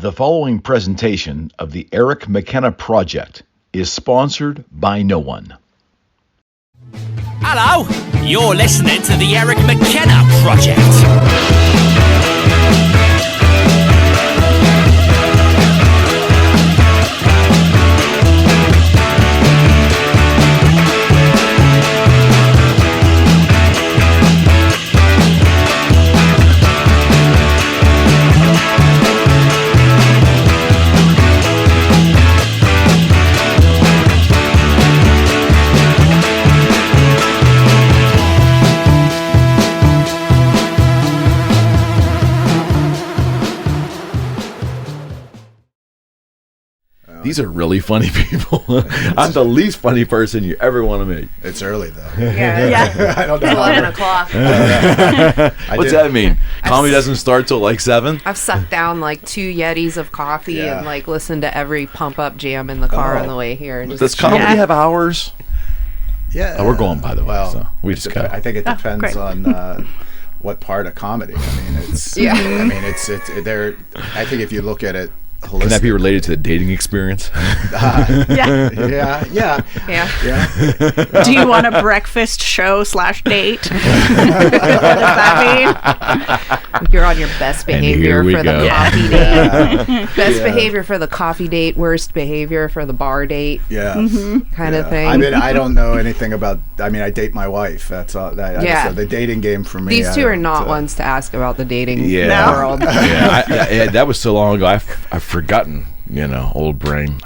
The following presentation of the Eric McKenna Project is sponsored by no one. Hello, you're listening to the Eric McKenna Project. These are really funny people. I'm the least funny person you ever want to meet. It's early, though. Yeah. I don't know. It's 11 o'clock. What's that mean? Comedy doesn't start till like 7? I've sucked down like 2 Yetis of coffee and like listened to every pump up jam in the car on the way here. And Does comedy have hours? Yeah. Oh, we're going, by the way. Well, so we just got. I think it depends on what part of comedy. I mean, it's. Yeah. I mean, it's there. I think if you look at it holistically. Can that be related to the dating experience? Yeah. Do you want a breakfast show / date? What does that mean? you're on your best behavior for the coffee date. Best Yeah. behavior for the coffee date, worst behavior for the bar date. Yeah. Kind of thing. I mean, I don't know anything about. I mean, I date my wife. That's all. The dating game for me. These two are not ones to ask about the dating world. That was so long ago. I've forgotten. Old brain.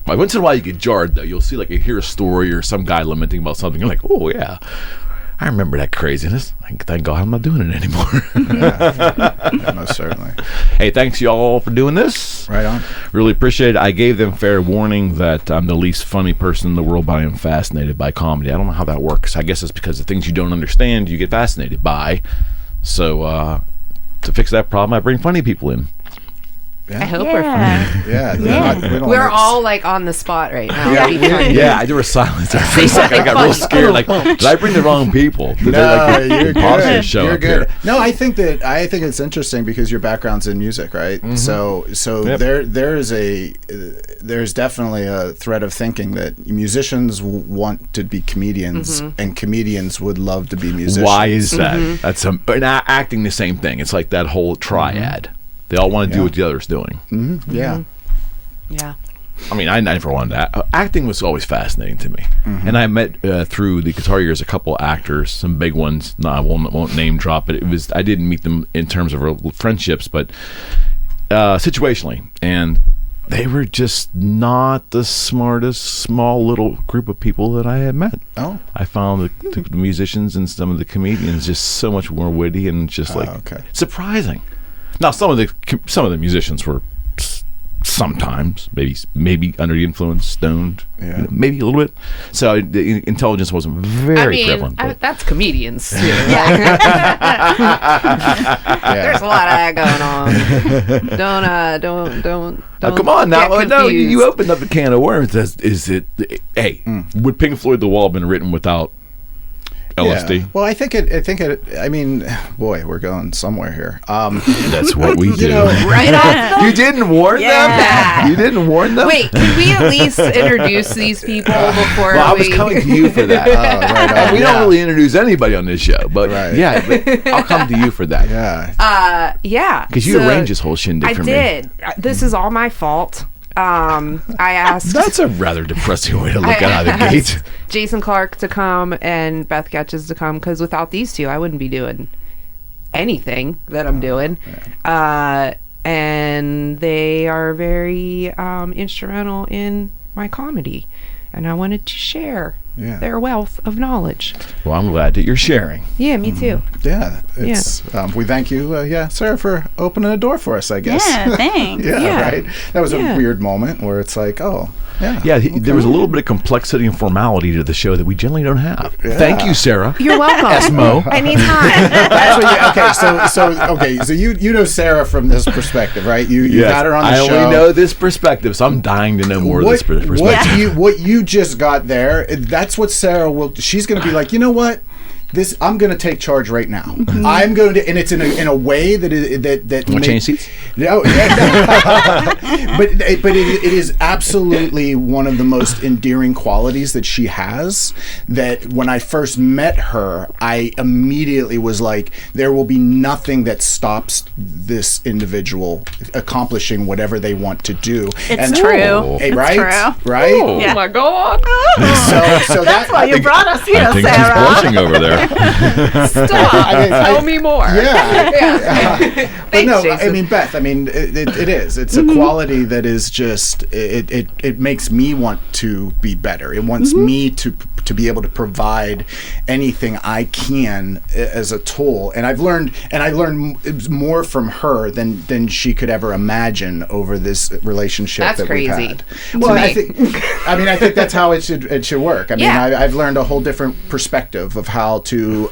Once in a while you get jarred though. You'll see you hear a story or some guy lamenting about something. You're like, oh yeah, I remember that craziness. Thank God I'm not doing it anymore. Yeah, most certainly. Hey, thanks y'all for doing this. Right on. Really appreciate it. I gave them fair warning that I'm the least funny person in the world, but I am fascinated by comedy. I don't know how that works. I guess it's because the things you don't understand, you get fascinated by. So to fix that problem, I bring funny people in. Yeah. I hope we're funny. Yeah. We're all on the spot right now. Yeah, there was silence. I got real scared. Did I bring the wrong people? No, you're good. You're good. No, I think it's interesting because your background's in music, right? Mm-hmm. So there's definitely a thread of thinking that musicians want to be comedians, and comedians would love to be musicians. Why is that? That's acting the same thing. It's like that whole triad. They all want to do what the other's doing. Yeah. Yeah. I mean, I never wanted that. Acting was always fascinating to me. And I met through the guitar years a couple actors, some big ones. No, I won't name drop, but I didn't meet them in terms of friendships, but situationally. And they were just not the smartest, small little group of people that I had met. Oh. I found the musicians and some of the comedians just so much more witty and just surprising. Now, some of the musicians were sometimes maybe under the influence, stoned, maybe a little bit. So the intelligence wasn't very prevalent. That's comedians too. There's a lot of that going on. Don't. Come on now! No, you opened up a can of worms. Would Pink Floyd The Wall have been written without LSD? Yeah. Well, I think it. I mean, boy, we're going somewhere here. That's what we do. Right off. You didn't warn them. You didn't warn them. Wait, can we at least introduce these people before? Well, I was coming to you for that. Right on. We don't really introduce anybody on this show, but but I'll come to you for that. Yeah. Because you arranged this whole shindig for me. I did. This is all my fault. I asked. That's a rather depressing way to look out of the gate. Jason Clark to come and Beth Geatches to come, because without these two, I wouldn't be doing anything that I'm doing. And they are very instrumental in my comedy, and I wanted to share their wealth of knowledge. Well, I'm glad that you're sharing. Yeah, me too. Yeah, it's we thank you, Sarah, for opening a door for us, I guess. Yeah, thanks. Right. That was a weird moment where it's like, there was a little bit of complexity and formality to the show that we generally don't have. Thank you, Sarah. You're welcome. Esmo. Anytime. So you know Sarah from this perspective, right? You got her on the show. I only know this perspective, so I'm dying to know more of this perspective. What you just got there, that's what Sarah will. She's going to be like, you know what? I'm going to take charge right now. I'm going to, and it's in a way that Want to change seats? No, but it is absolutely one of the most endearing qualities that she has. That when I first met her, I immediately was like, there will be nothing that stops this individual accomplishing whatever they want to do. It's true. Hey, right? It's true. Right? Oh, Yeah. my God. So That's why you brought us here, I think she's Sarah. blushing over there. Stop. Tell me more. Yeah. But Thanks, no, Jason. I mean, Beth, it is. It's a quality that is just, it makes me want to be better. It wants me to be able to provide anything I can as a tool. And I've learned more from her than she could ever imagine over this relationship That's that crazy. we've had. Well, I think that's how it should work. I mean, Yeah. I've learned a whole different perspective of how to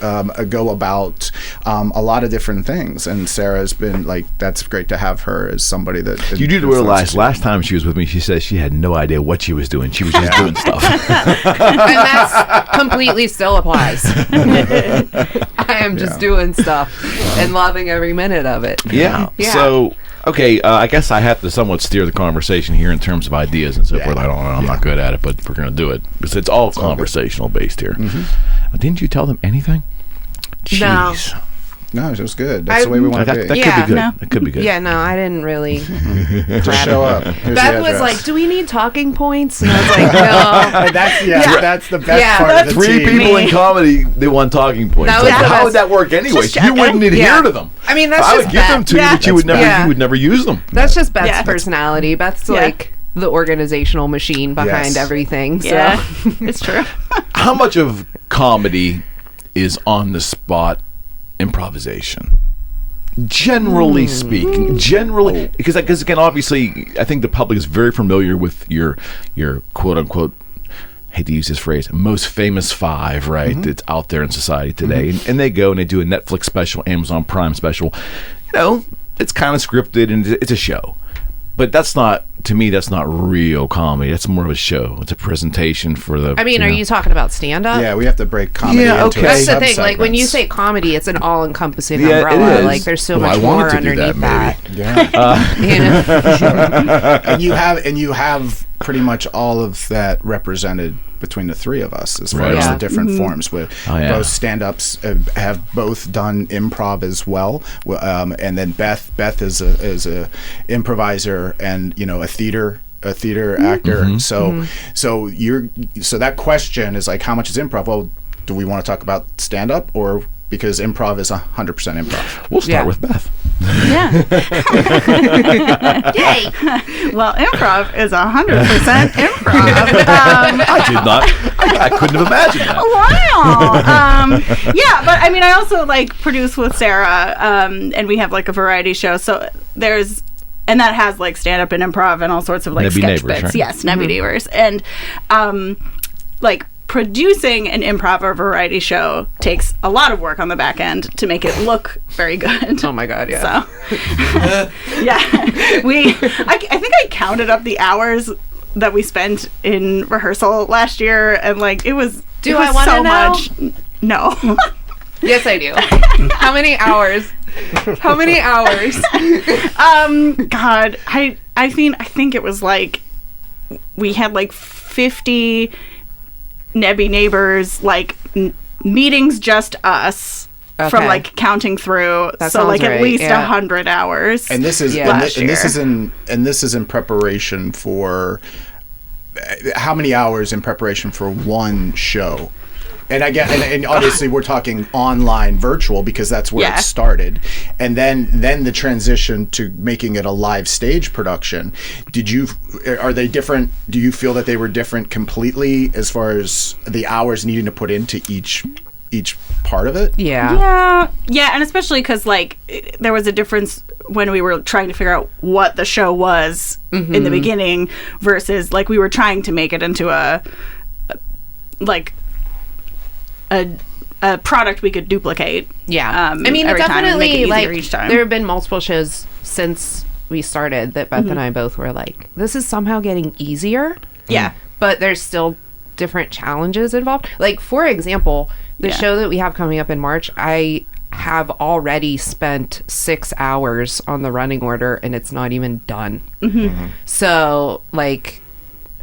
go about a lot of different things. And Sarah's been like, that's great to have her as somebody that You did realize last time she was with me, she said she had no idea what she was doing. She was just doing stuff. And that completely still applies. I am just doing stuff and loving every minute of it. Yeah. So, okay, I guess I have to somewhat steer the conversation here in terms of ideas and so forth. I don't know. I'm not good at it, but we're going to do it because it's all conversational based here. Didn't you tell them anything? Jeez. No, it was good. That's the way we want to be. That could be good. That could be good. Yeah, no, I didn't really. Just show up. Here's Beth the was address. like, "Do we need talking points?" And I was like, "No." That's the best part of the Three team. people in comedy, they want talking points. That was Like, the how best. would that work anyway? Just You wouldn't checking. adhere to them. I mean, that's I just would give them Beth. to you, but you would never. Yeah. You would never use them. That's just Beth's Yeah. personality. Beth's like the organizational machine behind Yes. everything. So. Yeah, it's true. How much of comedy is on the spot improvisation? Generally speaking, because again, obviously, I think the public is very familiar with your quote unquote, hate to use this phrase, most famous five, right? That's out there in society today, and they go and they do a Netflix special, Amazon Prime special. You know, it's kind of scripted and it's a show. But that's not, to me, that's not real comedy. That's more of a show. It's a presentation for the. I mean, are you talking about stand-up? Yeah, we have to break comedy into okay. That's the thing. Like when you sub-segments. say comedy, it's an all-encompassing Yeah, it umbrella. is. Like there's so Well, much I more wanted to do underneath that, that. maybe. Yeah. You know? and you have pretty much all of that represented between the three of us as far Right as on. the different forms. With both stand-ups have both done improv as well, and then Beth is a improviser and a theater actor. So that question is like, how much is improv? Well, do we want to talk about stand-up or? Because improv is 100% improv. We'll start with Beth. Yeah. Yay. Well, improv is 100% improv. I did not. I couldn't have imagined that. Wow. Yeah, but I mean, I also like produce with Sarah, and we have like a variety show. So and that has like stand up and improv and all sorts of like Nebby sketch Neighbors, bits. right? Yes, Nebby Neighbors. And like producing an improv or variety show takes a lot of work on the back end to make it look very good. Oh my God, yeah. So yeah, I think I counted up the hours that we spent in rehearsal last year, and like it was I wanna so know? much. No. Yes, I do. How many hours? How many hours? God, I think it was like we had like 50 Nebby Neighbors like meetings, just us. Okay. From like counting through, That so sounds like right, at least yeah. 100 hours. And this is last and this year. is in preparation for how many hours in preparation for one show? And and obviously we're talking online virtual because that's where Yeah. it started. And then the transition to making it a live stage production. Are they different? Do you feel that they were different completely as far as the hours needing to put into each part of it? Yeah. Yeah, and especially because like there was a difference when we were trying to figure out what the show was in the beginning versus like we were trying to make it into a product we could duplicate. Yeah. I mean, every time and make it definitely, easier like, each time. there have been multiple shows since we started that Beth and I both were like, this is somehow getting easier. Yeah. But there's still different challenges involved. Like, for example, The show that we have coming up in March, I have already spent 6 hours on the running order and it's not even done. So like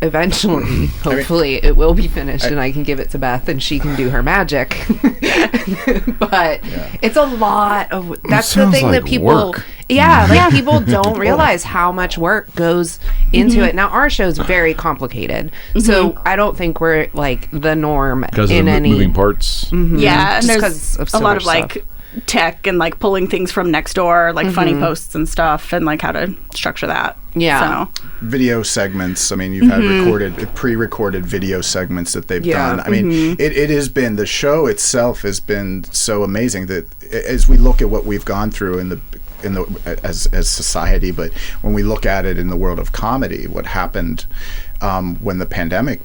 eventually hopefully it will be finished and I can give it to Beth and she can do her magic. But it's a lot of that's the thing that people people don't realize how much work goes into it. Now our show's very complicated, so I don't think we're like the norm in any moving parts. And there's of a lot of stuff. like tech and like pulling things from Nextdoor, like funny posts and stuff, and like how to structure that. So video segments. I mean, you've had pre-recorded video segments that they've done. I mean, it has been, the show itself has been so amazing that as we look at what we've gone through in the as society, but when we look at it in the world of comedy, what happened when the pandemic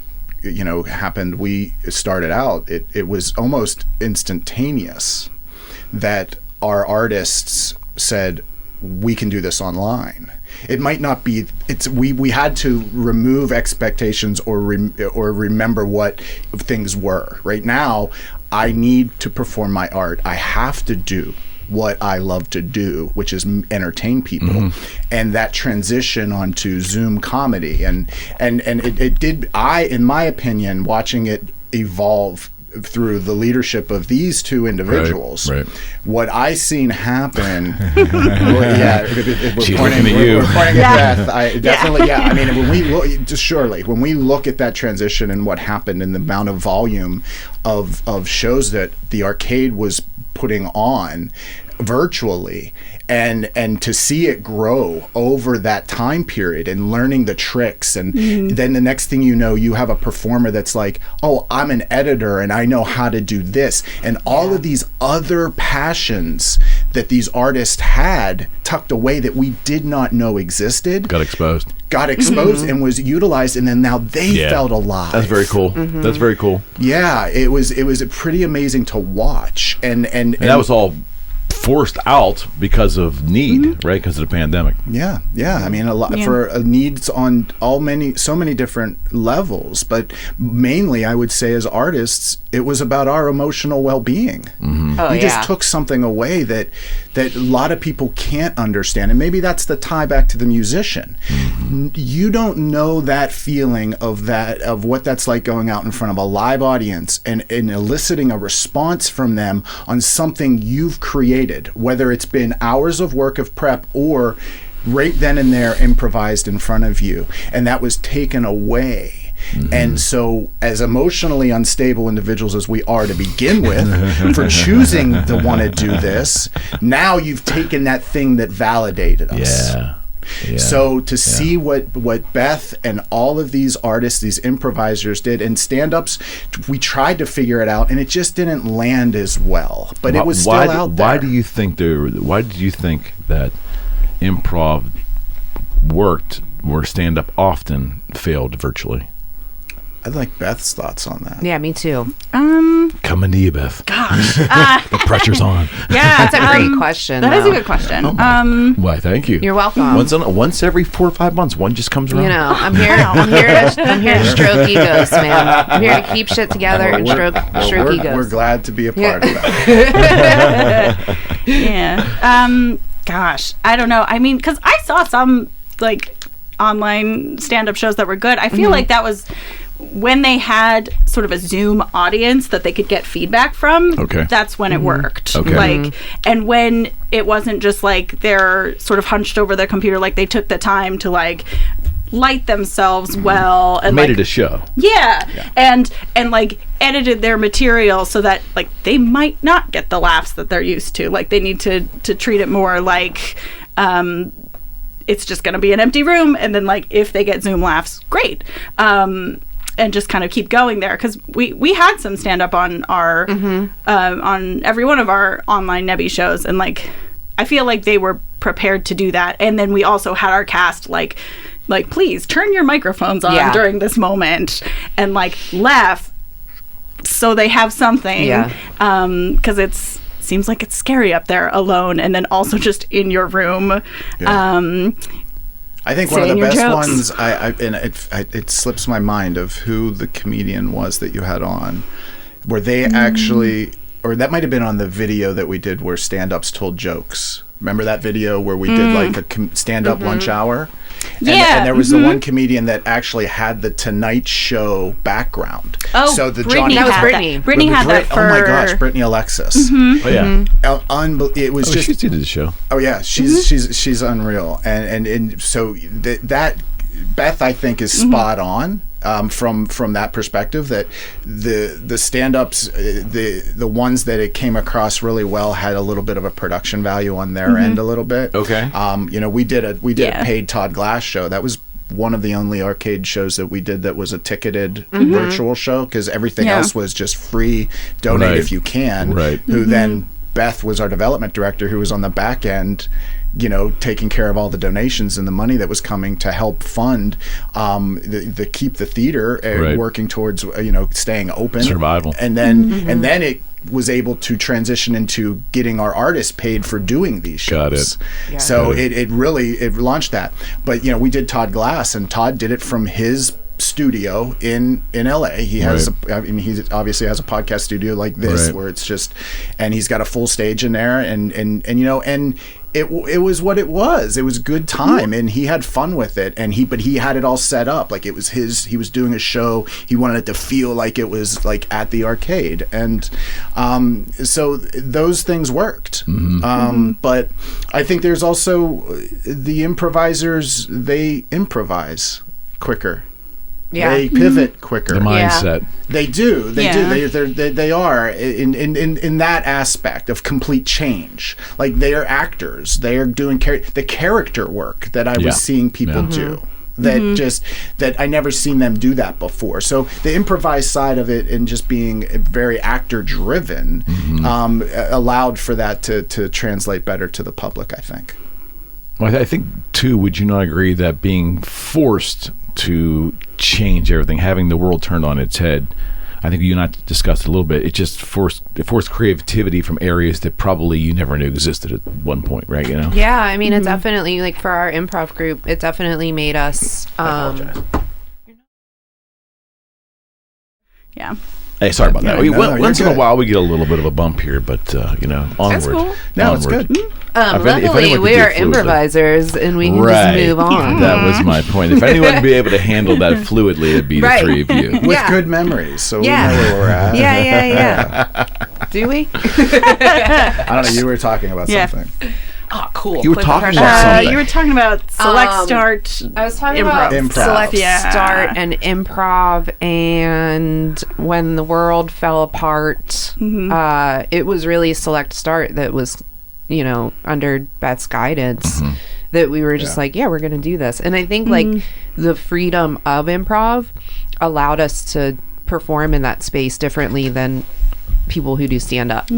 happened, we started out, it was almost instantaneous that our artists said, we can do this online. It might not be, we had to remove expectations or remember what things were. Right now, I need to perform my art. I have to do what I love to do, which is entertain people. And that transition onto Zoom comedy and it did, in my opinion, watching it evolve through the leadership of these two individuals, what I seen happen. She's looking at you. We're pointing at Beth. I definitely, I mean, when we look, when we look at that transition and what happened and the amount of volume of shows that the arcade was putting on virtually, and to see it grow over that time period and learning the tricks, and then the next thing you know, you have a performer that's like, oh, I'm an editor and I know how to do this, and all of these other passions that these artists had tucked away that we did not know existed got exposed and was utilized, and then now they felt alive. That's very cool. That's very cool. It was pretty amazing to watch, and that was all forced out because of need, right? Because of the pandemic. I mean, a lot for needs on so many different levels, but mainly I would say as artists, it was about our emotional well-being. We just took something away that a lot of people can't understand, and maybe that's the tie back to the musician. You don't know that feeling of what that's like going out in front of a live audience and eliciting a response from them on something you've created, whether it's been hours of work of prep or right then and there improvised in front of you, and that was taken away. And so, as emotionally unstable individuals as we are to begin with, for choosing to want to do this, now you've taken that thing that validated us. So to see what Beth and all of these artists, these improvisers did, and stand-ups, we tried to figure it out, and it just didn't land as well. But it was still out there. Why did you think that improv worked where stand-up often failed virtually? I'd like Beth's thoughts on that. Yeah, me too. Coming to you, Beth. Gosh. The pressure's on. Yeah, that's a great question. That is a good question. Why, thank you. You're welcome. Once every 4 or 5 months, one just comes around. You know, I'm here to stroke egos, man. I'm here to keep shit together and stroke egos. We're glad to be a part of that. Gosh, I don't know. I mean, because I saw some like online stand-up shows that were good. I feel like that was when they had sort of a Zoom audience that they could get feedback from. That's when it worked. Like, and when it wasn't just like they're sort of hunched over their computer, like they took the time to like light themselves well and made it a show. And like edited their material so that like they might not get the laughs that they're used to. Like they need to treat it more like it's just going to be an empty room, and then like if they get Zoom laughs, great. And just kind of keep going there, because we had some stand up on our on every one of our online Nebby shows, and like I feel like they were prepared to do that. And then we also had our cast like please turn your microphones on during this moment and like laugh so they have something, because it seems like it's scary up there alone, and then also just in your room. I think one of the best ones, and it slips my mind of who the comedian was that you had on. where they actually, or that might have been on the video that we did where stand-ups told jokes. Remember that video where we did like a stand-up lunch hour? And there was the one comedian that actually had the Tonight Show background. Oh, so the Brittany that was had Brittany. that. Brittany had that for... Oh my gosh, Brittany Alexis. Oh yeah. It was just... She did the show. Oh yeah, she's unreal. And so that Beth, I think, is spot on. From that perspective, that the stand-ups, the ones that it came across really well had a little bit of a production value on their end a little bit. Okay. We did a paid Todd Glass show. That was one of the only arcade shows that we did that was a ticketed virtual show, because everything else was just free, donate if you can. Right. Who then Beth was our development director, who was on the back end, taking care of all the donations and the money that was coming to help fund the keep the theater working towards staying open, survival, and then it was able to transition into getting our artists paid for doing these shows. Got it. Yeah. So it really launched that. But we did Todd Glass, and Todd did it from his studio in LA. He has he obviously has a podcast studio like this where it's just, and he's got a full stage in there, and it was what it was. It was a good time, and he had fun with it, but he had it all set up like it was his. He was doing a show. He wanted it to feel like it was like at the arcade, and so those things worked. But I think there's also the improvisers. They improvise quicker. Yeah. They pivot quicker. The mindset. They do. They do. They are in that aspect of complete change. Like, they are actors. They are doing the character work that I was seeing people do. That I never seen them do that before. So the improvised side of it, and just being very actor driven, allowed for that to translate better to the public, I think. Well, I think too, would you not agree that being forced to change everything, having the world turned on its head, I think you and I discussed a little bit, it just forced creativity from areas that probably you never knew existed at one point, right? Yeah, I mean, it definitely, like, for our improv group, it definitely made us I apologize. Yeah. Hey, sorry about that. Once in a while we get a little bit of a bump here, but onward. That's cool. No, it's good. Luckily, we are improvisers, and we can just move on. That was my point. If anyone would be able to handle that fluidly, it'd be the three of you. With good memories, so we know where we're at. Yeah. Do we? I don't know. You were talking about something. Oh, cool. You were talking about something. You were talking about select start. I was talking about select start and improv, and when the world fell apart, it was really select start that was, under Beth's guidance, that we were just like, we're going to do this. And I think like the freedom of improv allowed us to perform in that space differently than people who do stand up.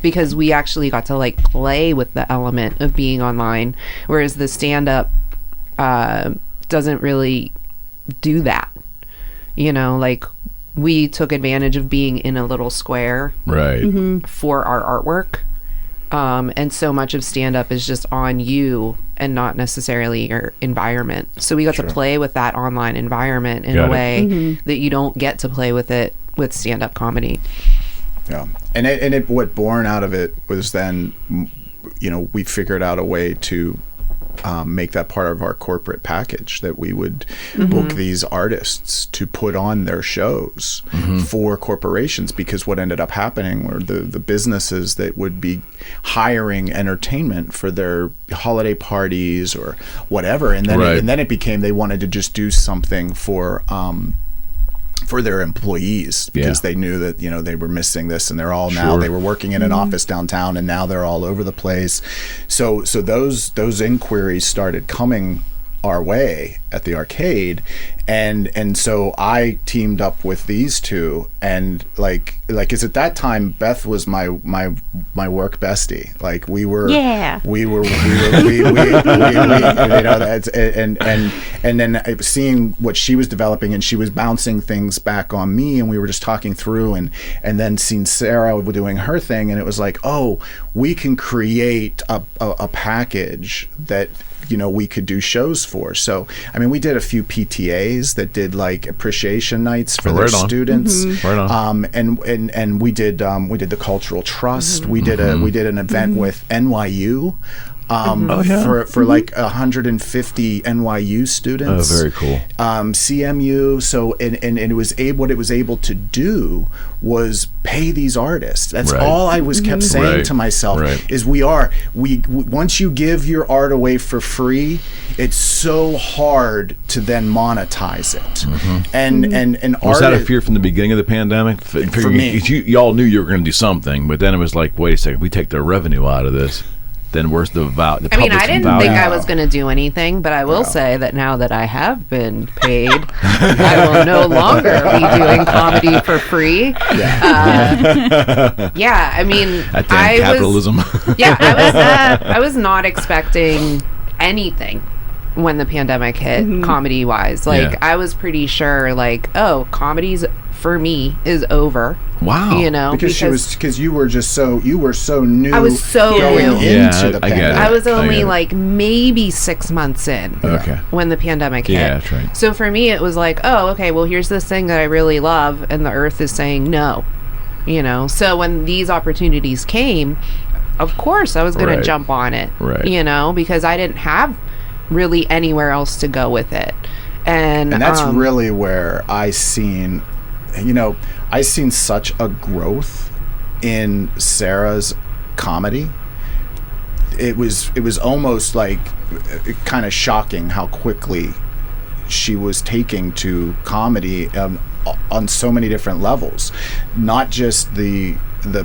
Because we actually got to like play with the element of being online, whereas the stand up doesn't really do that. Like, we took advantage of being in a little square for our artwork, and so much of stand up is just on you and not necessarily your environment, so we got to play with that online environment in a way that you don't get to play with it with stand-up comedy. And what born out of it was then, we figured out a way to make that part of our corporate package, that we would book these artists to put on their shows for corporations, because what ended up happening were the businesses that would be hiring entertainment for their holiday parties or whatever, and then it became they wanted to just do something for their employees, because they knew that they were missing this, and they're all now they were working in an office downtown, and now they're all over the place. So those inquiries started coming our way at the arcade, and so I teamed up with these two, and like is at that time Beth was my work bestie. Like, we were and then seeing what she was developing, and she was bouncing things back on me, and we were just talking through, and then seeing Sarah doing her thing, and it was like, oh, we can create a package that we could do shows for. So I mean, we did a few PTAs that did like appreciation nights for their students. Right on. And we did the Cultural Trust. We did an event with NYU. For like 150 NYU students. Oh, very cool. CMU. So and it was what it was able to do was pay these artists. That's all I was kept saying to myself is we once you give your art away for free, it's so hard to then monetize it. And was that a fear from the beginning of the pandemic? For me, y'all knew you were going to do something, but then it was like, wait a second, we take the revenue out of this. Then where's the value? I mean, I didn't think I was going to do anything, but I will say that now that I have been paid, I will no longer be doing comedy for free. I mean, capitalism. I was not expecting anything when the pandemic hit, comedy-wise. Like, I was pretty sure, like, comedy's for me is over. Wow. Because you were so new. I was so going new into the pandemic. I was only like maybe 6 months in when the pandemic hit. Yeah, that's right. So for me, it was like, well, here's this thing that I really love, and the earth is saying no. So when these opportunities came, of course I was going to jump on it. Right. Because I didn't have really anywhere else to go with it. And that's really where I seen such a growth in Sarah's comedy. It was almost like kind of shocking how quickly she was taking to comedy on so many different levels, not just the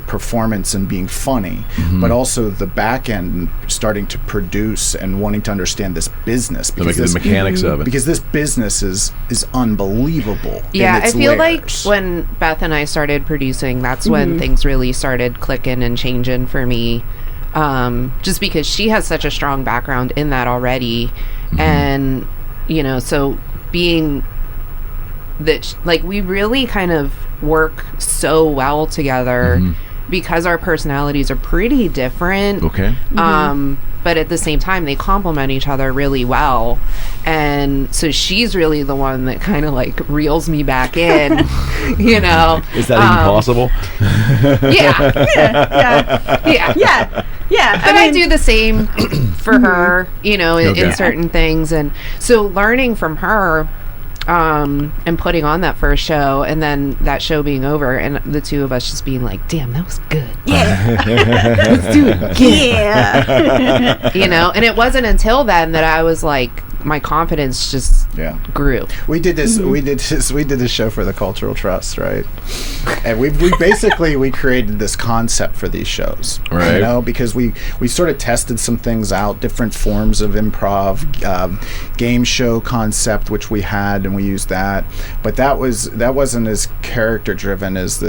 performance and being funny, but also the back end starting to produce and wanting to understand this business, because the mechanics of it, because this business is unbelievable. Yeah, I feel layers. like when Beth and I started producing, that's when things really started clicking and changing for me, just because she has such a strong background in that already, and so being that, like, we really kind of work so well together because our personalities are pretty different. Okay. But at the same time, they complement each other really well. And so she's really the one that kind of like reels me back in, Is that even possible? Yeah. But I do the same for her, in certain things. And so learning from her, and putting on that first show, and then that show being over, and the two of us just being like, damn, that was good. Yeah. Let's do it again. And it wasn't until then that I was like, my confidence just grew. We did this show for the Cultural Trust, right? And we basically created this concept for these shows, right? Because we sort of tested some things out, different forms of improv, game show concept, which we had, and we used that, but that wasn't as character driven as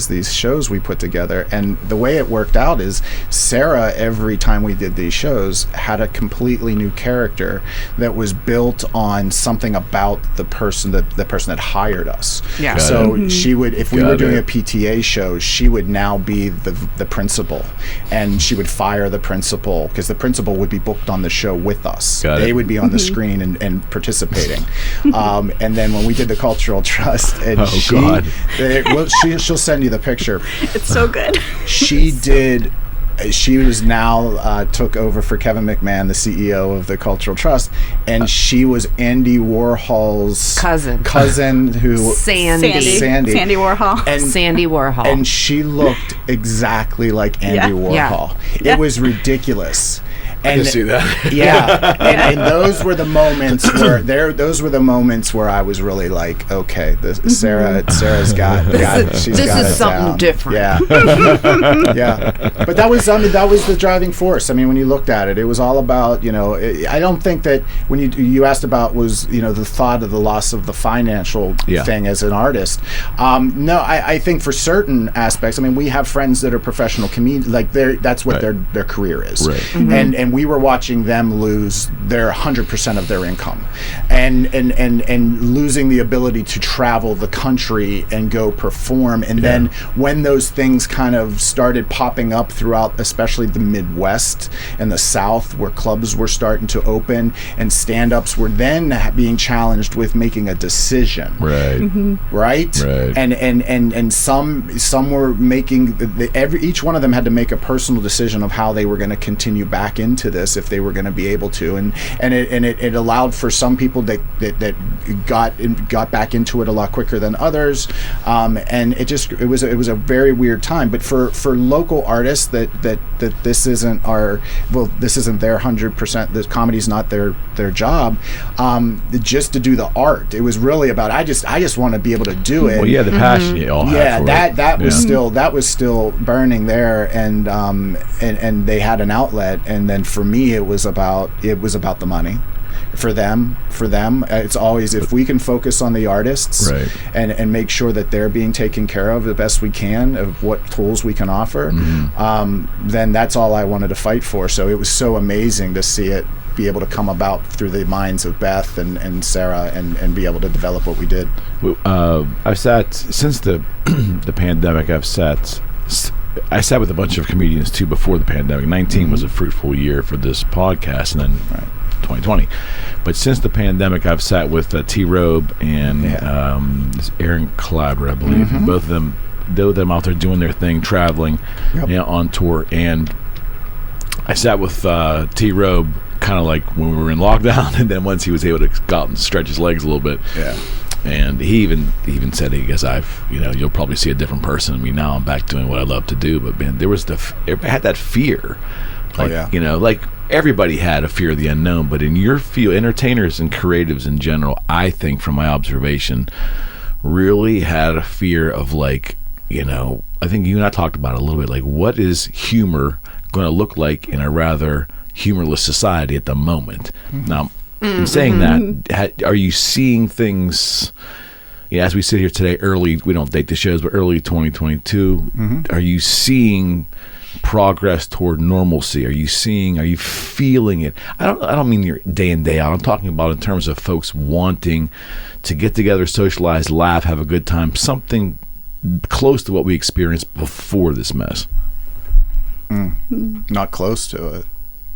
these shows we put together. And the way it worked out is Sarah, every time we did these shows, had a completely new character that was built on something about the person that hired us. Yeah. So she would, if we were doing a PTA show, she would now be the principal, and she would fire the principal, because the principal would be booked on the show with us. They would be on the screen and participating. And then when we did the Cultural Trust, and she'll send you the picture. It's so good. She was now took over for Kevin McMahon, the CEO of the Cultural Trust, and she was Andy Warhol's cousin who Sandy Warhol. Sandy Warhol. And she looked exactly like Andy Warhol. It was ridiculous. I can see that. And those were the moments where I was really like, okay, Sarah's got she's this got is it something down. different. Yeah. But that was the driving force. I mean, when you looked at it, it was all about, I don't think that when you asked about was, the thought of the loss of the financial thing as an artist. No, I think for certain aspects, I mean, we have friends that are professional comedians, like that's what their career is. Right. And and we were watching them lose their 100% of their income, and losing the ability to travel the country and go perform. And then when those things kind of started popping up throughout, especially the Midwest and the South, where clubs were starting to open and stand-ups were then being challenged with making a decision, right? And some were making each one of them had to make a personal decision of how they were going to continue back into this, if they were going to be able to, and it allowed for some people that got back into it a lot quicker than others, and it was a very weird time. But for local artists that this isn't their 100%, the comedy's not their job, just to do the art, it was really about I just want to be able to do it. Well, yeah, the passion you all had for it. that was still burning there, and they had an outlet. And then for me, it was about the money. For them, it's always, if we can focus on the artists, and make sure that they're being taken care of the best we can, of what tools we can offer, then that's all I wanted to fight for. So it was so amazing to see it be able to come about through the minds of Beth and Sarah, and be able to develop what we did. I've sat since the pandemic. I sat with a bunch of comedians too before the pandemic. 19 was a fruitful year for this podcast, and then 2020. But since the pandemic, I've sat with T-Robe and Aaron Clyber, I believe. And both of them out there doing their thing, traveling, on tour. And I sat with T-Robe kind of like when we were in lockdown, and then once he was able to go out and stretch his legs a little bit. And he even said, he goes, you'll probably see a different person in me now. I'm back doing what I love to do. But man, there was I had that fear. Like, like everybody had a fear of the unknown, but in your field, entertainers and creatives in general, I think from my observation, really had a fear of I think you and I talked about it a little bit, like what is humor going to look like in a rather humorless society at the moment? Now, in saying that, are you seeing things, as we sit here today, we don't date the shows, but early 2022, are you seeing progress toward normalcy? Are you feeling it? I don't mean your day in, day out. I'm talking about in terms of folks wanting to get together, socialize, laugh, have a good time, something close to what we experienced before this mess. Not close to it,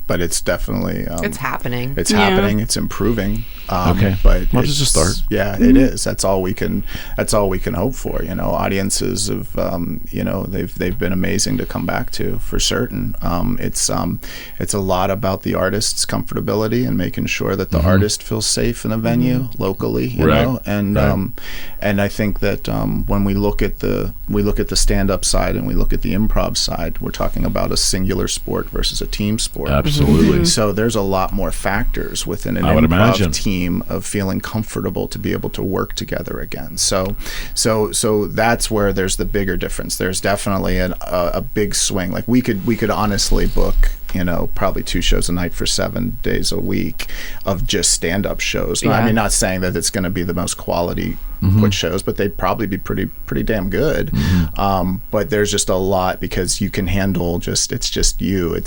but it's definitely it's happening. It's happening. It's improving. Okay, but well, it's just a start. Yeah, it is. That's all we can hope for. Audiences have they've been amazing to come back to, for certain. It's a lot about the artist's comfortability and making sure that the artist feels safe in a venue locally. You know, and I think that when we look at the stand-up side and we look at the improv side, we're talking about a singular sport versus a team sport. Absolutely. So there's a lot more factors within an improv team of feeling comfortable to be able to work together again. So that's where there's the bigger difference. There's definitely a big swing. Like we could honestly book probably 2 shows a night for 7 days a week of just stand-up shows. Yeah. I mean, not saying that it's going to be the most quality put shows, but they'd probably be pretty damn good. But there's just a lot, because you can handle it's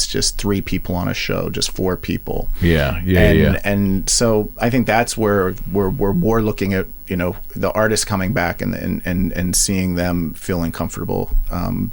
just 3 people on a show, just 4 people. And so I think that's where we're more looking at the artists coming back and seeing them feeling comfortable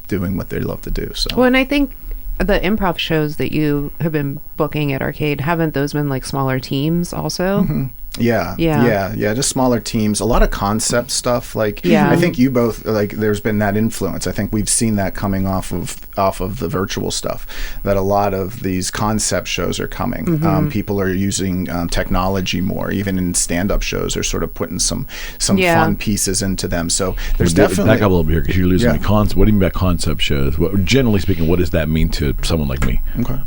doing what they love to do. So and I think the improv shows that you have been booking at Arcade, haven't those been like smaller teams also? Yeah, just smaller teams. A lot of concept stuff. I think you both there's been that influence. I think we've seen that coming off of the virtual stuff. That a lot of these concept shows are coming. People are using technology more. Even in stand-up shows, they're sort of putting some fun pieces into them. So there's definitely back up a little bit here, because you're losing me. What do you mean by concept shows? Generally speaking, what does that mean to someone like me? Okay.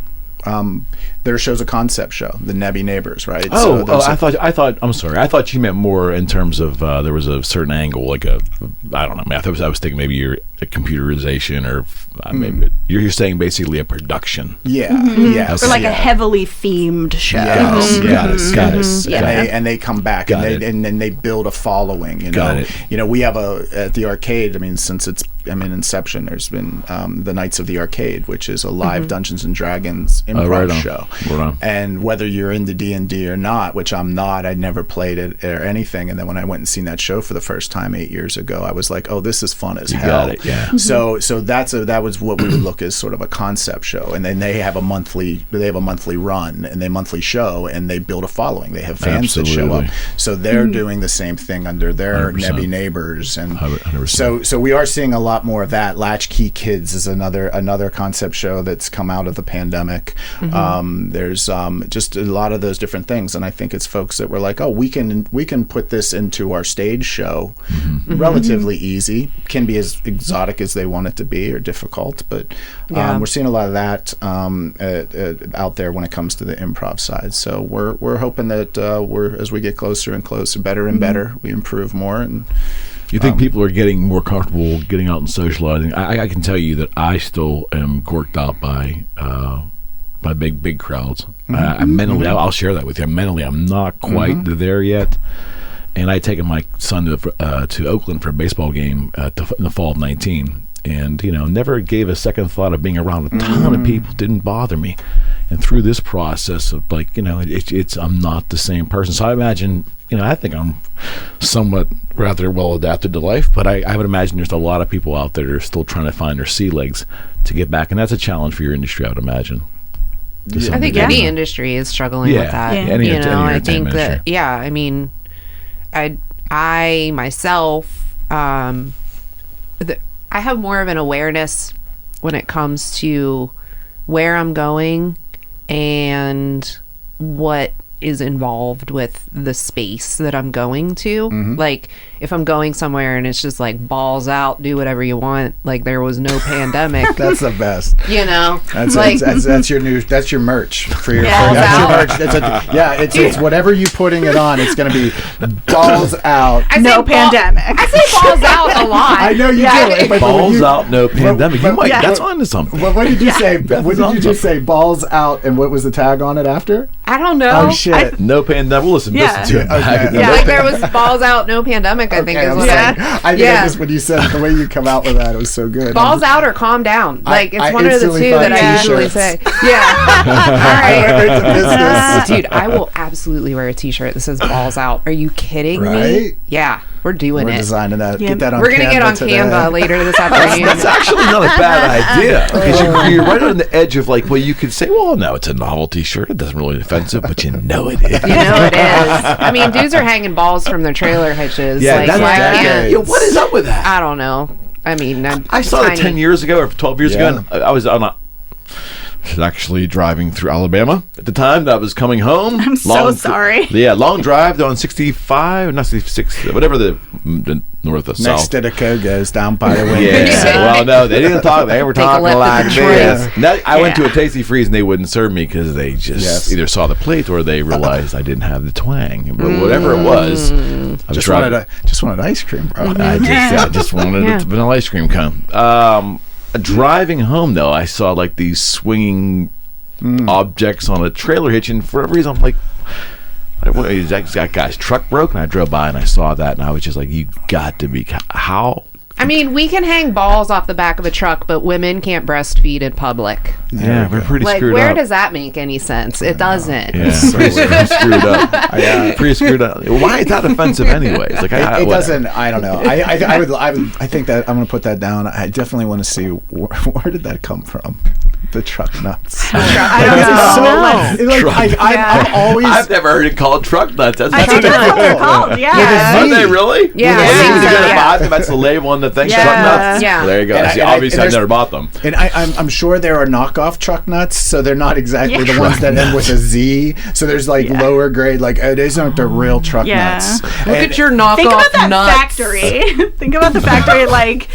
Their show's a concept show, the Nebby Neighbors, right? I thought. I'm sorry. I thought you meant more in terms of there was a certain angle, I don't know. I was thinking maybe you're a computerization or I mean, you're saying basically a production. Yeah. Mm-hmm. Yes. Or like a heavily themed show. Yes. Got it. And they come back and then they build a following. You know. Got it. You know, we have at the arcade. I mean, since inception, there's been the Knights of the Arcade, which is a live Dungeons and Dragons improv show. Right on. And whether you're into D&D or not, which I'm not, I never played it or anything. And then when I went and seen that show for the first time 8 years ago, I was like, oh, this is fun as hell. Got it. Yeah. So that was what we would look as sort of a concept show, and then they have a monthly run and they monthly show, and they build a following. They have fans that show up. So they're doing the same thing under their 100%. Nebby Neighbors, and 100%. So we are seeing a lot more of that. Latchkey Kids is another concept show that's come out of the pandemic. There's just a lot of those different things, and I think it's folks that were like, oh, we can put this into our stage show relatively easy. Can be as exotic as they want it to be or difficult, but we're seeing a lot of that out there when it comes to the improv side. So we're hoping that as we get closer and closer, better and better, we improve more. And you think people are getting more comfortable getting out and socializing? I can tell you that I still am gorked out by big crowds. Mentally, I'll share that with you. Mentally, I'm not quite there yet. And I had taken my son to Oakland for a baseball game in the fall of 19, and never gave a second thought of being around a ton of people. Didn't bother me. And through this process of I'm not the same person. So I imagine, I think I'm somewhat rather well adapted to life, but I would imagine there's a lot of people out there that are still trying to find their sea legs to get back, and that's a challenge for your industry, I would imagine. I think any industry is struggling with that. I think that, I mean, I myself, I have more of an awareness when it comes to where I'm going and what is involved with the space that I'm going to. Like, if I'm going somewhere and it's just like balls out, do whatever you want, like there was no pandemic. That's the best. That's your merch for your balls out. It's whatever you putting it on, it's going to be balls out. No pandemic. I say balls out a lot. I know you do. But balls out, no pandemic. That's on to something. What did you say? What did you just say? Balls out, and what was the tag on it after? I don't know. Oh shit! No pandemic. We'll listen to it. Like there was balls out, no pandemic. I think is what I think when you said the way you come out with that, it was so good. Balls out or calm down. Like it's one of the two that I usually say. All right, dude. I will absolutely wear a T-shirt that says balls out. Are you kidding me? Yeah. We're doing We're designing that. Get that on We're going to get on Canva later this afternoon. That's actually not a bad idea. Because you're right on the edge of like, well, you could say, well, no, it's a novelty shirt. It doesn't really offensive, but you know it is. You know it is. I mean, dudes are hanging balls from their trailer hitches. Yeah, that's what is up with that? I don't know. I mean, I saw that 10 years ago or 12 years ago. And I was actually driving through Alabama at the time that I was coming home. I'm so sorry. Long drive on 65, not 66, whatever the north or south. Next to the Kogo's down by the way. Well, no, they didn't talk. They were talking like this. I went to a Tasty Freeze and they wouldn't serve me because they just either saw the plate or they realized I didn't have the twang. But whatever it was, I just wanted ice cream, bro. I just wanted a vanilla ice cream cone. Driving home, though, I saw like these swinging objects on a trailer hitch, and for whatever reason, I'm like, that guy's truck broke, and I drove by and I saw that, and I was just like, you got to be, how? I mean, we can hang balls off the back of a truck, but women can't breastfeed in public. Yeah, we're pretty screwed up. Where does that make any sense? It doesn't. Yeah, pretty screwed up. Pretty screwed up. Why is that offensive anyways? Like, it doesn't, I don't know. I think that I'm going to put that down. I definitely want to see where did that come from? The Truck Nutz. I don't know. I've never heard it called Truck Nutz. That's what they're called. Yeah. Are they really? Yeah. That's the label on the thing. Yeah. Truck Nutz. Yeah. There you go. Obviously, I've never bought them. And I'm sure there are knockoff Truck Nutz, so they're not exactly the ones that end with a Z. So there's like lower grade, like these aren't the real Truck Nutz. Look at your knockoff. Think about that nuts. factory. Think about the factory. Like,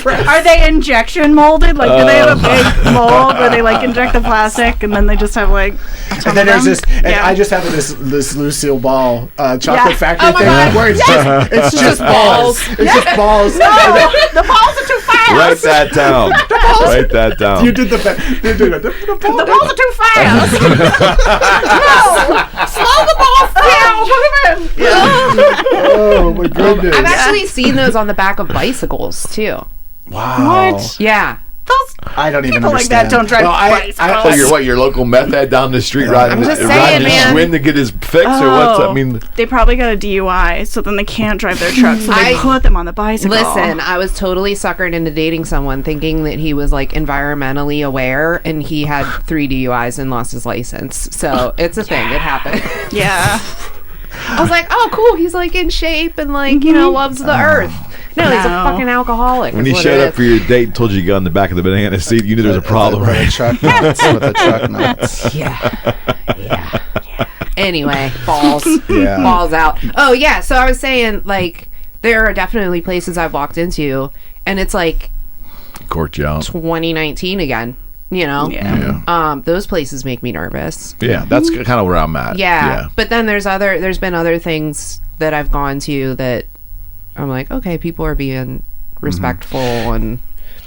are they injection molded? Like, do they have a big mold? where they like inject the plastic and then they just have like a ton and then of there's them. this, and I just have this Lucille Ball chocolate factory thing God. where it's just balls. It's just balls. No, the balls are too fast. Write that down. Write that down. You did the The balls are too fast. No, slow the balls down. Put them in. Oh my goodness! I've actually seen those on the back of bicycles too. Wow. What? Yeah. Those I don't even people like understand. that don't drive bicycles. So your local meth head down the street riding I'm just riding saying, his man. Schwinn to get his fix or what's I mean They probably got a DUI, so then they can't drive their truck, so they put them on the bicycle. Listen, I was totally suckered into dating someone thinking that he was like environmentally aware, and he had 3 DUIs and lost his license. So it's a thing. It happened. Yeah. I was like, oh, cool. He's like in shape and like, you know, loves the earth. No, he's a fucking alcoholic. when is he what showed it up is. for your date and told you to get on the back of the banana seat, you knew there was a problem, With right? the truck nuts. With the truck nuts. Yeah. Anyway, balls. Yeah. Balls out. Oh, yeah. So I was saying, like, there are definitely places I've walked into, and it's like Court job. 2019 again. You know? Yeah. Those places make me nervous. Yeah, that's kind of where I'm at. Yeah. But then there's been other things that I've gone to that I'm like, okay, people are being respectful and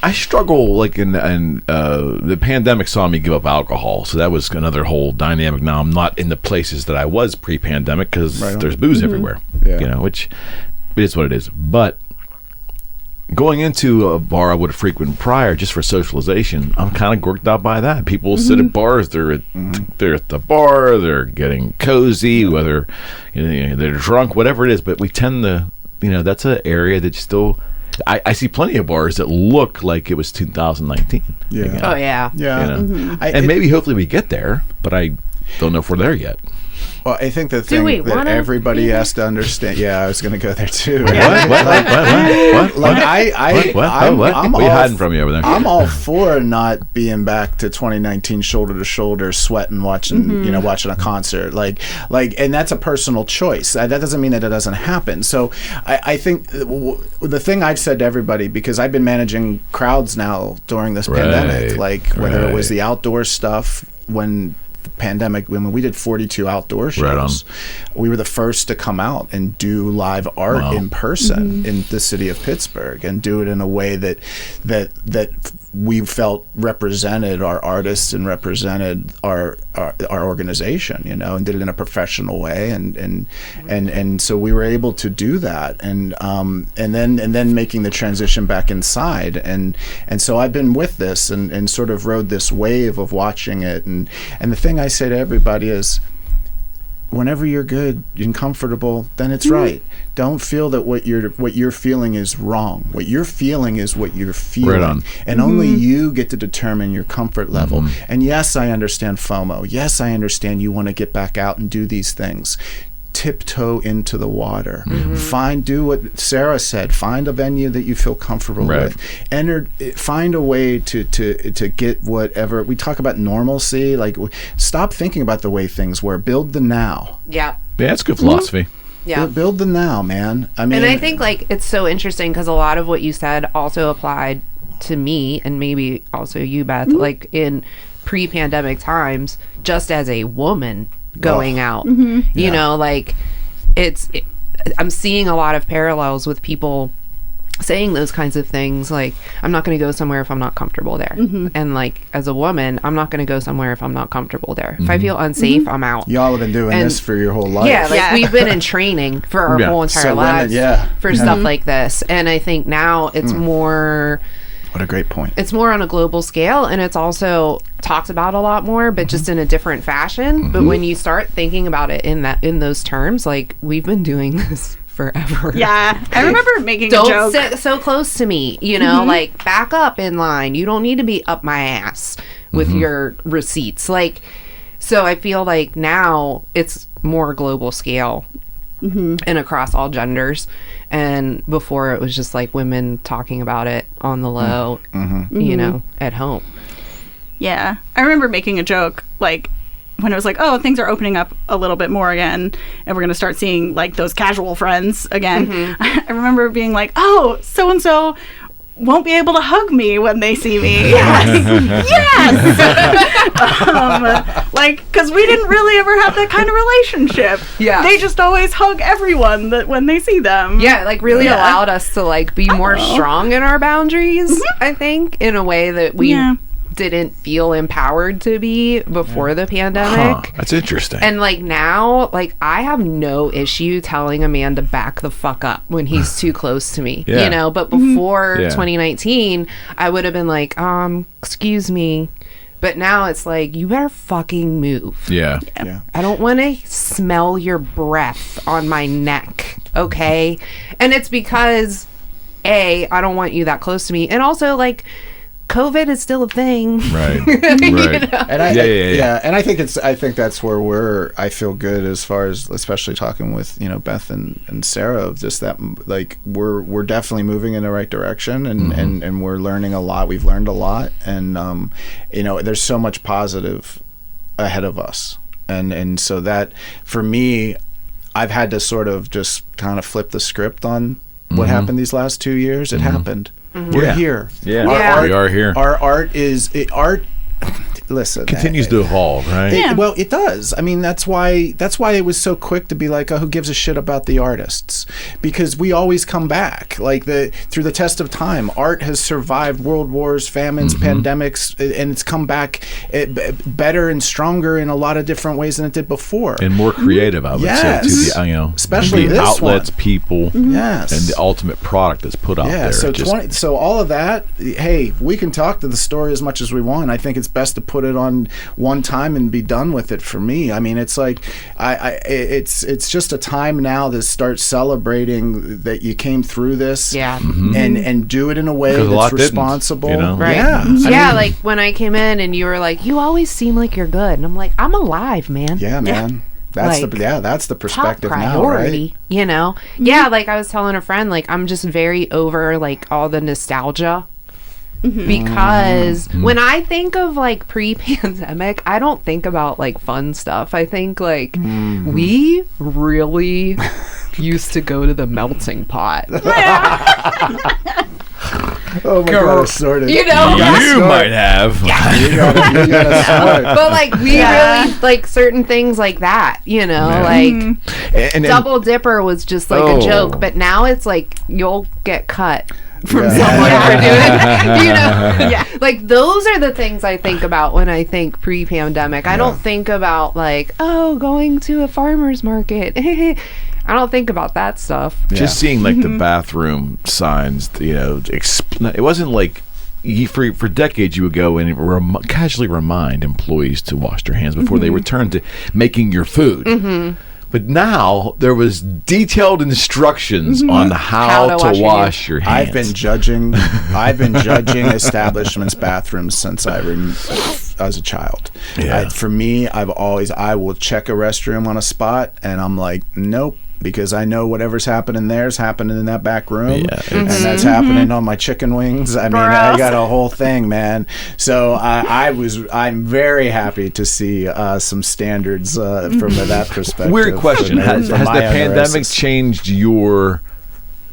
I struggle like in the pandemic saw me give up alcohol, so that was another whole dynamic. Now I'm not in the places that I was pre-pandemic because there's booze everywhere. Yeah. You know, which it is what it is. But going into a bar I would have frequented prior just for socialization, I'm kind of gorked out by that. People sit at bars, they're at the bar, they're getting cozy, whether they're drunk, whatever it is. But we tend to, that's an area that still. I see plenty of bars that look like it was 2019. Yeah. again, oh yeah. Yeah. and maybe hopefully we get there, but I don't know if we're there yet. Well, I think the Do thing we that wanna everybody has to understand. Yeah, I was going to go there too. What? I'm What are you hiding from me over there? I'm all for not being back to 2019 shoulder to shoulder, sweating, watching watching a concert. Like, and that's a personal choice. That doesn't mean that it doesn't happen. So I think the thing I've said to everybody, because I've been managing crowds now during this pandemic, like whether it was the outdoor stuff when the pandemic, when we did 42 outdoor shows, we were the first to come out and do live art in person in the city of Pittsburgh, and do it in a way that we felt represented our artists and represented our organization, and did it in a professional way, and so we were able to do that, and then making the transition back inside, and so I've been with this and sort of rode this wave of watching it, and the thing I say to everybody is, whenever you're good and comfortable, then it's right. Don't feel that what you're feeling is wrong. What you're feeling is what you're feeling, Right on. and only you get to determine your comfort level. And yes, I understand FOMO. Yes, I understand you want to get back out and do these things. Tiptoe into the water. Do what Sarah said. Find a venue that you feel comfortable with. Find a way to get whatever. We talk about normalcy. Like, stop thinking about the way things were. Build the now. Yeah. Yeah, that's good philosophy. Yeah. Build the now, man. I mean, And I think like it's so interesting because a lot of what you said also applied to me, and maybe also you, Beth, like in pre-pandemic times, just as a woman going out, you know, like I'm seeing a lot of parallels with people saying those kinds of things, like, I'm not going to go somewhere if I'm not comfortable there. And like, as a woman, I'm not going to go somewhere if I'm not comfortable there. If I feel unsafe, I'm out. y'all have been doing this for your whole life. Yeah, like we've been in training for our whole entire lives for stuff like this. And I think now it's more... What a great point. It's more on a global scale, and it's also talked about a lot more, but just in a different fashion. But when you start thinking about it in those terms, like, we've been doing this forever. Yeah, I remember making a joke. Don't sit so close to me, like, back up in line. You don't need to be up my ass with your receipts. Like, so I feel like now it's more global scale and across all genders. And before it was just like women talking about it on the low, at home. Yeah, I remember making a joke, like, when it was like, oh, things are opening up a little bit more again, and we're going to start seeing, like, those casual friends again. I remember being like, oh, so-and-so won't be able to hug me when they see me. Yes. Because we didn't really ever have that kind of relationship. Yeah. They just always hug everyone that when they see them. Yeah, like really allowed us to like be more strong in our boundaries, I think, in a way that we didn't feel empowered to be before the pandemic. That's interesting. And like now, like I have no issue telling a man to back the fuck up when he's too close to me. Yeah. You know, but before 2019, I would have been like, excuse me. But now it's like, you better fucking move. Yeah. I don't want to smell your breath on my neck, okay? And it's because, A, I don't want you that close to me. And also, like, COVID is still a thing. Right. You know? And and I think that's where I feel good as far as, especially talking with, Beth and Sarah, of just that, like, we're definitely moving in the right direction, and we're learning a lot. We've learned a lot, and there's so much positive ahead of us, and so that, for me, I've had to sort of just kind of flip the script on what happened these last 2 years. It happened. We're here. Yeah. We are here. Our art listen, continues to evolve, right? Well, it does. I mean, that's why it was so quick to be like, oh, who gives a shit about the artists? Because we always come back. Like, through the test of time, art has survived world wars, famines, pandemics, and it's come back better and stronger in a lot of different ways than it did before, and more creative. I would say, to especially the this outlets, one. people, and the ultimate product that's put out there. So all of that. Hey, we can talk to the story as much as we want. I think it's best to put it on one time and be done with it. For me, I mean, it's like it's just a time now to start celebrating that you came through this, and do it in a way that's responsible. Right? Yeah, like when I came in and you were like, you always seem like you're good, and I'm like, I'm alive, man. Yeah, man. That's like, that's the perspective top priority, now, right? Yeah, like I was telling a friend, like I'm just very over like all the nostalgia. Because when I think of like pre-pandemic, I don't think about like fun stuff. I think like we really used to go to the melting pot. Oh my God, sort of. You might have. You gotta snort. But like we really like certain things like that, like and Double Dipper was just like a joke, but now it's like you'll get cut from someone for doing it. Like those are the things I think about when I think pre-pandemic. I don't think about like, going to a farmer's market. I don't think about that stuff. Just seeing like the bathroom signs, it wasn't like for decades you would go and casually remind employees to wash their hands before they returned to making your food. But now there was detailed instructions on how to wash your hands. I've been judging establishments' bathrooms since I was a child. For me, I will check a restroom on a spot, and I'm like, nope. Because I know whatever's happening there is happening in that back room, and that's happening on my chicken wings. I mean, I got a whole thing, man. So I'm very happy to see some standards from that perspective. Weird question: Has the pandemic changed your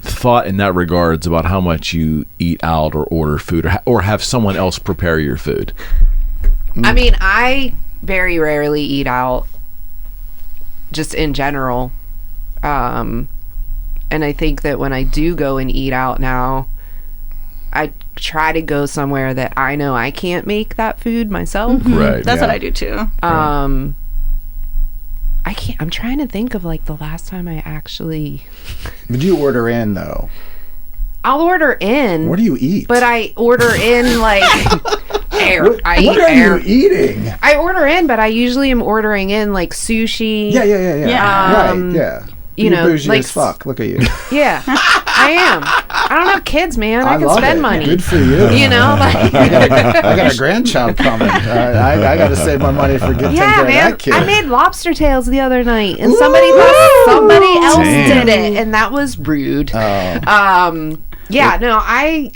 thought in that regards about how much you eat out or order food, or have someone else prepare your food? I mean, I very rarely eat out, just in general. And I think that when I do go and eat out now, I try to go somewhere that I know I can't make that food myself. Right. That's what I do too. I'm trying to think of like the last time I actually. Would you order in though? I'll order in. What do you eat? But I order in like air. What are you eating? I order in, but I usually am ordering in like sushi. Yeah. Right. Yeah. You know, bougie like as fuck. Look at you. Yeah, I am. I don't have kids, man. I can spend money. Good for you. You know, like I got a grandchild coming. I got to save my money for taking care of that kid. I made lobster tails the other night, and somebody else did it, and that was rude. Yeah, no, I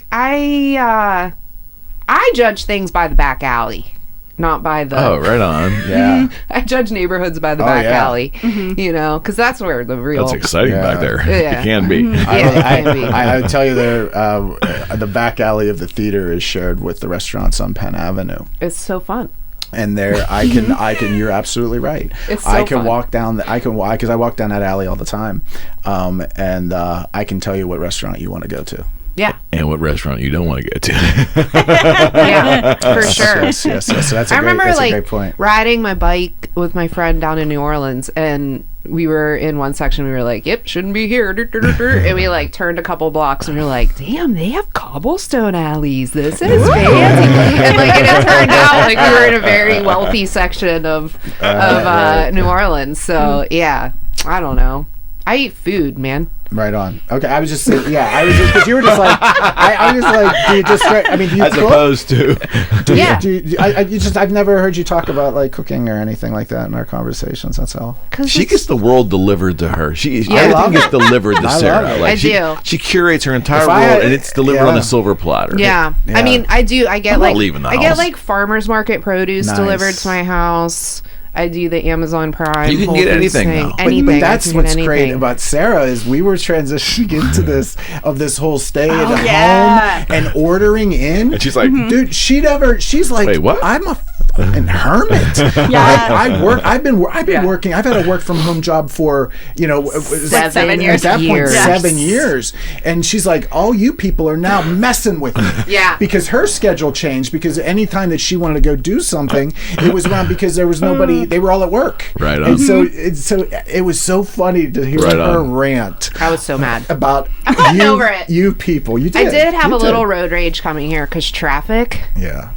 judge things by the back alley. not by the. Oh, right on. Yeah. I judge neighborhoods by the back yeah. alley, because that's where the real. That's exciting back there. Yeah. It can be. Yeah, it can be. I would tell you the back alley of the theater is shared with the restaurants on Penn Avenue. It's so fun. And there, I can. You're absolutely right. It's so I can fun. walk down. Because I walk down that alley all the time, and I can tell you what restaurant you want to go to. Yeah. And what restaurant you don't want to get to. Yeah, for sure. Yes. So that's I remember a great point. riding my bike with my friend down in New Orleans, and we were in one section. We were like, "Yep, shouldn't be here." And we like turned a couple blocks, and we were like, "Damn, they have cobblestone alleys. This is fancy." And like it turned out like we were in a very wealthy section of New Orleans. So yeah, I don't know. I eat food, man. Right on. Okay, I was just saying, because you were just like, I was just like, do you just, I mean, do you As cook? opposed to. I've never heard you talk about like cooking or anything like that in our conversations. That's all. She gets the world delivered to her. Everything love gets it. delivered to I Sarah. love it. Like I do. She curates her entire If world, and it's delivered on a silver platter. Yeah. Yeah. I mean, I do. I get I'm not like leaving the I get house. like farmers market produce Nice. delivered to my house. I do the Amazon Prime. You can Whole get Foods anything thing. now. Anything. But I that's can get what's great anything. about Sarah is we were transitioning into this whole stay at yeah. home and ordering in. And she's like, dude, she's like, Wait, what? I'm a fucking hermit. Yeah. I've been working. I've had a work from home job for 7 years. At that point, Yes. 7 years. And she's like, all you people are now messing with me. Yeah. Because her schedule changed. Because anytime that she wanted to go do something, it was around because there was nobody. They were all at work. Right on. And so it was so funny to hear Right her on. rant I was so mad. about over it. you people. You did. I did have You a little road rage coming here because traffic. Yeah.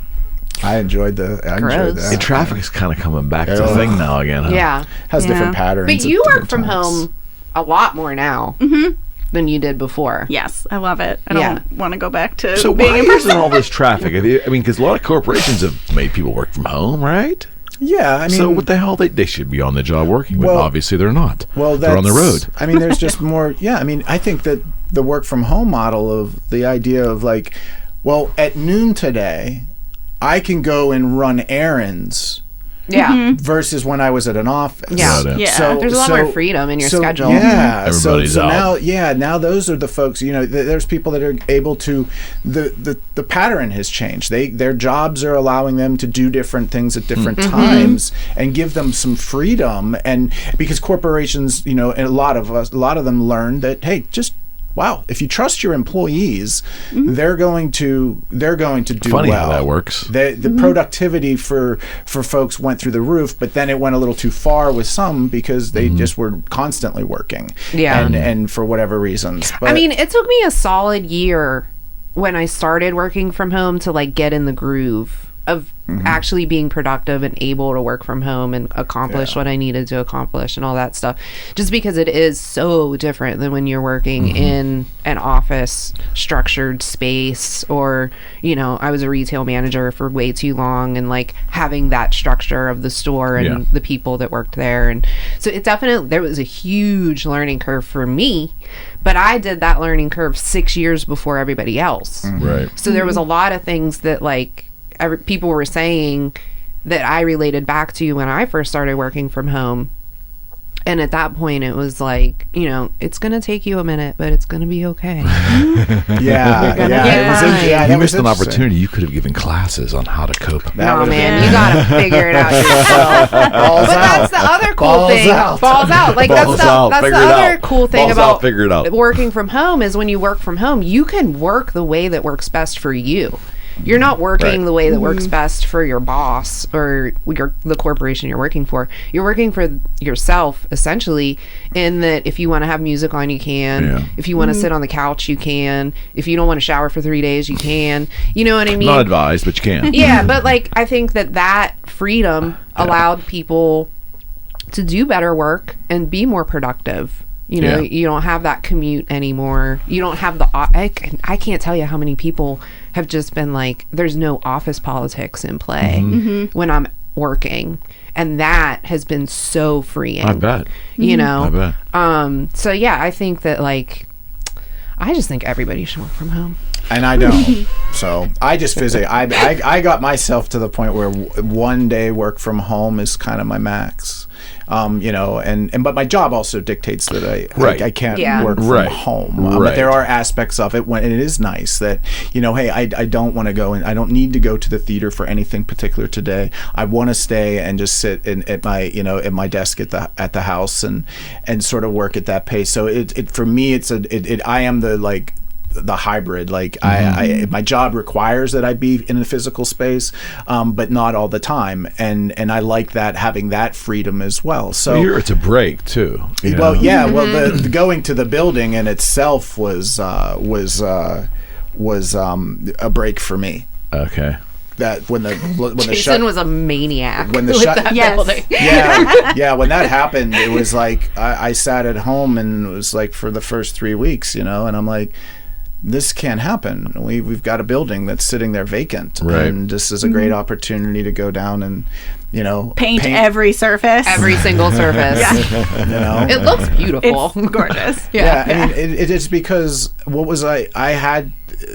I enjoyed that. Gross. and traffic is kind of coming back to a thing now again. Huh? Yeah. Has different patterns. But at you work different from times. home a lot more now than you did before. Yes, I love it. I Yeah. don't want to go back to So being why in isn't person. all this traffic? Because a lot of corporations have made people work from home, right? Yeah, I mean, So what the hell? They should be on the job working, but Well- obviously they're not. well, they're on the road. I mean, there's just more. Yeah, I mean, I think that the work from home model of the idea of like, well, at noon today, I can go and run errands. Yeah. Versus when I was at an office. Yeah. Yeah. There's a lot more freedom in your schedule. Yeah. Everybody's so out. now those are the folks, there's people that are able to, the pattern has changed. Their jobs are allowing them to do different things at different times and give them some freedom. And because corporations, and a lot of them learn that, hey, just, wow, if you trust your employees, they're going to do Funny well. how that works. The productivity for folks went through the roof, but then it went a little too far with some because they just were constantly working. Yeah. And for whatever reasons. But, I mean, it took me a solid year when I started working from home to like get in the groove of actually being productive and able to work from home and accomplish what I needed to accomplish and all that stuff. Just because it is so different than when you're working in an office structured space, or, I was a retail manager for way too long, and like having that structure of the store and the people that worked there. And so there was a huge learning curve for me, but I did that learning curve 6 years before everybody else. Right. So there was a lot of things that like people were saying that I related back to when I first started working from home. And at that point, it was like, it's going to take you a minute, but it's going to be okay. Yeah. You missed an opportunity. You could have given classes on how to cope. No, man, you got to figure it out yourself. But that's the other cool Balls thing. out. Balls out. Like, Balls out. that's the Figure it other out. cool thing Balls about out. Figure it out. working from home is when you work from home, you can work the way that works best for you. You're not working Right. the way that works best for your boss or the corporation you're working for. You're working for yourself, essentially, in that if you want to have music on, you can. Yeah. If you want to sit on the couch, you can. If you don't want to shower for 3 days, you can. You know what I mean? Not advised, but you can. Yeah, but like I think that freedom allowed people to do better work and be more productive. Yeah. You don't have that commute anymore. You don't have the I can't tell you how many people have just been like, there's no office politics in play when I'm working, and that has been so freeing. I bet. I bet. So yeah, I think that like I just think everybody should work from home. And I don't. So I just physically, I got myself to the point where one day work from home is kind of my max. But my job also dictates that I can't work from home. But there are aspects of it when it is nice that, hey, I don't want to go and I don't need to go to the theater for anything particular today. I want to stay and just sit at my desk at the house and sort of work at that pace. So it for me, I am the hybrid. My job requires that I be in a physical space, but not all the time, and I like that, having that freedom as well. So here it's a break too. The going to the building in itself was a break for me. Okay. That when Jason was a maniac when the building. When that happened, it was like I sat at home and it was like for the first 3 weeks, and I'm like, this can't happen. We've got a building that's sitting there vacant, and this is a great opportunity to go down and paint every surface, every single surface. It looks beautiful. It's gorgeous. I mean, it's because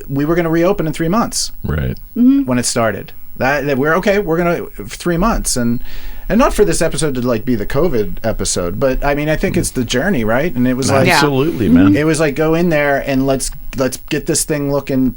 we were going to reopen in 3 months, right? When it started. That we're going to 3 months, and not for this episode to be the COVID episode, but I mean, I think it's the journey, right? And it was absolutely, man. It was like, go in there and let's get this thing looking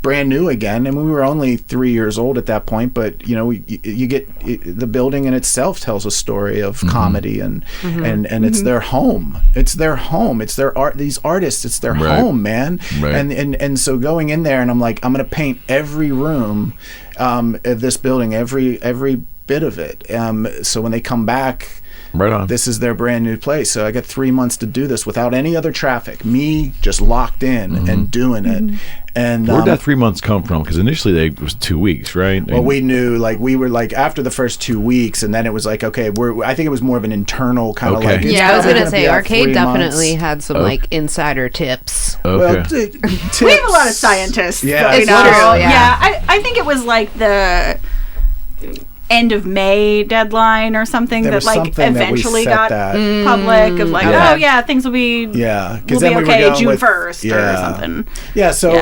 brand new again. And we were only 3 years old at that point, but you get the building in itself tells a story of comedy and it's their home. It's their home. It's their art. These artists. It's their home, man. Right. And so going in there, and I'm like, I'm going to paint every room of this building, every bit of it. So when they come back, right on, this is their brand new place. So I got 3 months to do this without any other traffic. Me just locked in and doing it. And where'd that 3 months come from? Because initially it was 2 weeks, right? Well, we knew, we were after the first 2 weeks, and then it was like, okay, I think it was more of an internal kind of I was gonna say Arcade definitely had some insider tips. Okay. Well, tips. We have a lot of scientists. Yeah, it's true. Yeah, I think it was the end of May deadline or something that eventually got public of things will be okay June 1st or something. Yeah, so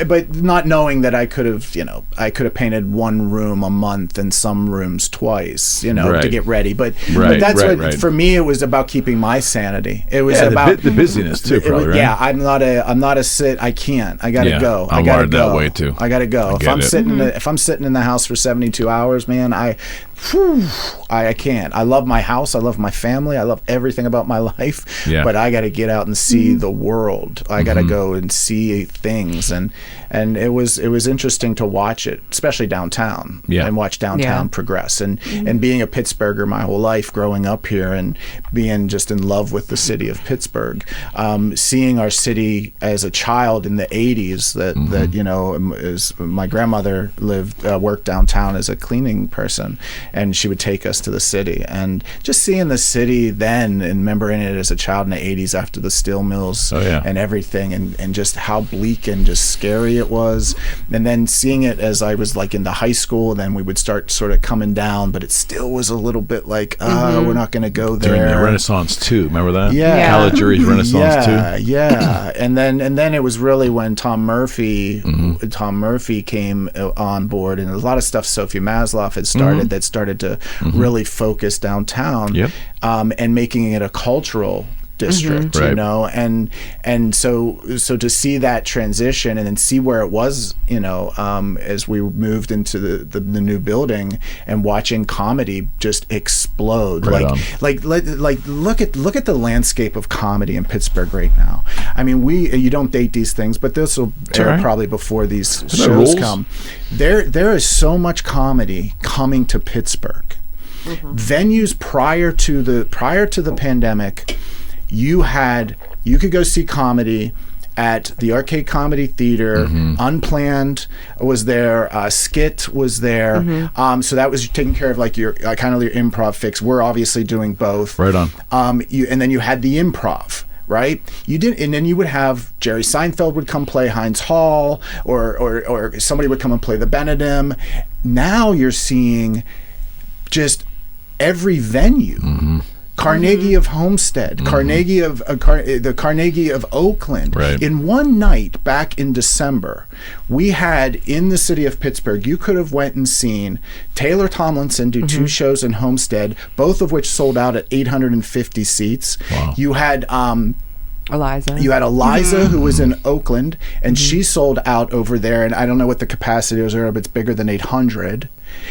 but not knowing that I could have painted one room a month and some rooms twice, to get ready. But that's for me, it was about keeping my sanity. It was about the busyness too, probably. Right? Yeah, I'm not a sit. I can't. I gotta go. I'm wired that way too. I gotta go. If I'm sitting in the house for 72 hours, man, I can't. I love my house. I love my family. I love everything about my life. Yeah. But I got to get out and see the world. I got to go and see things. And it was interesting to watch it, especially downtown. Yeah. And watch downtown progress. And being a Pittsburgher my whole life, growing up here and being just in love with the city of Pittsburgh, seeing our city as a child in the 80s that my grandmother worked downtown as a cleaning person. And she would take us to the city, and just seeing the city then and remembering it as a child in the 80s after the steel mills and everything, and just how bleak and just scary it was. And then seeing it as I was into high school, and then we would start sort of coming down, but it still was a little bit we're not going to go there. During the Renaissance too, remember that? Yeah. Caligiuri's Renaissance too. Yeah. And then it was really when Tom Murphy came on board, and a lot of stuff Sophie Masloff had started that started to really focus downtown, and making it a cultural district, and so to see that transition and then see where it was, as we moved into the new building and watching comedy just explode. Look at the landscape of comedy in Pittsburgh right now. I mean, you don't date these things, but this will air probably before these shows come. There is so much comedy coming to Pittsburgh. Venues prior to the pandemic, you could go see comedy at the Arcade Comedy Theater. Unplanned was there. Skit was there. So that was taking care of your kind of your improv fix. We're obviously doing both. Right on. And then you had the improv. Right, and then you would have Jerry Seinfeld would come play Heinz Hall, or somebody would come and play the Benedum. Now you're seeing just every venue Carnegie of Homestead, Carnegie of the Carnegie of Oakland. Right. In one night back in December, we had in the city of Pittsburgh, you could have went and seen Taylor Tomlinson do 2 shows in Homestead, both of which sold out at 850 seats. Wow. You had Eliza. You had Eliza, who was in Oakland, and she sold out over there. And I don't know what the capacity was there, but it's bigger than 800.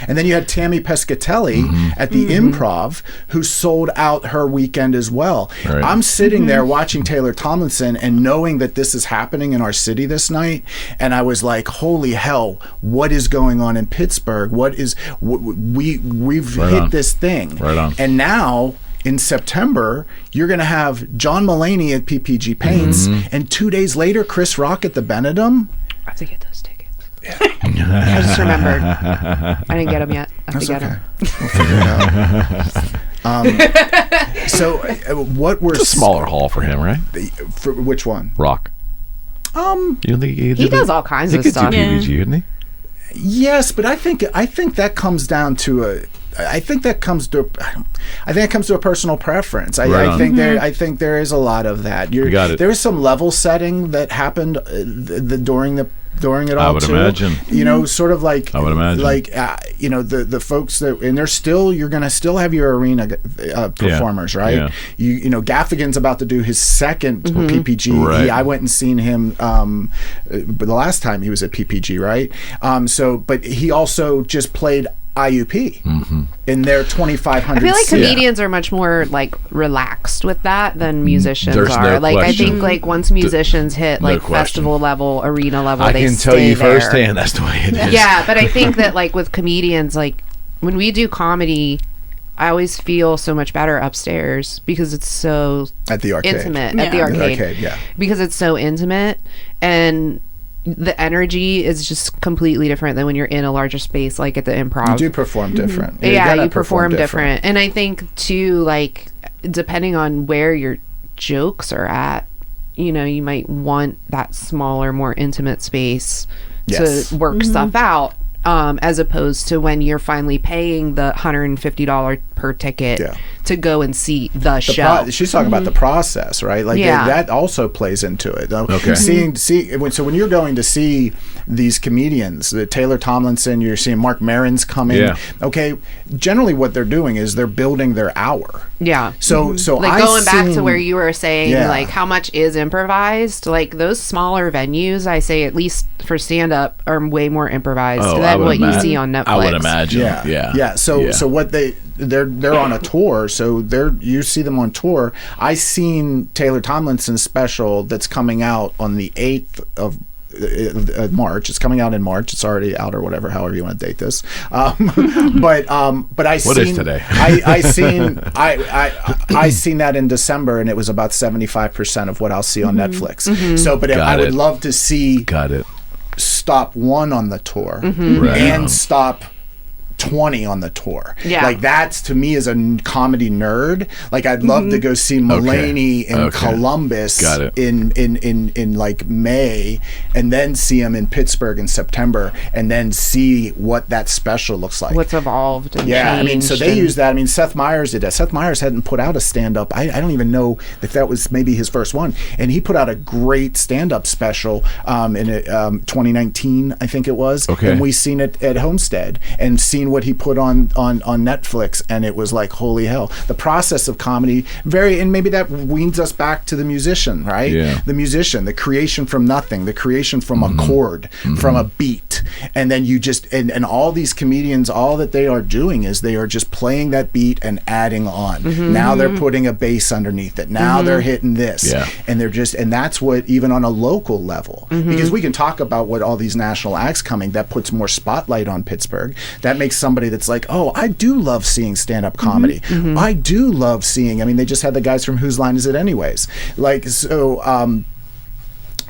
And then you had Tammy Pescatelli at the Improv, who sold out her weekend as well. Right. I'm sitting there watching Taylor Tomlinson and knowing that this is happening in our city this night, and I was like, "Holy hell! What is going on in Pittsburgh? We've Right hit on. this thing." Right on. And now, in September, you're going to have John Mulaney at PPG Paints, and 2 days later, Chris Rock at the Benedum. I have to get those tickets. I just remembered. I didn't get them yet. I have to get them. We'll figure it out. So, what we're It's a smaller hall for him, right? for which one? Rock. You don't think He does all kinds he of could do stuff. PPG, couldn't he? Yes, but I think that comes down to I think that comes to a personal preference. Right I on. think I think there is a lot of that. You got it. There is some level setting that happened during it all. I would too. imagine. You know, sort of like I would imagine. like you know, the folks that, and they're still, you're going to still have your arena performers, right? Yeah. You know, Gaffigan's about to do his second PPG. Right. I went and seen him but the last time he was at PPG, right? But he also just played IUP in their 2,500 I feel like seats. comedians are much more like relaxed with that than musicians There's are. no Like question. I think like once musicians hit No like question. festival level, arena level, I they can stay tell you there. firsthand that's the way it is. Yeah, but I think that like with comedians, like when we do comedy, I always feel so much better upstairs because it's so at the arcade. intimate Yeah. at the arcade. Yeah. Because it's so intimate and the energy is just completely different than when you're in a larger space like at the Improv. You do perform different. Yeah, gotta you perform different. And I think too, like depending on where your jokes are at, you know, you might want that smaller, more intimate space Yes. to work stuff out. As opposed to when you're finally paying the $150 per ticket Yeah. to go and see the show. She's talking about the process, right? Like Yeah. that also plays into it. Okay. So when you're going to see these comedians, the Taylor Tomlinson, you're seeing Mark Maron's coming. Yeah. Okay, generally what they're doing is they're building their hour. Yeah. So Like going back to where you were saying, Yeah. like how much is improvised? Like those smaller venues, I say at least for stand up, are way more improvised Oh, I than would what you imagine. see on Netflix. I would imagine. Yeah. So what they're on a tour. So you see them on tour. I seen Taylor Tomlinson's special that's coming out on the 8th of March. It's coming out in March. It's already out or whatever, however you want to date this. But I What is today? I seen that in December, and it was about 75% of what I'll see on Netflix. So, but I would love to see Got it. stop 1 on the tour Right. and stop 20 on the tour. Yeah. Like that's to me as a comedy nerd. Like I'd love to go see Mulaney in Columbus Got it. in like May, and then see him in Pittsburgh in September, and then see what that special looks like. What's evolved and Yeah, I mean, so changed they and- use that. I mean, Seth Meyers did that. Seth Meyers hadn't put out a stand-up. I don't even know if that was maybe his first one. And he put out a great stand-up special in 2019, I think it was. Okay. And we seen it at Homestead and seen what he put on Netflix, and it was like, holy hell. The process of comedy, and maybe that weans us back to the musician, right? Yeah. The musician, the creation from nothing, the creation from a chord, from a beat. And then you just, and all these comedians, all that they are doing is they are just playing that beat and adding on. Now they're putting a bass underneath it. Now they're hitting this. Yeah. And they're just, and that's what, even on a local level, because we can talk about what all these national acts coming, that puts more spotlight on Pittsburgh. That makes somebody that's like, oh, I do love seeing stand-up comedy. I do love seeing, I mean, they just had the guys from Whose Line Is It Anyways? Like, so,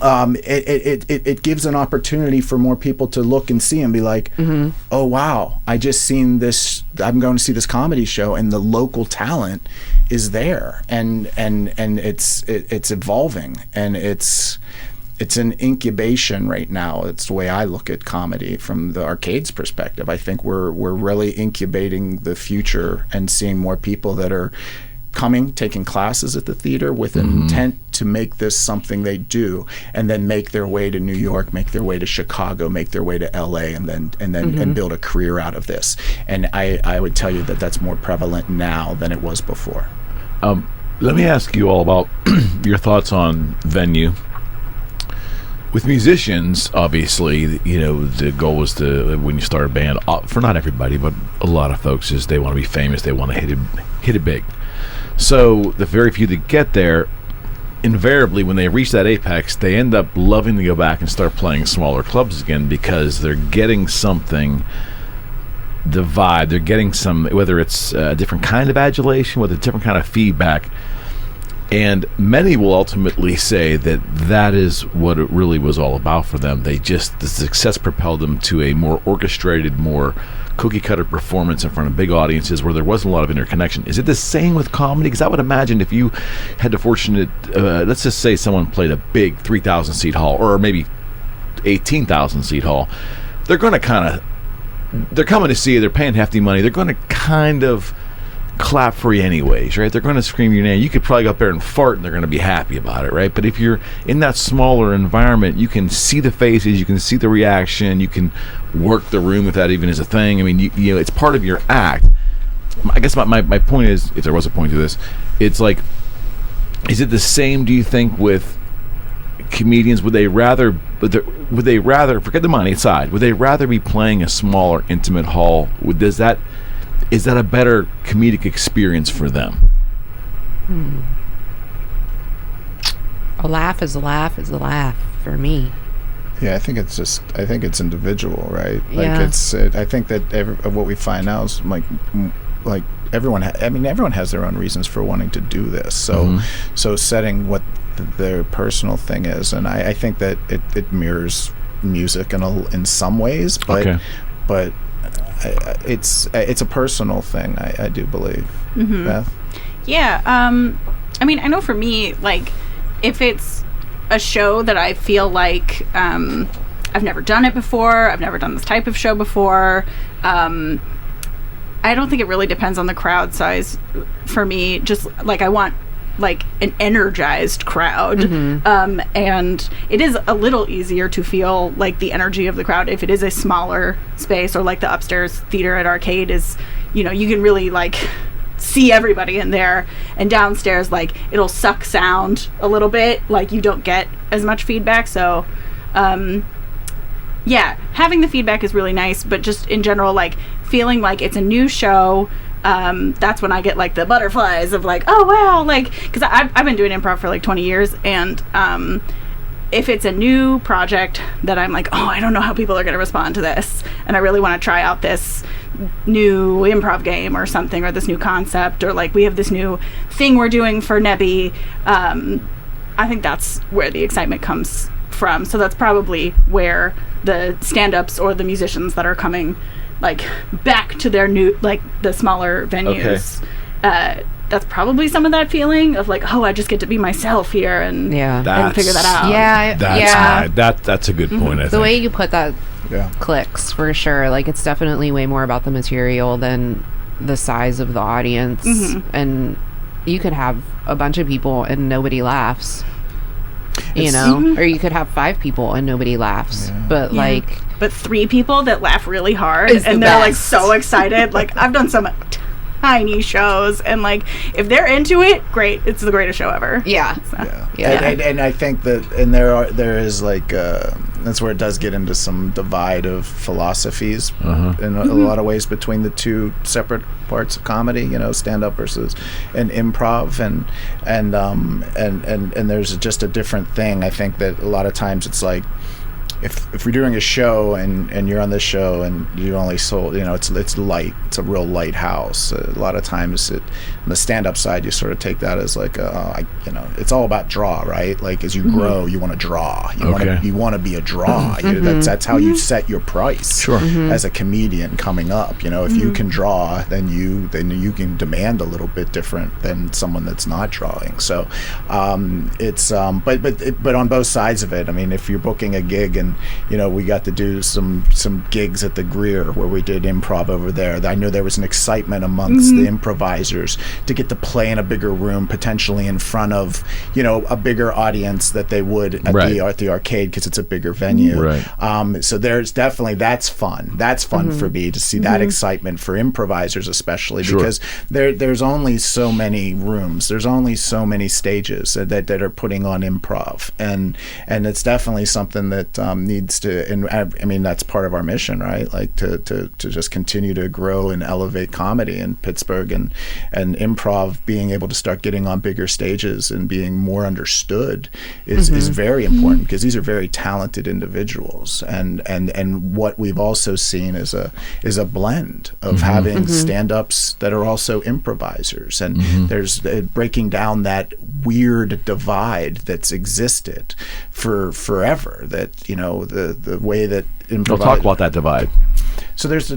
it gives an opportunity for more people to look and see and be like, oh wow, I just seen this, I'm going to see this comedy show, and the local talent is there, and it's evolving, and it's an incubation right now. It's the way I look at comedy from the arcade's perspective. I think we're really incubating the future and seeing more people that are taking classes at the theater with an intent to make this something they do, and then make their way to New York, make their way to Chicago, make their way to LA, and then build a career out of this. And I would tell you that that's more prevalent now than it was before. Let me ask you all about your thoughts on venue. With musicians, obviously, you know, the goal is to, when you start a band, for not everybody, but a lot of folks, is they want to be famous, they want to hit it big. So the very few that get there, invariably, when they reach that apex, they end up loving to go back and start playing smaller clubs again, because they're getting something, the vibe, they're getting some, whether it's a different kind of adulation, whether it's a different kind of feedback. And many will ultimately say that that is what it really was all about for them. The success propelled them to a more orchestrated, more cookie-cutter performance in front of big audiences where there wasn't a lot of interconnection. Is it the same with comedy? Because I would imagine if you had the fortunate, let's just say someone played a big 3,000-seat hall, or maybe 18,000-seat hall, they're going to they're coming to see you, they're paying hefty money, they're going to kind of clap for you anyways, right? They're going to scream your name. You could probably go up there and fart and they're going to be happy about it, right? But if you're in that smaller environment, you can see the faces, you can see the reaction, you can work the room if that even is a thing. I mean, you know, it's part of your act. I guess my point is, if there was a point to this, it's like, is it the same, do you think, with comedians? Would they rather, forget the money aside, would they rather be playing a smaller, intimate hall? Is that a better comedic experience for them? A laugh is a laugh is a laugh for me. Yeah, I think it's individual, right? Yeah. Like I think that what we find now is like everyone has their own reasons for wanting to do this. So so setting what their personal thing is, and I think that it mirrors music in some ways, but it's a personal thing, I do believe. Beth? Yeah, I mean, I know for me, like, if it's a show that I feel like I've never done it before, I've never done this type of show before, I don't think it really depends on the crowd size for me. Just like, I want like an energized crowd, and it is a little easier to feel like the energy of the crowd if it is a smaller space, or like the upstairs theater at Arcade is, you know, you can really like see everybody in there, and downstairs, like, it'll suck sound a little bit, like you don't get as much feedback. So yeah, having the feedback is really nice, but just in general, like, feeling like it's a new show, that's when I get like the butterflies of like, oh wow, like, because I've been doing improv for like 20 years, and if it's a new project that I'm like, oh, I don't know how people are going to respond to this, and I really want to try out this new improv game or something, or this new concept, or like we have this new thing we're doing for Nebby, I think that's where the excitement comes from. So that's probably where the stand-ups or the musicians that are coming like back to their new, like the smaller venues, that's probably some of that feeling of like, oh, I just get to be myself here and figure that out. That's a good point. I think the way you put that clicks for sure. Like, it's definitely way more about the material than the size of the audience. And you could have a bunch of people and nobody laughs, you know, or you could have 5 people and nobody laughs, but like, but 3 people that laugh really hard and they're like so excited. Like, I've done some tiny shows, and like, if they're into it, great, it's the greatest show ever. And I think that, and there is like that's where it does get into some divide of philosophies in a lot of ways between the two separate parts of comedy, you know, stand up versus an improv, and there's just a different thing. I think that a lot of times it's like, if we're doing a show and you're on this show and you only sold, you know, it's light, it's a real light house. A lot of times on the stand-up side, you sort of take that as like, you know, it's all about draw, right? Like, as you grow, you want to draw. You want to be a draw. That's how you set your price as a comedian coming up. You know, if you can draw, then you can demand a little bit different than someone that's not drawing. So it's but on both sides of it, I mean, if you're booking a gig and and we got to do some gigs at the Greer where we did improv over there. I know there was an excitement amongst the improvisers to get to play in a bigger room, potentially in front of a bigger audience that they would at the arcade, because it's a bigger venue. Right. So there's definitely, that's fun for me to see that excitement for improvisers, especially because there's only so many rooms, there's only so many stages that are putting on improv, and it's definitely something that needs to, and I mean that's part of our mission, right? Like to just continue to grow and elevate comedy in Pittsburgh, and improv being able to start getting on bigger stages and being more understood is very important, because these are very talented individuals, and what we've also seen is a blend of having stand-ups that are also improvisers, and there's breaking down that weird divide that's existed for forever, that the way that We'll talk about that divide. So there's a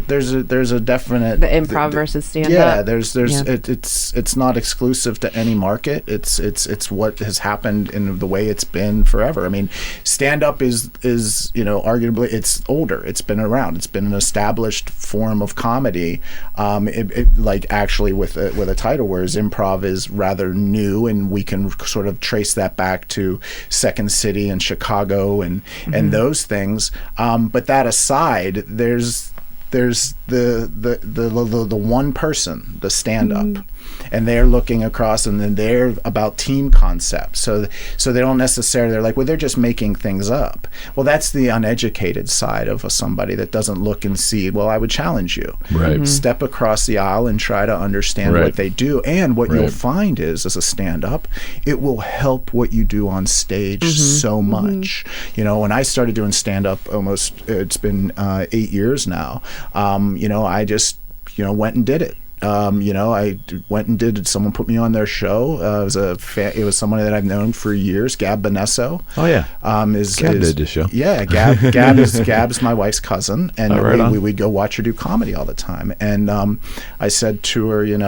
definite, the improv versus stand-up. Yeah, it's not exclusive to any market. It's what has happened in the way it's been forever. I mean, stand-up is arguably, it's older. It's been around. It's been an established form of comedy. Like actually with a title, whereas improv is rather new, and we can sort of trace that back to Second City and Chicago and those things. But that aside, there's the one person, the stand-up, and they're looking across, and then they're about team concepts. So they don't necessarily, they're like, well, they're just making things up. Well, that's the uneducated side of somebody that doesn't look and see. Well, I would challenge you. Right. Step across the aisle and try to understand what they do. And what you'll find is, as a stand-up, it will help what you do on stage so much. When I started doing stand-up, it's been 8 years now. I just went and did it. I went and did. Someone put me on their show. It was someone that I've known for years, Gab Bonesso. Oh yeah. Gab did this show. Yeah, Gab's my wife's cousin, and we'd go watch her do comedy all the time. And I said to her, and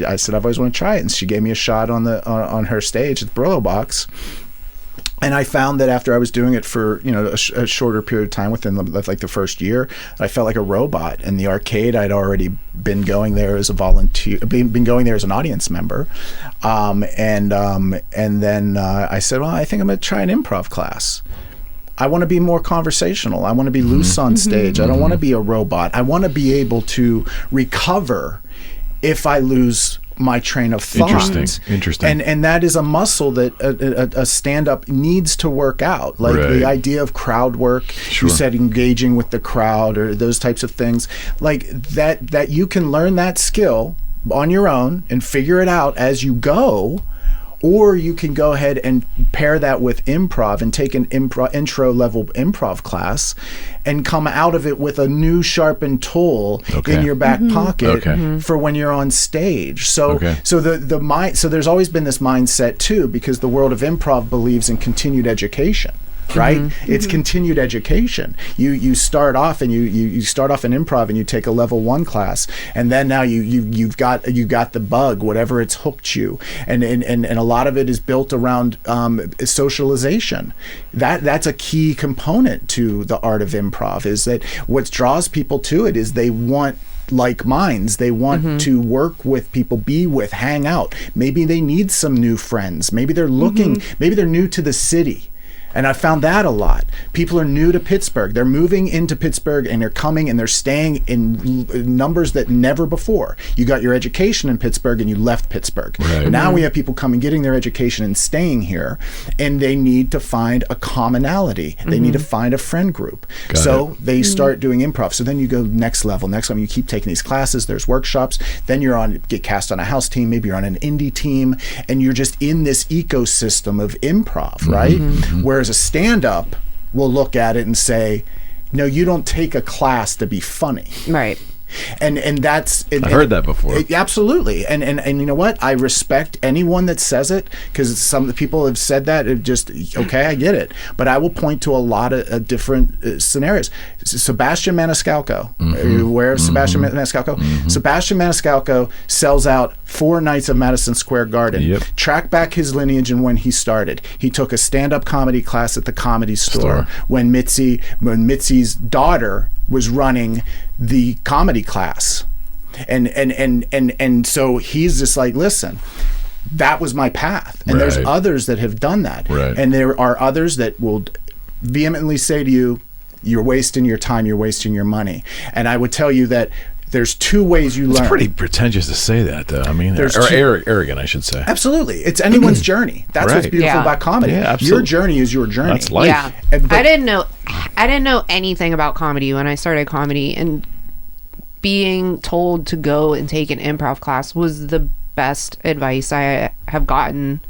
I said I've always wanted to try it, and she gave me a shot on her stage at the Brillo Box. And I found that after I was doing it for a shorter period of time, within like the first year, I felt like a robot. In the arcade, I'd already been going there as a volunteer, been going there as an audience member, and then I said, well, I think I'm going to try an improv class. I want to be more conversational. I want to be loose on stage. I don't want to be a robot. I want to be able to recover if I lose my train of thought. Interesting. And that is a muscle that a stand-up needs to work out. Like the idea of crowd work, you said engaging with the crowd, or those types of things. Like that you can learn that skill on your own and figure it out as you go. Or you can go ahead and pair that with improv and take an intro level improv class and come out of it with a new sharpened tool in your back pocket for when you're on stage. So there's always been this mindset too, because the world of improv believes in continued education. Right? It's continued education. You start off and you start off in improv and you take a level 1 class, and then now you've got the bug, whatever it's hooked you, and a lot of it is built around socialization. That's a key component to the art of improv, is that what draws people to it is they want like minds. They want to work with people, be with, hang out. Maybe they need some new friends. Maybe they're looking, maybe they're new to the city. And I found that a lot. People are new to Pittsburgh. They're moving into Pittsburgh, and they're coming and they're staying in numbers that never before. You got your education in Pittsburgh and you left Pittsburgh. Right. Now we have people coming, getting their education and staying here, and they need to find a commonality. They need to find a friend group. They start doing improv. So then you go next level. You keep taking these classes. There's workshops. Then get cast on a house team. Maybe you're on an indie team, and you're just in this ecosystem of improv, right? Whereas a stand-up will look at it and say, no, you don't take a class to be funny. Right. And that's I heard that before. Absolutely. And you know what? I respect anyone that says it, because some of the people have said that. It just, okay, I get it. But I will point to a lot of different scenarios. Sebastian Maniscalco. Are you aware of Sebastian Maniscalco? Sebastian Maniscalco sells out 4 nights of Madison Square Garden. Yep. Track back his lineage and when he started. He took a stand-up comedy class at the Comedy Store when Mitzi's daughter was running the comedy class. And so he's just like, listen, that was my path. And there's others that have done that. And there are others that will vehemently say to you, you're wasting your time, you're wasting your money. And I would tell you that there's 2 ways you learn. It's pretty pretentious to say that, though. I mean, or arrogant, I should say. Absolutely. It's anyone's journey. That's what's beautiful about comedy. Yeah, absolutely. Your journey is your journey. That's life. Yeah. I didn't know anything about comedy when I started comedy, and being told to go and take an improv class was the best advice I have gotten.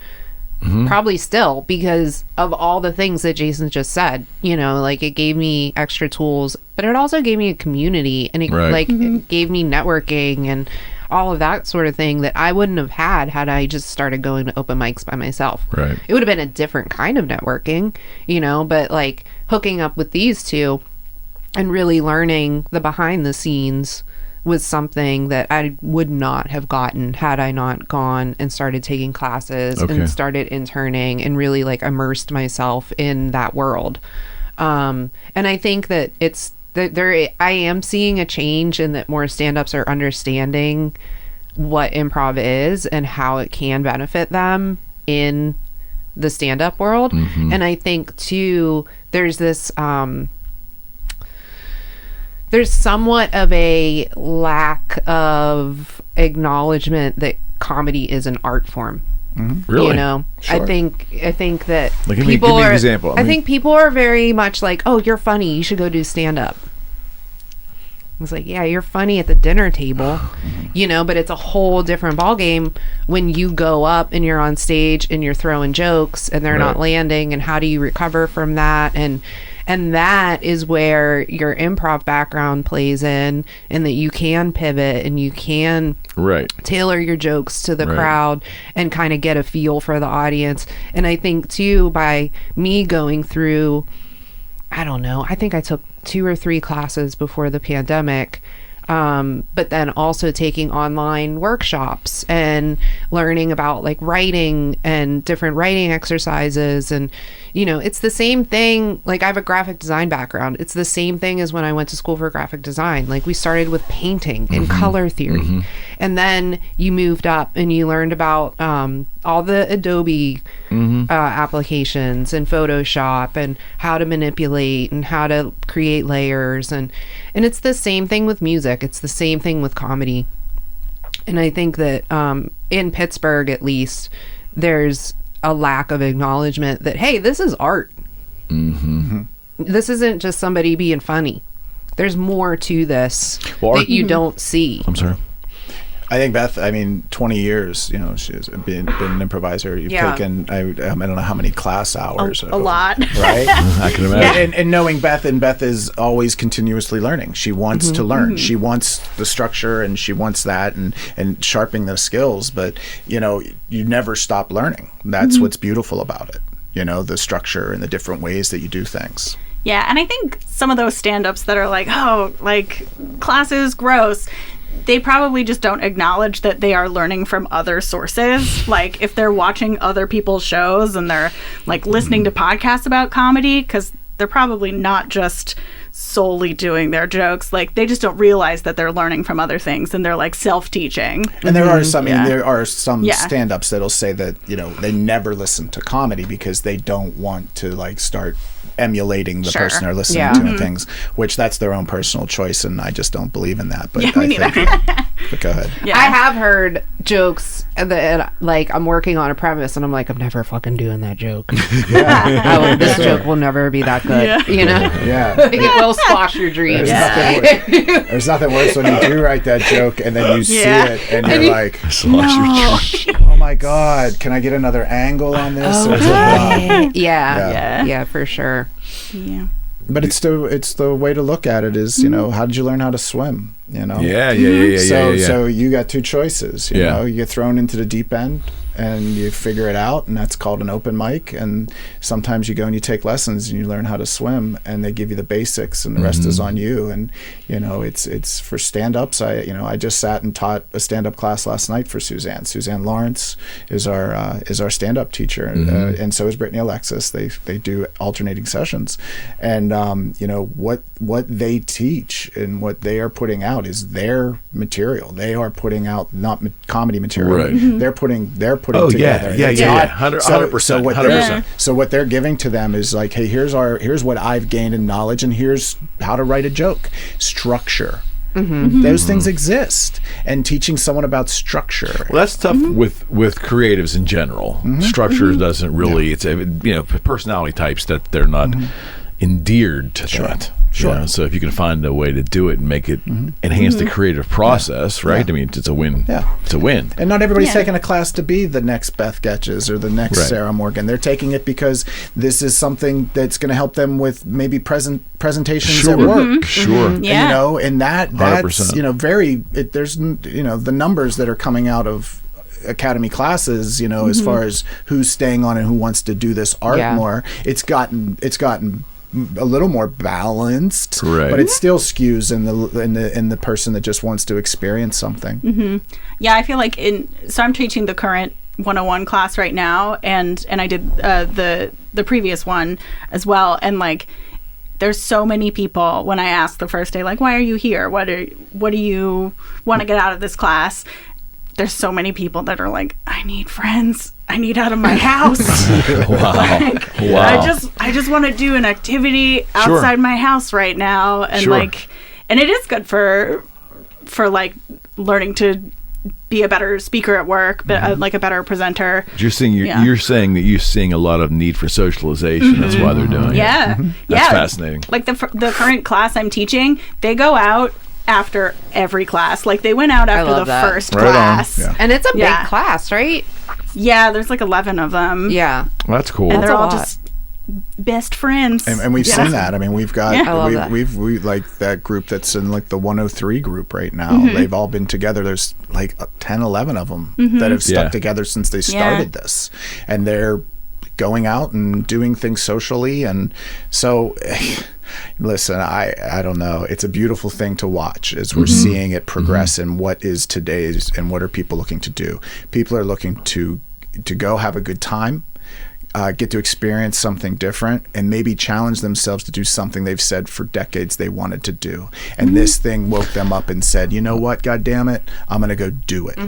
Probably still, because of all the things that Jason just said. You know, like, it gave me extra tools, but it also gave me a community, and it it gave me networking and all of that sort of thing that I wouldn't have had I just started going to open mics by myself. It would have been a different kind of networking, you know, but like hooking up with these two and really learning the behind the scenes was something that I would not have gotten had I not gone and started taking classes and started interning and really like immersed myself in that world. And I think that it's that I am seeing a change in that more stand-ups are understanding what improv is and how it can benefit them in the stand-up world. And I think too, there's this there's somewhat of a lack of acknowledgement that comedy is an art form. Really? You know, I think that like, give people me are. an example. I think people are very much like, "Oh, you're funny. You should go do stand up." It's like, yeah, you're funny at the dinner table, you know, but it's a whole different ballgame when you go up and you're on stage and you're throwing jokes and they're not landing, and how do you recover from that? And that is where your improv background plays in, and that you can pivot and you can tailor your jokes to the crowd and kind of get a feel for the audience. And I think too, by me going through, I don't know, I think I took 2 or 3 classes before the pandemic, but then also taking online workshops and learning about like writing and different writing exercises. And you know, it's the same thing. Like, I have a graphic design background. It's the same thing as when I went to school for graphic design. Like, we started with painting and color theory, and then you moved up and you learned about all the Adobe applications and Photoshop and how to manipulate and how to create layers, and it's the same thing with music. It's the same thing with comedy. And I think that in Pittsburgh, at least, there's a lack of acknowledgement that, hey, this is art. This isn't just somebody being funny. There's more to this that you don't see. I'm sorry. I think Beth, I mean, 20 years, you know, she's been an improviser. You've taken, I don't know how many class hours. A lot. Right? I can imagine. And knowing Beth, and Beth is always continuously learning. She wants to learn. She wants the structure, and she wants that, and sharpening those skills. But, you know, you never stop learning. That's what's beautiful about it. You know, the structure and the different ways that you do things. Yeah, and I think some of those stand-ups that are like, oh, like, class is gross, they probably just don't acknowledge that they are learning from other sources. Like, if they're watching other people's shows and they're like listening to podcasts about comedy, because they're probably not just solely doing their jokes. Like, they just don't realize that they're learning from other things, and they're like self-teaching. And there are some, there are some stand-ups that'll say that, you know, they never listen to comedy because they don't want to like start emulating the person they're listening to and things, which that's their own personal choice, and I just don't believe in that. But I think, but go ahead. I have heard jokes that, like, I'm working on a premise and I'm like, I'm never fucking doing that joke. This joke will never be that good. You know? It will squash your dreams. There's nothing worse when you do write that joke and then you see it and you're like, oh my God, can I get another angle on this? Yeah, for sure. But it's the way to look at it is, how did you learn how to swim? So you got two choices. You know, you get thrown into the deep end and you figure it out, and that's called an open mic. And sometimes you go and you take lessons and you learn how to swim, and they give you the basics, and the rest is on you. And it's for stand-ups. I just sat and taught a stand-up class last night for Suzanne. Suzanne Lawrence is our stand-up teacher, and so is Brittany Alexis. They do alternating sessions, and what they teach and what they are putting out is their material. They are putting out not comedy material. Right. They're putting together. 100%. So what they're giving to them is like, hey, here's what I've gained in knowledge, and here's how to write a joke. Structure. Those things exist, and teaching someone about structure. Well, that's tough with creatives in general. Structure doesn't really. It's personality types that they're not endeared to that. Sure. So if you can find a way to do it and make it enhance the creative process, right? I mean, it's a win. Yeah. It's a win. And not everybody's taking a class to be the next Beth Geatches or the next Sarah Morgan. They're taking it because this is something that's going to help them with maybe presentations at work. Sure. Yeah. And that's 100%. There's the numbers that are coming out of academy classes, as far as who's staying on and who wants to do this art more. It's gotten a little more balanced, but it still skews in the person that just wants to experience something. Yeah, I feel like so I'm teaching the current 101 class right now, and I did the previous one as well, and like there's so many people when I asked the first day, like, why are you here? What do you want to get out of this class? There's so many people that are like, I need friends. I need out of my house. Wow. I just want to do an activity outside my house right now, and and it is good for like learning to be a better speaker at work, but like a better presenter. You're saying that you're seeing a lot of need for socialization. That's why they're doing it. That's fascinating. Like the current class I'm teaching, they go out after every class. Like they went out after the first class. And it's a big class, right? Yeah, there's like 11 of them. Yeah. Well, that's cool. And they're all just best friends. And we've seen that. I mean, we've got we like that group that's in like the 103 group right now. They've all been together. There's like 10, 11 of them that have stuck together since they started this. And they're going out and doing things socially, and so listen, I don't know, it's a beautiful thing to watch as we're seeing it progress in what is today's, and what are people looking to do. People are looking to go have a good time, get to experience something different, and maybe challenge themselves to do something they've said for decades they wanted to do, and this thing woke them up and said, you know what, God damn it, I'm gonna go do it.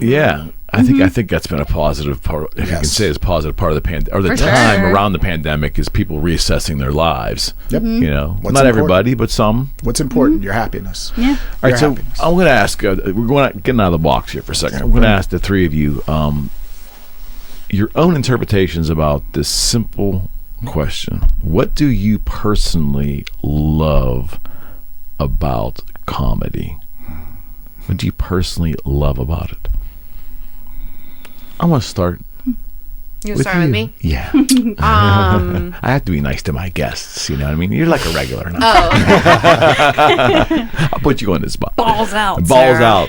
I think that's been a positive part, if you can say it's a positive part of the time around the pandemic, is people reassessing their lives. Not everybody, but some. What's important? Your happiness. All right, so I'm going to ask, we're going to get out of the box here for a second. I'm going to ask the three of you your own interpretations about this simple question. What do you personally love about comedy? What do you personally love about it? I'm going to start. You start with me? Yeah. I have to be nice to my guests, you know what I mean? You're like a regular now. I'll put you on the spot. Balls out,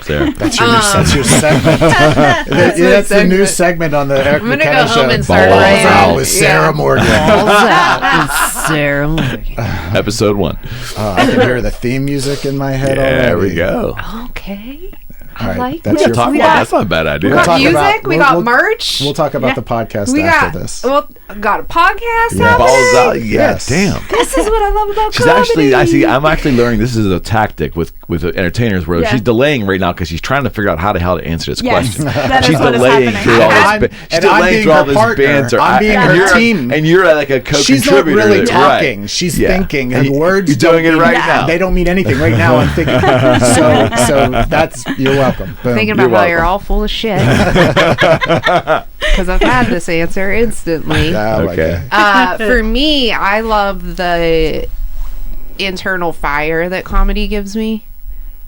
there. That's your segment. That's the new segment on the Eric McKenna show. And Balls out with Sarah Morgan. Balls out with Sarah Morgan. Episode 1. I can hear the theme music in my head already. There we go. Okay. All right, that's not a bad idea. We got music. We got merch. We'll talk about the podcast after this. Got a podcast. Balls out. Yes. Damn. This is what I love about comedy. I'm actually learning this is a tactic with entertainers where she's delaying right now because she's trying to figure out how the hell to answer this question. She's delaying through all this. She's delaying through all this banter. I'm being her team, and you're like a co-contributor. She's not really talking. She's thinking, and words. You're doing it right now. They don't mean anything right now. I'm thinking. So that's, you're welcome. Thinking about how you're all full of shit. Because I've had this answer instantly. Okay. For me, I love the internal fire that comedy gives me.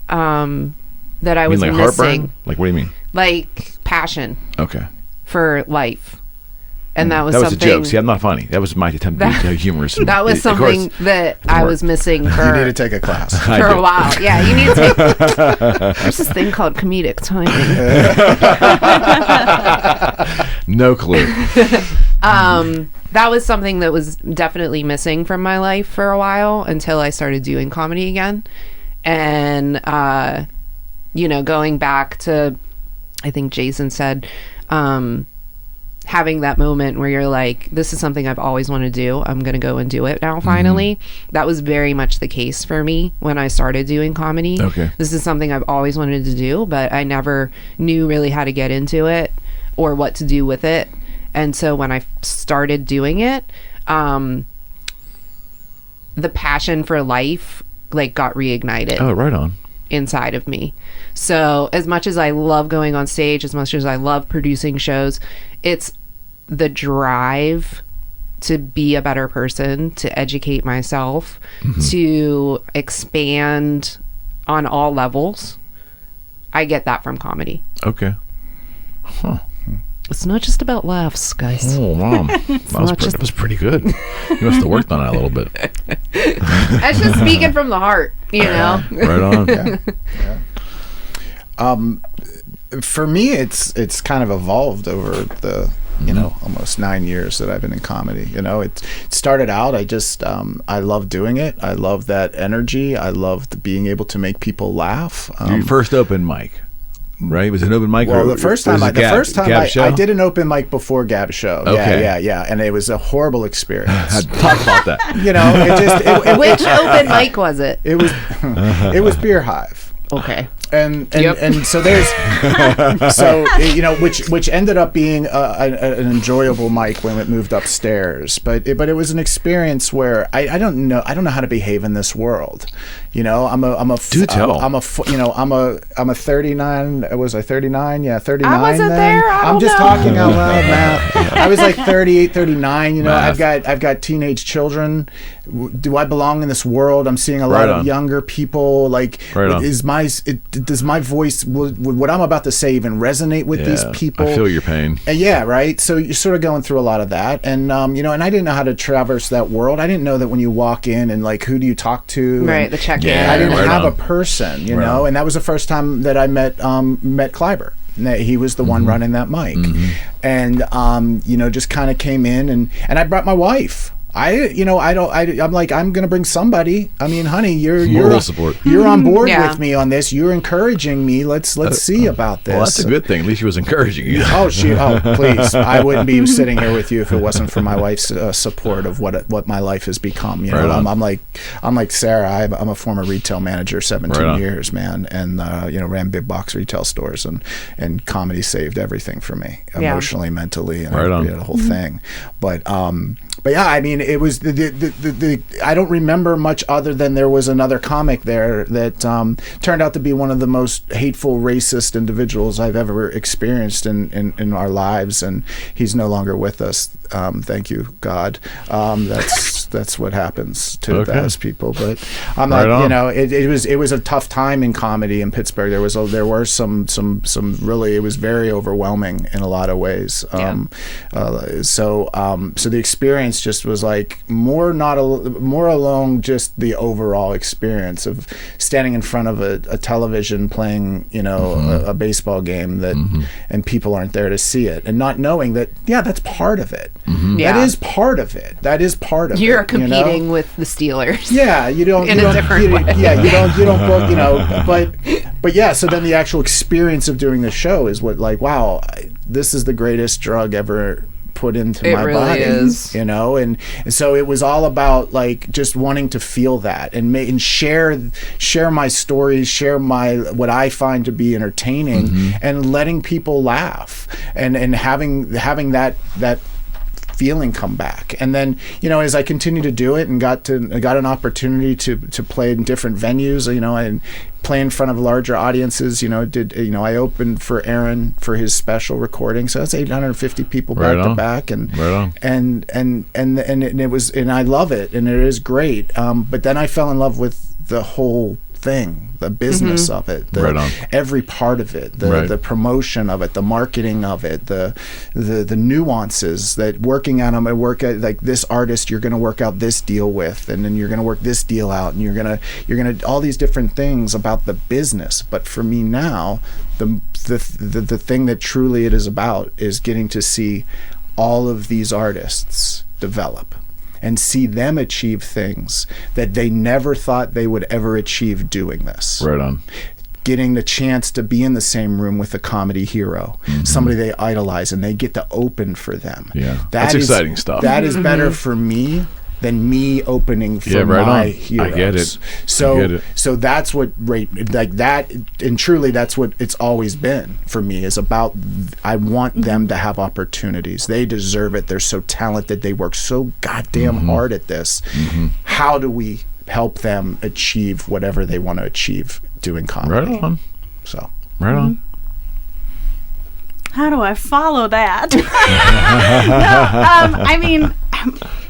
That I was like missing. Heartburn? Like, what do you mean? Like passion. Okay. For life. And that was a something. joke. See, I'm not funny. That was my attempt to be humorous. That was something that I was missing for. You need to take a class for a while. Yeah, you need to take. There's this thing called comedic timing. No clue. That was something that was definitely missing from my life for a while until I started doing comedy again. And, going back to, I think Jason said, having that moment where you're like, this is something I've always wanted to do. I'm going to go and do it now, finally. That was very much the case for me when I started doing comedy. Okay. This is something I've always wanted to do, but I never knew really how to get into it or what to do with it. And so when I started doing it, the passion for life got reignited. Oh, right on. Inside of me. So as much as I love going on stage, as much as I love producing shows, it's the drive to be a better person, to educate myself, to expand on all levels. I get that from comedy. Okay. Huh. It's not just about laughs, guys. Oh, Mom. That was pretty good. You must have worked on it a little bit. That's just speaking from the heart, know? Right on. Yeah. For me, it's kind of evolved over the almost 9 years that I've been in comedy. It started out, I love doing it. I love that energy. I love being able to make people laugh. Your first open mic. Right? Was it an open mic? Well, the first time I did an open mic before Gab's show. Okay. Yeah. And it was a horrible experience. Talk about that. Which open mic was it? It was Beer Hive. Okay. And so there's which ended up being an enjoyable mic when it moved upstairs, but it was an experience where I don't know how to behave in this world. I'm a 39. Was I 39? Yeah, 39. I wasn't then. there. I'm just talking out loud, Matt. I was like 38, 39. I've got teenage children. Do I belong in this world? I'm seeing a lot of younger people. Does my voice, what I'm about to say, even resonate with these people? I feel your pain. Yeah, right. So you're sort of going through a lot of that, and and I didn't know how to traverse that world. I didn't know that when you walk in and who do you talk to? Right, the check-in. Yeah, I didn't have a person, and that was the first time that I met Kleiber. He was the one running that mic, and just kind of came in, and I brought my wife. I'm like, I'm gonna bring somebody. I mean, honey, you're on board with me on this. You're encouraging me. Let's see about this. Well, that's a good thing. At least she was encouraging you. Please. I wouldn't be sitting here with you if it wasn't for my wife's support of what my life has become. I'm like Sarah. I'm a former retail manager, 17 years, man, and ran big box retail stores, and comedy saved everything for me, emotionally, mentally, and the whole thing. But yeah, I mean, it was the I don't remember much other than there was another comic there that turned out to be one of the most hateful, racist individuals I've ever experienced in our lives, and he's no longer with us. Thank you, God. That's what happens to the best people. But I'm it was a tough time in comedy in Pittsburgh. There were some really, it was very overwhelming in a lot of ways. So the experience just was like more along just the overall experience of standing in front of a television playing a baseball game and people aren't there to see it, and not knowing that that's part of it. That is part of it. You're competing with the Steelers. Yeah, you don't in a different way. Yeah, you don't but yeah. So then the actual experience of doing the show is what, like, wow, this is the greatest drug ever put into my body. Is. And so it was all about like just wanting to feel that and share my stories, share what I find to be entertaining, and letting people laugh and having that feeling come back. And then as I continued to do it and got an opportunity to play in different venues, and play in front of larger audiences, I opened for Aaron for his special recording, so that's 850 people back to back, and it was, and I love it, and it is great, but then I fell in love with the whole thing, the business of it, Right on. every part of it, the promotion of it, the marketing of it, the nuances that working on them. I work at like this artist, you're going to work out this deal with, and then you're going to work this deal out, and you're going to all these different things about the business. But for me now, the thing that truly it is about is getting to see all of these artists develop and see them achieve things that they never thought they would ever achieve doing this. Right on. Getting the chance to be in the same room with a comedy hero, somebody they idolize, and they get to open for them. Yeah, that's exciting stuff. That is better for me than me opening for right my on. heroes. I get it. So that's what like that, and truly that's what it's always been for me, is about I want them to have opportunities. They deserve it. They're so talented. They work so goddamn hard at this. How do we help them achieve whatever they want to achieve doing comedy? Right on. So Right on. How do I follow that? No, I mean,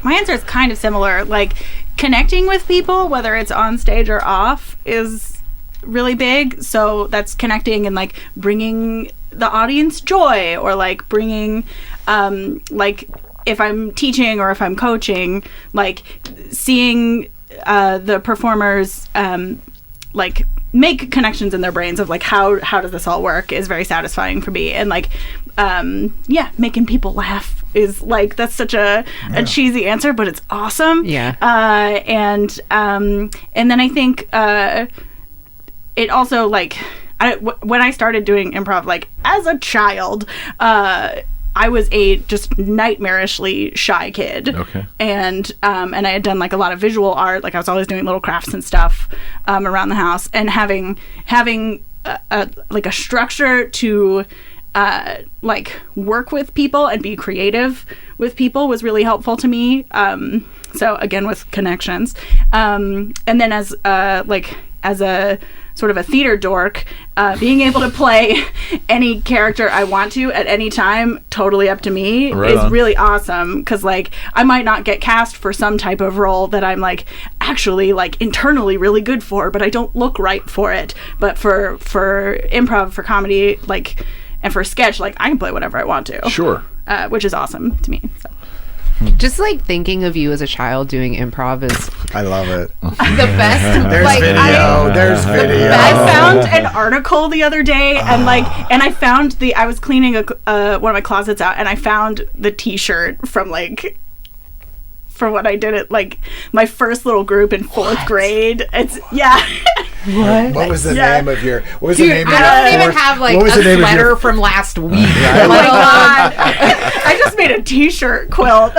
my answer is kind of similar. Like, connecting with people, whether it's on stage or off, is really big. So that's connecting and like bringing the audience joy, or like bringing, like if I'm teaching or if I'm coaching, like seeing the performers like make connections in their brains of like how does this all work is very satisfying for me. And like making people laugh is like, that's such a cheesy answer, but it's awesome. And then I think it also, like, when I started doing improv, like as a child, I was a just nightmarishly shy kid. Okay. And I had done like a lot of visual art. Like I was always doing little crafts and stuff around the house, and having a structure to like work with people and be creative with people was really helpful to me. So again, with connections. And then as a sort of a theater dork, being able to play any character I want to at any time, totally up to me, is really awesome. Because like I might not get cast for some type of role that I'm like actually like internally really good for, but I don't look right for it. But for improv, for comedy, like, and for sketch, like I can play whatever I want to. Sure. Which is awesome to me. So. Just like thinking of you as a child doing improv is I love it. the best. There's like, video. There's video. I found an article the other day, and I found I was cleaning one of my closets out, and I found the T-shirt from when I did it, like my first little group in fourth grade. It's What was the name of your? What was Dude, the name? I don't even have like a sweater from last week. Oh my god! I just made a T-shirt quilt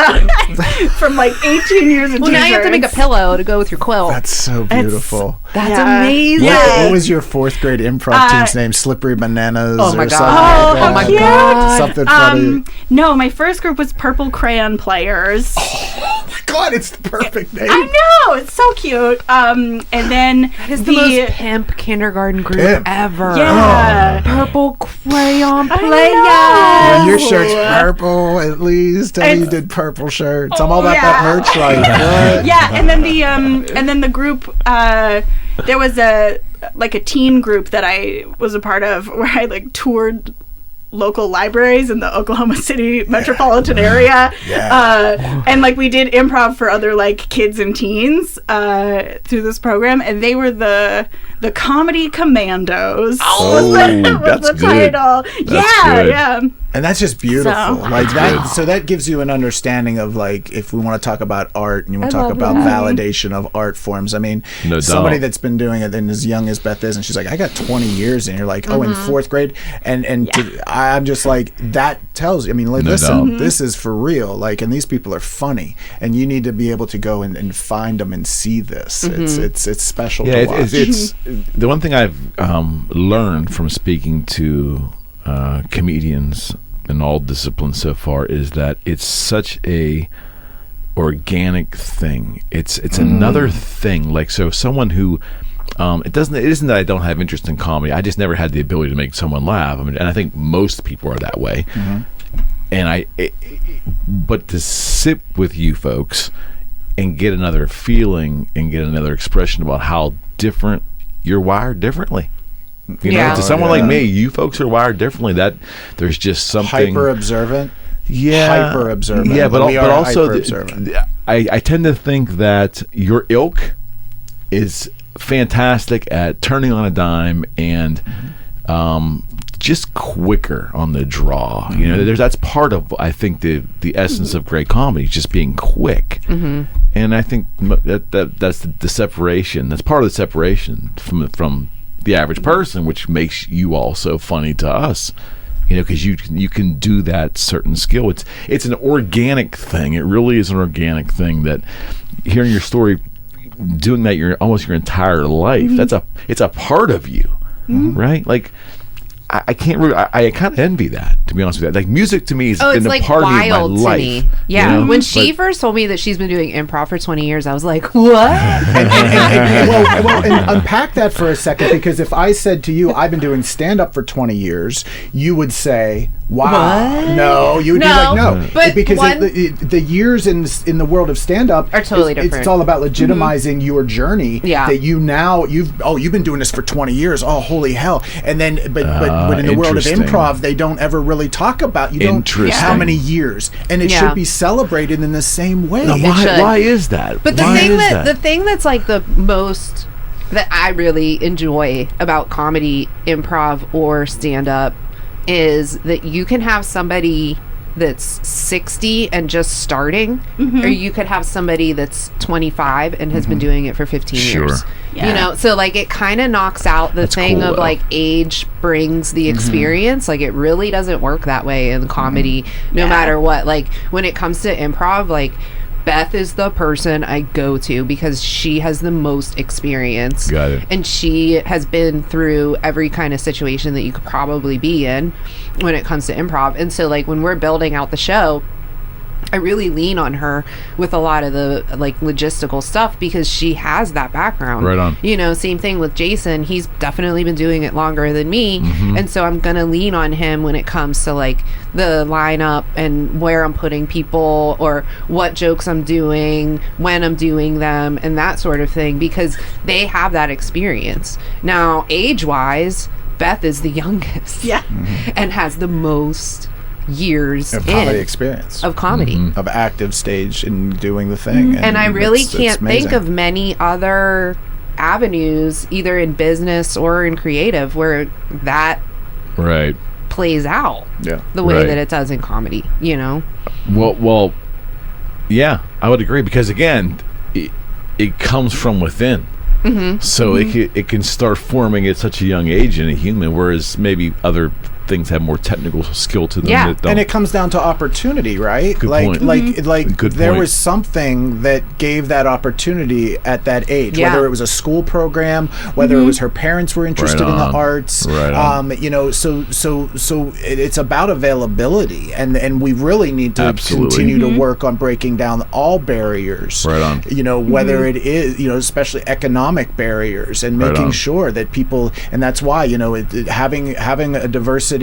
from like 18 years of Well, now you have to make a pillow to go with your quilt. That's so beautiful. That's amazing. What was your fourth grade improv team's name? Slippery Bananas. Oh my or god! something Oh, like how that? cute! Something funny. No, my first group was Purple Crayon Players. Oh my god! It's the perfect name. I know, it's so cute. And then That is the most pimp kindergarten group ever. Yeah. Purple crayon I players. know. When your shirt's purple, at least. Tell me you did purple shirts. I'm all about that merch. Like, what? Yeah, and then the group. There was a teen group that I was a part of, where I like toured local libraries in the Oklahoma City metropolitan area. And like we did improv for other like kids and teens through this program, and they were the Comedy Commandos. Oh, that's the good. title. That's good. Yeah. And that's just beautiful. So- Like that. So that gives you an understanding of like, if we want to talk about art and you want to talk about validation of art forms. I mean, No somebody doubt. that's been doing it and as young as Beth is, and she's like, I got 20 years, and you're like, oh, in fourth grade, and I'm just like, that tells you. I mean, like, No listen, doubt. this is for real. Like, and these people are funny, and you need to be able to go and find them and see this. It's special to watch. It's the one thing I've learned from speaking to comedians in all disciplines so far is that it's such a organic thing. It's another thing. Like, so someone who it isn't that I don't have interest in comedy. I just never had the ability to make someone laugh. I mean, and I think most people are that way. And but to sit with you folks and get another feeling and get another expression about how different you're wired differently. You know, Yeah. to someone like me, you folks are wired differently. That there's just something Hyper observant. Yeah, Hyper observant. Yeah, but also, hyper-observant. I tend to think that your ilk is fantastic at turning on a dime and just quicker on the draw. You know, that's part of, I think, the essence of great comedy, just being quick. And I think that's the separation. That's part of the separation from the average person, which makes you all so funny to us. You know, because you can do that certain skill. It's an organic thing. It really is an organic thing. That hearing your story, doing that almost your entire life. It's a part of you, right? Like I can't really. I kind of envy that, to be honest with you. Like music to me has been a part of my life. To me. Yeah, you know? when she first told me that she's been doing improv for 20 years, I was like, what? well, and unpack that for a second, because if I said to you, I've been doing stand-up for 20 years, you would say, wow. What? No, you would be like, no. But because the years in the world of stand-up are totally different. It's all about legitimizing your journey. Yeah. That you've been doing this for 20 years. Oh, holy hell. And then, but in the world of improv, they don't ever really talk about, how many years. And it should be celebrated in the same way. Now, why is that? But the thing that's like the most that I really enjoy about comedy, improv, or stand-up is that you can have somebody that's 60 and just starting, or you could have somebody that's 25 and has been doing it for 15 years. Yeah. You know, so like it kind of knocks out the thing of like age brings the experience. Like it really doesn't work that way in comedy, no matter what. Like when it comes to improv, like Beth is the person I go to because she has the most experience. Got it. And she has been through every kind of situation that you could probably be in when it comes to improv. And so like when we're building out the show, I really lean on her with a lot of the like logistical stuff because she has that background. Right on. You know, same thing with Jason. He's definitely been doing it longer than me. And so I'm going to lean on him when it comes to like the lineup and where I'm putting people or what jokes I'm doing, when I'm doing them, and that sort of thing because they have that experience. Now, age-wise, Beth is the youngest. Yeah. And has the most years of comedy experience of comedy of active stage and doing the thing, and I really can't think amazing. of many other avenues either in business or in creative where that plays out the way that it does in comedy, you know. Well, yeah, I would agree because again, it comes from within. So it can start forming at such a young age in a human, whereas maybe other things have more technical skill to them. Yeah, that don't. And it comes down to opportunity, right? Good point. Good there point. was something that gave that opportunity at that age, whether it was a school program, whether it was her parents were interested in the arts. You know, so it's about availability, and we really need to continue to work on breaking down all barriers. Right on. You know, whether it is, you know, especially economic barriers, and making sure that people, and that's why, you know, having a diversity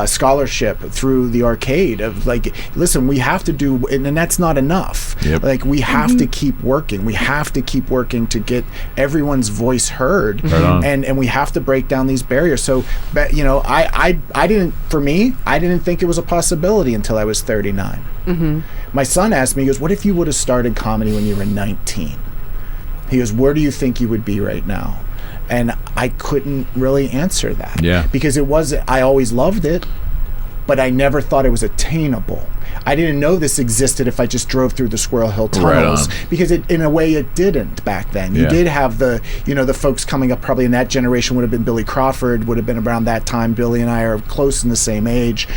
scholarship through the arcade of like, listen, we have to do, and that's not enough. Like we have to keep working. We have to keep working to get everyone's voice heard, and we have to break down these barriers. So, you know, I didn't think it was a possibility until I was 39. My son asked me, he goes, "What if you would have started comedy when you were 19?" He goes, "Where do you think you would be right now?" And I couldn't really answer that. Because I always loved it, but I never thought it was attainable. I didn't know this existed if I just drove through the Squirrel Hill tunnels, because in a way it didn't back then. You did have the folks coming up probably in that generation would have been Billy Crawford, would have been around that time. Billy and I are close in the same age.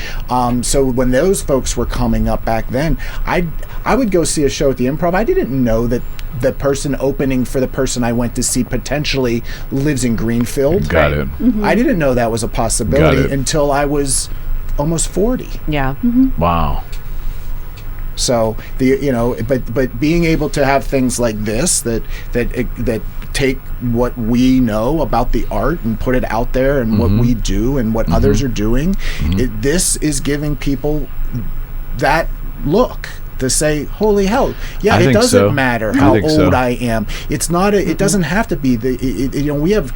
So when those folks were coming up back then, I would go see a show at the Improv. I didn't know that the person opening for the person I went to see potentially lives in Greenfield. Got it. I didn't know that was a possibility until I was almost 40. Yeah. Wow. So but being able to have things like this that take what we know about the art and put it out there and what we do and what others are doing, this is giving people that look to say, holy hell, yeah, I it think doesn't so. matter I how think old so. I am. It's not. It doesn't have to be we have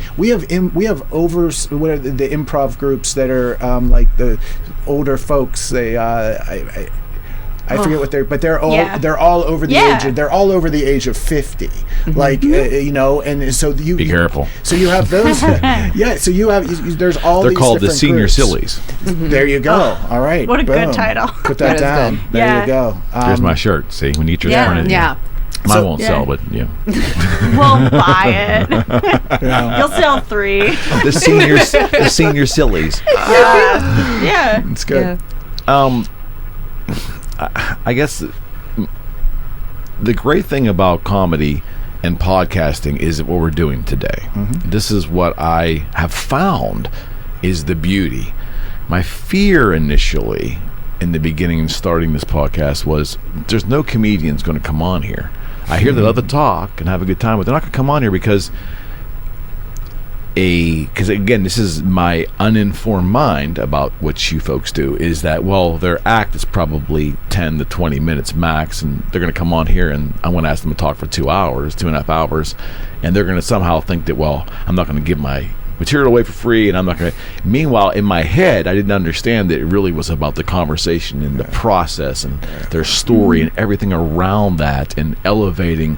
over what are the improv groups that are like the older folks. They I forget what they're all over the age. They're all over the age of 50. Like and so you Be careful. So you have those. So you have there's all. They're these called the different senior groups. sillies. There you go. All right. What a good Boom. title. Put that down. Good. There you go. There's my shirt. See, when you turn it. Yeah. Mine won't sell, but yeah. We'll buy it. You'll sell 3. The senior sillies. Yeah. It's good. Yeah. I guess the great thing about comedy and podcasting is what we're doing today. This is what I have found is the beauty. My fear initially in the beginning of starting this podcast was there's no comedians going to come on here. I hear they love to talk and have a good time, but they're not going to come on here because again, this is my uninformed mind about what you folks do, is that, well, their act is probably 10 to 20 minutes max, and they're going to come on here and I'm going to ask them to talk for 2.5 hours, and they're going to somehow think that, well, I'm not going to give my material away for free, and I'm not going to. Meanwhile, in my head, I didn't understand that it really was about the conversation and the process and their story and everything around that and elevating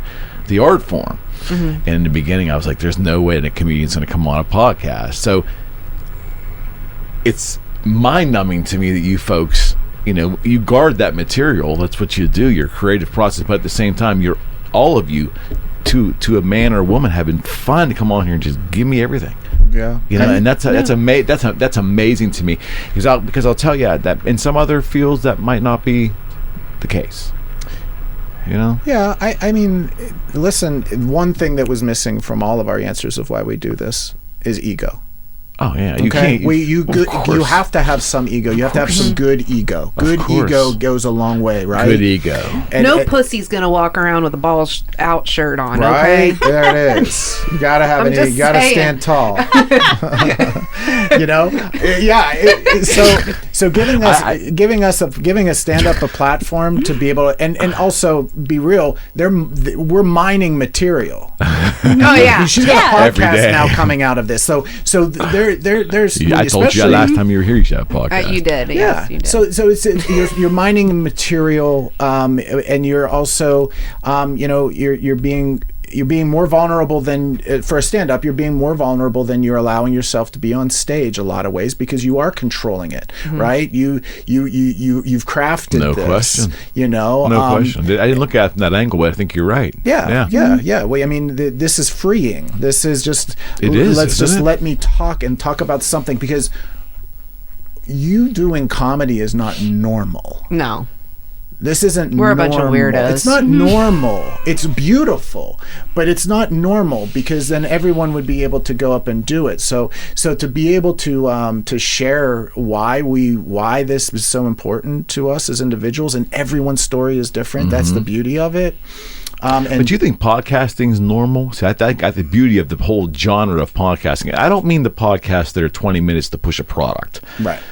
the art form. And in the beginning, I was like, there's no way that a comedian's going to come on a podcast. So it's mind-numbing to me that you folks, you guard that material. That's what you do, your creative process. But at the same time, you're all of you, to a man or a woman, have been fun to come on here and just give me everything. Yeah. And that's amazing to me, because I'll tell you that in some other fields that might not be the case. Yeah, I mean, listen, one thing that was missing from all of our answers of why we do this is ego. Oh yeah, you can't. You have to have some ego. You have to have some good ego. Good ego goes a long way, right? Good ego. No pussy's gonna walk around with a balls out shirt on. Right? Okay, there it is. You gotta have it. You gotta stand tall. So giving us stand up a platform to be able to, and also be real. We're mining material. Oh yeah. You should have a podcast now coming out of this. So there's. I told you last time you were here, you should have a podcast. You did. Yes, you did. So it's you're mining material, and you're also you're being more vulnerable than for a stand-up. You're being more vulnerable than you're allowing yourself to be on stage a lot of ways, because you are controlling it, right? You've crafted no this. Question. No question. I didn't look at it from that angle, but I think you're right. Yeah. Well, I mean, this is freeing. This is just. It is. Let's just let me talk about something, because you doing comedy is not normal. No. This isn't We're normal. a bunch of weirdos. It's not normal. It's beautiful, but it's not normal, because then everyone would be able to go up and do it. So to be able to share why this is so important to us as individuals, and everyone's story is different. That's the beauty of it. But do you think podcasting's normal? See, I think the beauty of the whole genre of podcasting. I don't mean the podcasts that are 20 minutes to push a product. Right.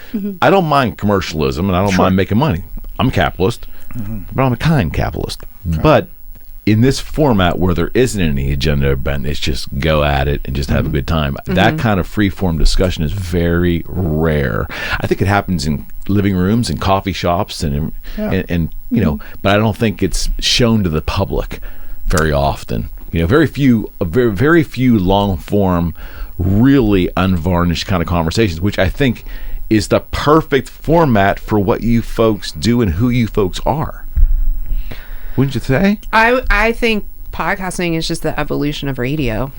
I don't mind commercialism, and I don't mind making money. I'm a capitalist, but I'm a kind capitalist. Okay. But in this format where there isn't any agenda bent, it's just go at it and just have a good time. That kind of free-form discussion is very rare. I think it happens in living rooms and coffee shops and but I don't think it's shown to the public very often. Very few long-form, really unvarnished kind of conversations, which I think is the perfect format for what you folks do and who you folks are. Wouldn't you say? I think podcasting is just the evolution of radio.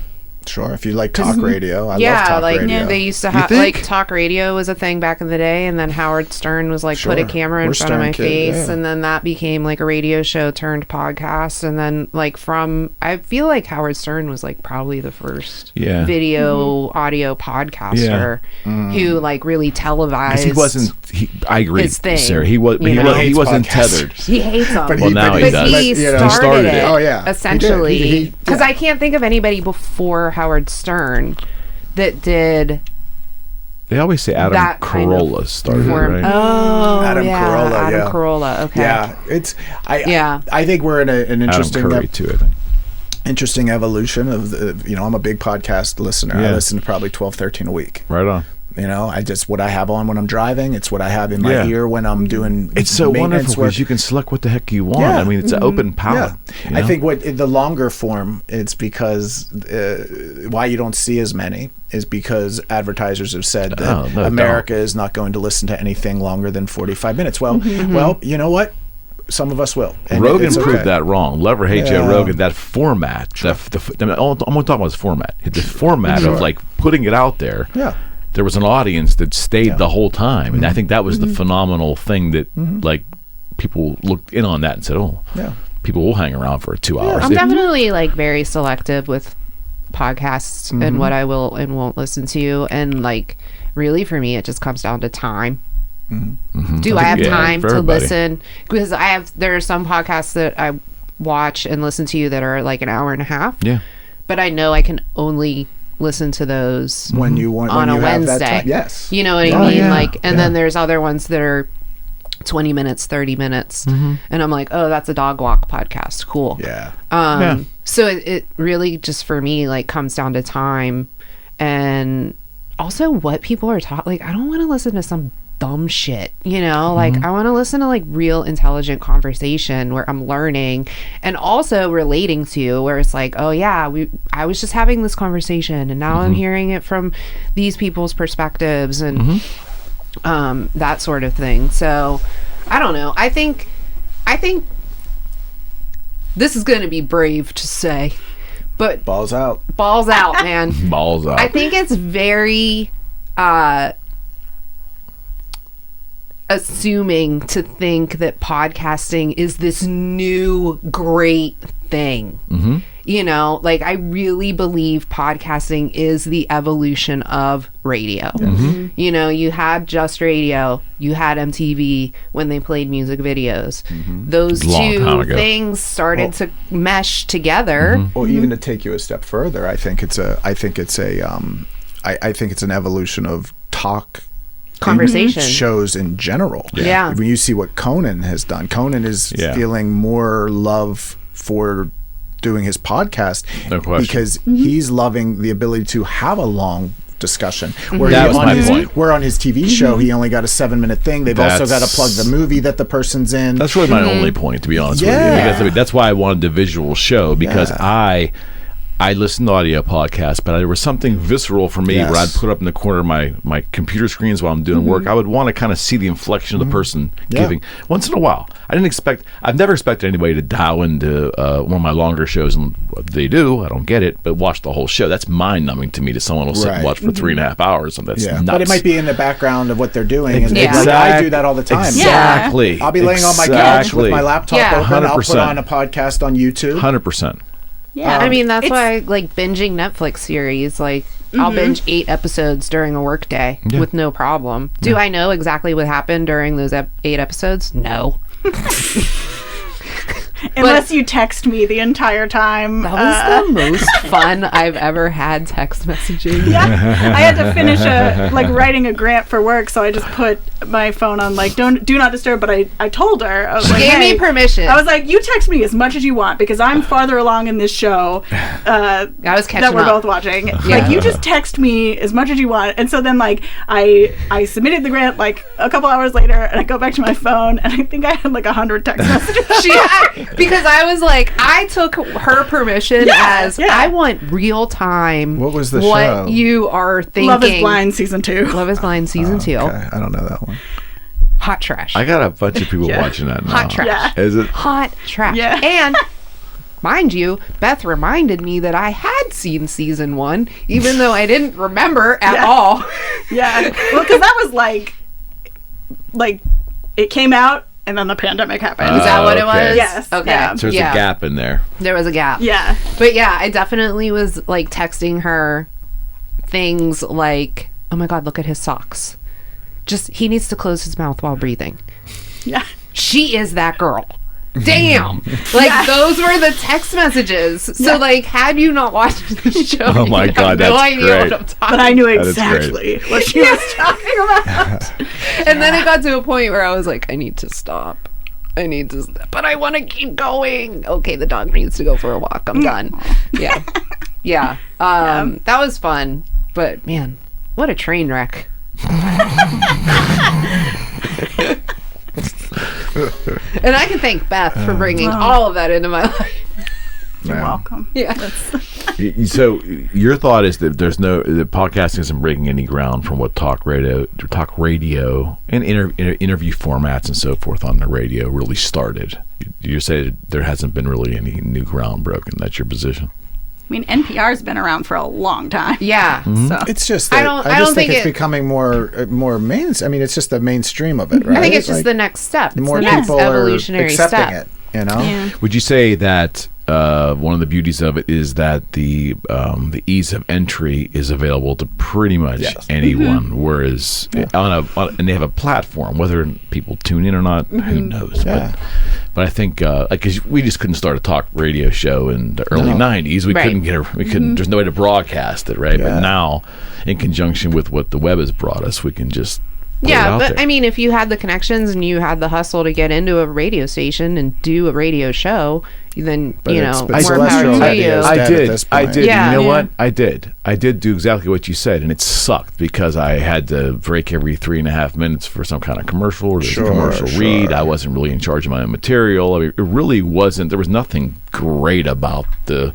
Sure, if you like talk radio, I love talk radio. They used to have talk radio was a thing back in the day, and then Howard Stern was like, put a camera in front of my face, and then that became like a radio show turned podcast, and then I feel like Howard Stern was like probably the first video audio podcaster who like really televised. He wasn't. I agree, his thing, Sarah. He wasn't tethered. He hates them, but he does. He started it. Oh yeah, essentially, because I can't think of anybody before Howard Stern that did They always say Adam that kind of Carolla started, form. right? Oh, Adam Carolla, Adam yeah. Carolla. Okay. Yeah, I think we're in an interesting Adam Curry too, I think. interesting evolution of I'm a big podcast listener. Yeah. I listen to probably 12, 13 a week. Right on. What I have on when I'm driving. It's what I have in my ear when I'm doing. It's so wonderful work. because you can select what the heck you want. Yeah. I mean, it's an open palette. Yeah. I think the longer form, it's because why you don't see as many is because advertisers have said that America is not going to listen to anything longer than 45 minutes. Well, well, you know what? Some of us will. And Rogan proved that wrong. Love or hate Joe Rogan, that format. I'm going to talk about his format. The format of like putting it out there. Yeah. There was an audience that stayed the whole time, and I think that was the phenomenal thing that like people looked in on that and said, "Oh, people will hang around for 2 hours." I'm definitely like very selective with podcasts and what I will and won't listen to, and like really for me, it just comes down to time. Do I have time to listen? Because there are some podcasts that I watch and listen to that are like an hour and a half. Yeah, but I know I can only listen to those when you want on when a you Wednesday. Have that time. Yes, you know what I mean. Like, and then there's other ones that are 20 minutes, 30 minutes, and I'm like, oh, that's a dog walk podcast. Cool. Yeah. So it really just for me like comes down to time, and also what people are taught. Like, I don't want to listen to some dumb shit, like I want to listen to like real intelligent conversation where I'm learning and also relating to, where it's like, oh yeah, I was just having this conversation and now I'm hearing it from these people's perspectives and that sort of thing. So I don't know, I think this is going to be brave to say, but balls out man. balls out. I think it's very assuming to think that podcasting is this new great thing. Like I really believe podcasting is the evolution of radio. You had just radio, you had MTV when they played music videos. Those two things started to mesh together. Or even to take you a step further, I think it's an evolution of talk conversation shows in general. Yeah. When you see what Conan has done, Conan is feeling more love for doing his podcast because he's loving the ability to have a long discussion. Where that was my point. Where on his TV show he only got a 7-minute thing. They've also got to plug the movie that the person's in. That's really my only point, to be honest with you. Because that's why I wanted the visual show, because I listened to audio podcasts, but there was something visceral for me where I'd put up in the corner of my computer screens while I'm doing work. I would want to kind of see the inflection of the person giving. Once in a while. I've never expected anybody to dial into one of my longer shows, and they do. I don't get it, but watch the whole show. That's mind-numbing to me that someone will sit and watch for 3.5 hours. And that's nuts. But it might be in the background of what they're doing. And Exactly. like, I do that all the time. Exactly. I'll be laying on my couch with my laptop open. 100%. I'll put on a podcast on YouTube. 100%. Yeah, I mean, that's why, like, binging Netflix series, like, I'll binge 8 episodes during a work day with no problem. Do I know exactly what happened during those 8 episodes? No. Unless you text me the entire time. That was the most fun I've ever had text messaging. Yeah. I had to finish writing a grant for work, so I just put my phone on do not disturb, but I told her. I was She gave me permission. I was like, you text me as much as you want because I'm farther along in this show I was catching that we're up. both watching. Like, you just text me as much as you want. And so then I submitted the grant a couple hours later, and I go back to my phone, and I think I had 100 text messages. Because I was like, I took her permission as I want real time. What was the show? What you are thinking. Love is Blind season 2. Love is Blind season 2. Okay. I don't know that one. Hot trash. I got a bunch of people watching that now. Hot trash. Yeah. Is it? Hot trash. Yeah. And mind you, Beth reminded me that I had seen season 1, even though I didn't remember at all. Yeah. Well, because that was like it came out and then the pandemic happened. Is that what it was? Yes. Okay. Yeah. So there's a gap in there. There was a gap. Yeah. But yeah, I definitely was texting her things like, oh my God, look at his socks. Just, he needs to close his mouth while breathing. Yeah. She is that girl. Damn. Like, those were the text messages. So, like, had you not watched the show, Oh my God, no that's idea great. what I'm talking But I knew That is exactly what she was talking about. And then it got to a point where I was like, I need to stop. But I want to keep going. Okay, the dog needs to go for a walk. I'm done. Yeah. Yeah. That was fun. But, man, what a train wreck. And I can thank Beth for bringing all of that into my life. You're welcome. Yeah. So your thought is that the podcasting isn't breaking any ground from what talk radio and interview formats and so forth on the radio really started. You say that there hasn't been really any new ground broken. That's your position. I mean, NPR's been around for a long time. Yeah. So It's just I that don't I just think think it's becoming more main. I mean, it's just the mainstream of it, right? I think it's just Like, the next step. It's more the next people are evolutionary accepting step. it. You know. yeah. Would you say that one of the beauties of it is that the ease of entry is available to pretty much Yes. anyone, whereas and they have a platform. Whether people tune in or not, who knows? Yeah. But I think because we just couldn't start a talk radio show in the early '90s, we Right. couldn't There's no way to broadcast it, right? Yeah. But now, in conjunction with what the web has brought us, we can just put it Yeah, out but there. I mean, if you had the connections and you had the hustle to get into a radio station and do a radio show, then But you it's- know, but more celestial power to radio you. is I dead at this I point. did. Yeah. You know Yeah. what? I did do exactly what you said, and it sucked because I had to break every 3.5 minutes for some kind of commercial or there's Sure, a commercial sure. read. I wasn't really in charge of my own material. I mean, it really wasn't. There was nothing great about the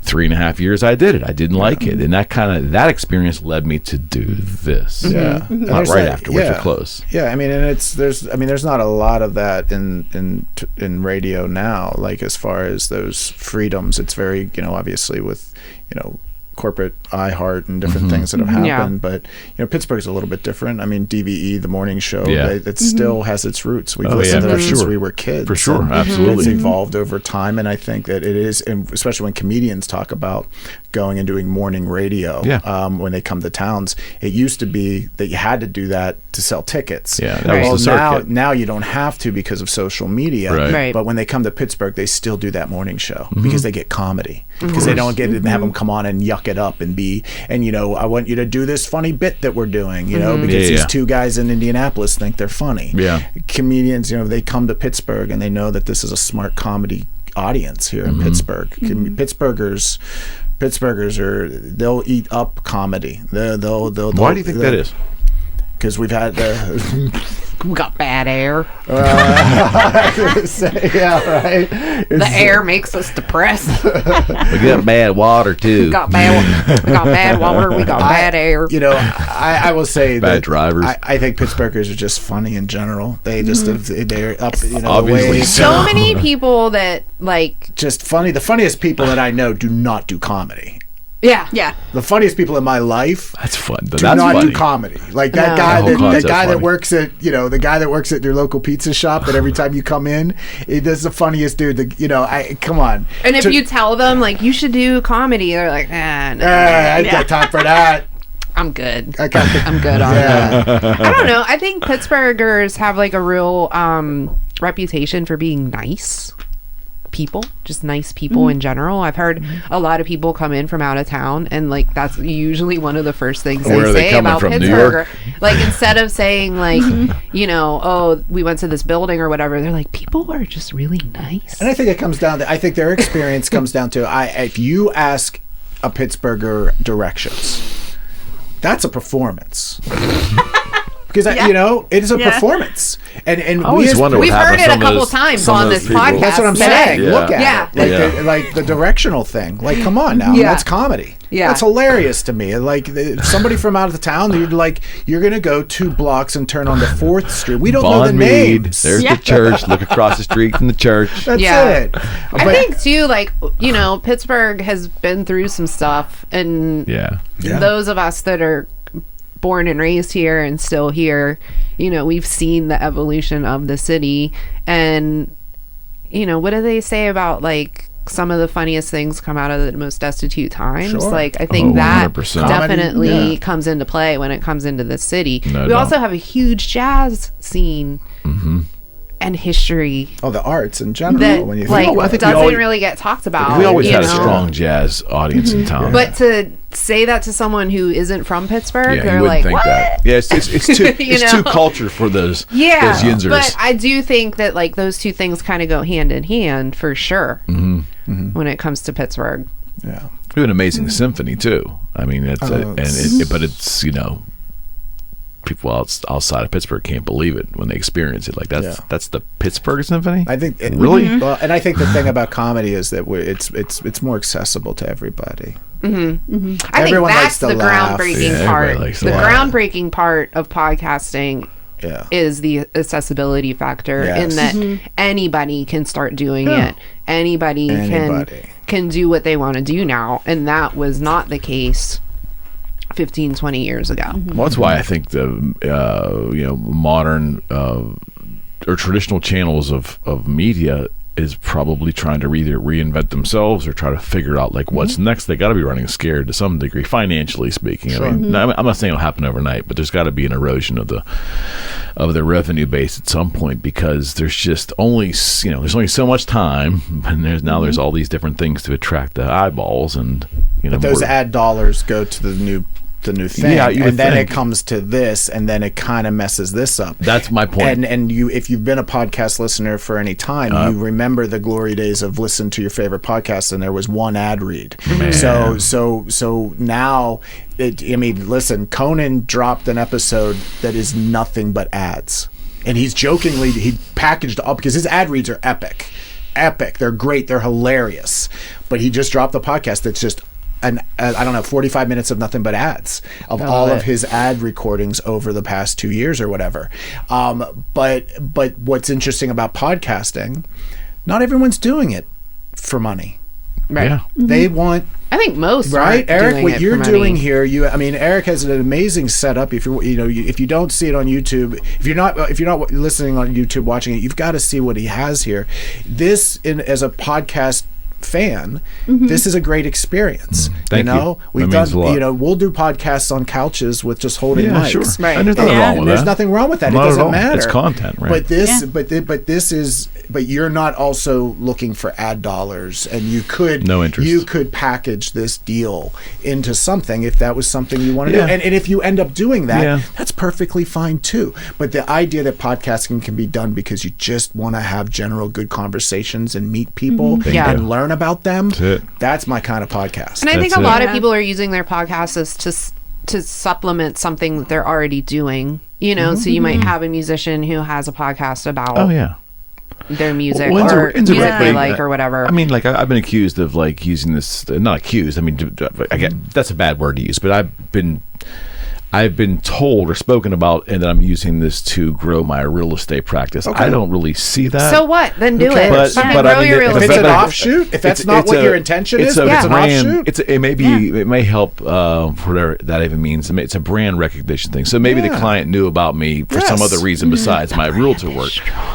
3.5 years I did it. I didn't like it, and that experience led me to do this. Yeah. And Not there's right that- afterwards. yeah. You're close. Yeah, I mean, and there's not a lot of that in radio now. Like as far as those freedoms, it's very obviously with corporate iHeart and different things that have happened. Yeah. But Pittsburgh's a little bit different. I mean, DVE, the morning show, Yeah. it still has its roots. We've Oh, listened yeah, to for it since sure. we were kids. For sure, and absolutely. It's evolved over time, and I think that it is, and especially when comedians talk about going and doing morning radio. Yeah. When they come to towns, it used to be that you had to do that to sell tickets. Yeah, that was the circuit. Now you don't have to because of social media. Right. Right. But when they come to Pittsburgh, they still do that morning show because they get comedy. Because they don't get to have them come on and yuck it up and be, and I want you to do this funny bit that we're doing, because Yeah, these yeah. two guys in Indianapolis think they're funny. Yeah. Comedians, they come to Pittsburgh and they know that this is a smart comedy audience here in Pittsburgh. Pittsburghers they'll eat up comedy. They'll Why do you think that is? Because we've had We got bad air. yeah, right. The air makes us depressed. We got bad water too. We got bad water. We got bad air. I will say Bad that drivers. I think Pittsburghers are just funny in general. They just they're up, Obviously the way, So many people that like, just funny. The funniest people that I know do not do comedy. yeah, Yeah. The funniest people in my life That's fun. do That's not funny. do comedy. Like No. that guy, The whole concept's that funny. works at the guy that works at your local pizza shop. That every time you come in, that's the funniest dude. Come on. And if you tell them like you should do comedy, they're like, no, I ain't got time for that. I'm good. I got I'm good on Yeah. that. I don't know. I think Pittsburghers have like a real reputation for being nice people, just nice people in general. I've heard a lot of people come in from out of town, and like that's usually one of the first things Where are they they say coming about from, New Pittsburgh. York? Like instead of saying like, oh, we went to this building or whatever, they're like, people are just really nice. And I think it comes down to, I think their experience comes down to, if you ask a Pittsburgher directions, that's a performance. Because, it is a performance. And I always wonder what We've happens heard it to a some of couple those- times some of on those this people. podcast. That's what I'm today. saying. Yeah. Look at Yeah. it. Yeah. Like the directional thing. Like, come on now. Yeah. That's comedy. Yeah. That's hilarious to me. Like, somebody from out of the town, you're going to go 2 blocks and turn on the 4th Street. We don't know the Bond Mead. names. There's the church. Look across the street from the church. That's Yeah. it. I think too, like, Pittsburgh has been through some stuff, and Yeah. those of us that are born and raised here and still here, we've seen the evolution of the city. And what do they say about like some of the funniest things come out of the most destitute times? Sure. Like I think Oh, that 100%. definitely Comedy, yeah. comes into play when it comes into the city. No We doubt. also have a huge jazz scene. and history Oh, the arts in general. that When you like think I think we doesn't always- really get talked about. We always you had a know? strong jazz audience in town. But to say that to someone who isn't from Pittsburgh, yeah, they're you wouldn't like, think what? that. Yeah, it's too You it's too know? culture for those Yeah, those yinzers. but I do think that like those two things kind of go hand in hand for sure when it comes to Pittsburgh. yeah. We have an amazing symphony too. I mean, it's but it's people outside of Pittsburgh can't believe it when they experience it. Like that's the Pittsburgh Symphony. I think really. Well, and I think the thing about comedy is that it's more accessible to everybody. I think Everyone likes that's to the laugh. groundbreaking Yeah, part. everybody likes to The laugh. groundbreaking part of podcasting Yeah. is the accessibility factor in Yes. that anybody can start doing it. Anybody can do what they want to do now, and that was not the case 15, 20 years ago. Well, that's why I think the modern or traditional channels of media is probably trying to either reinvent themselves or try to figure out like what's next. They got to be running scared to some degree, financially speaking. Sure. I mean, I'm not saying it'll happen overnight, but there's got to be an erosion of the revenue base at some point, because there's just only there's only so much time, and there's all these different things to attract the eyeballs, and But those ad dollars go to the new thing, Yeah, you would and then think. it comes to this, and then it kind of messes this up. That's my point. And if you've been a podcast listener for any time, you remember the glory days of listening to your favorite podcast, and there was one ad read. So now, listen, Conan dropped an episode that is nothing but ads, and he packaged up because his ad reads are epic. They're great. They're hilarious. But he just dropped a podcast that's just 45 minutes of nothing but ads of all of his ad recordings over the past 2 years or whatever. But what's interesting about podcasting, not everyone's doing it for money. Right. Yeah. They want, I think most right, aren't Eric, doing what it you're for doing money. here, Eric has an amazing setup. If you don't see it on YouTube, if you're not listening on YouTube, watching it, you've got to see what he has here. This, as a podcast fan, this is a great experience. Thank you. We've That means a lot. done, we'll do podcasts on couches with just holding Yeah, mics. sure. Right. And there's nothing wrong with There's that. nothing wrong with that. Not It at doesn't all. matter. It's content, right? But but you're not also looking for ad dollars, and you could No interest. You could package this deal into something if that was something you want to Yeah. do, and if you end up doing that, Yeah. that's perfectly fine too. But the idea that podcasting can be done because you just want to have general good conversations and meet people Yeah. and learn about them, it. that's my kind of podcast. And I think That's a it. lot of people are using their podcasts as to supplement something that they're already doing. So you might have a musician who has a podcast about Oh yeah. their music Well, or music indirectly, they like or whatever. I mean, like I've been accused of like using this. Not accused. I mean, that's a bad word to use. But I've been told or spoken about, and that I'm using this to grow my real estate practice. Okay. I don't really see that. So what? Then do it. cares? Fucking But grow I mean, your real If it's estate. an offshoot, if that's not what your intention is, a if it's an brand, offshoot. it may be. It may help. Whatever that even means. It's a brand recognition thing. So maybe the Yeah. client knew about me for some Yes. other reason besides my realtor work.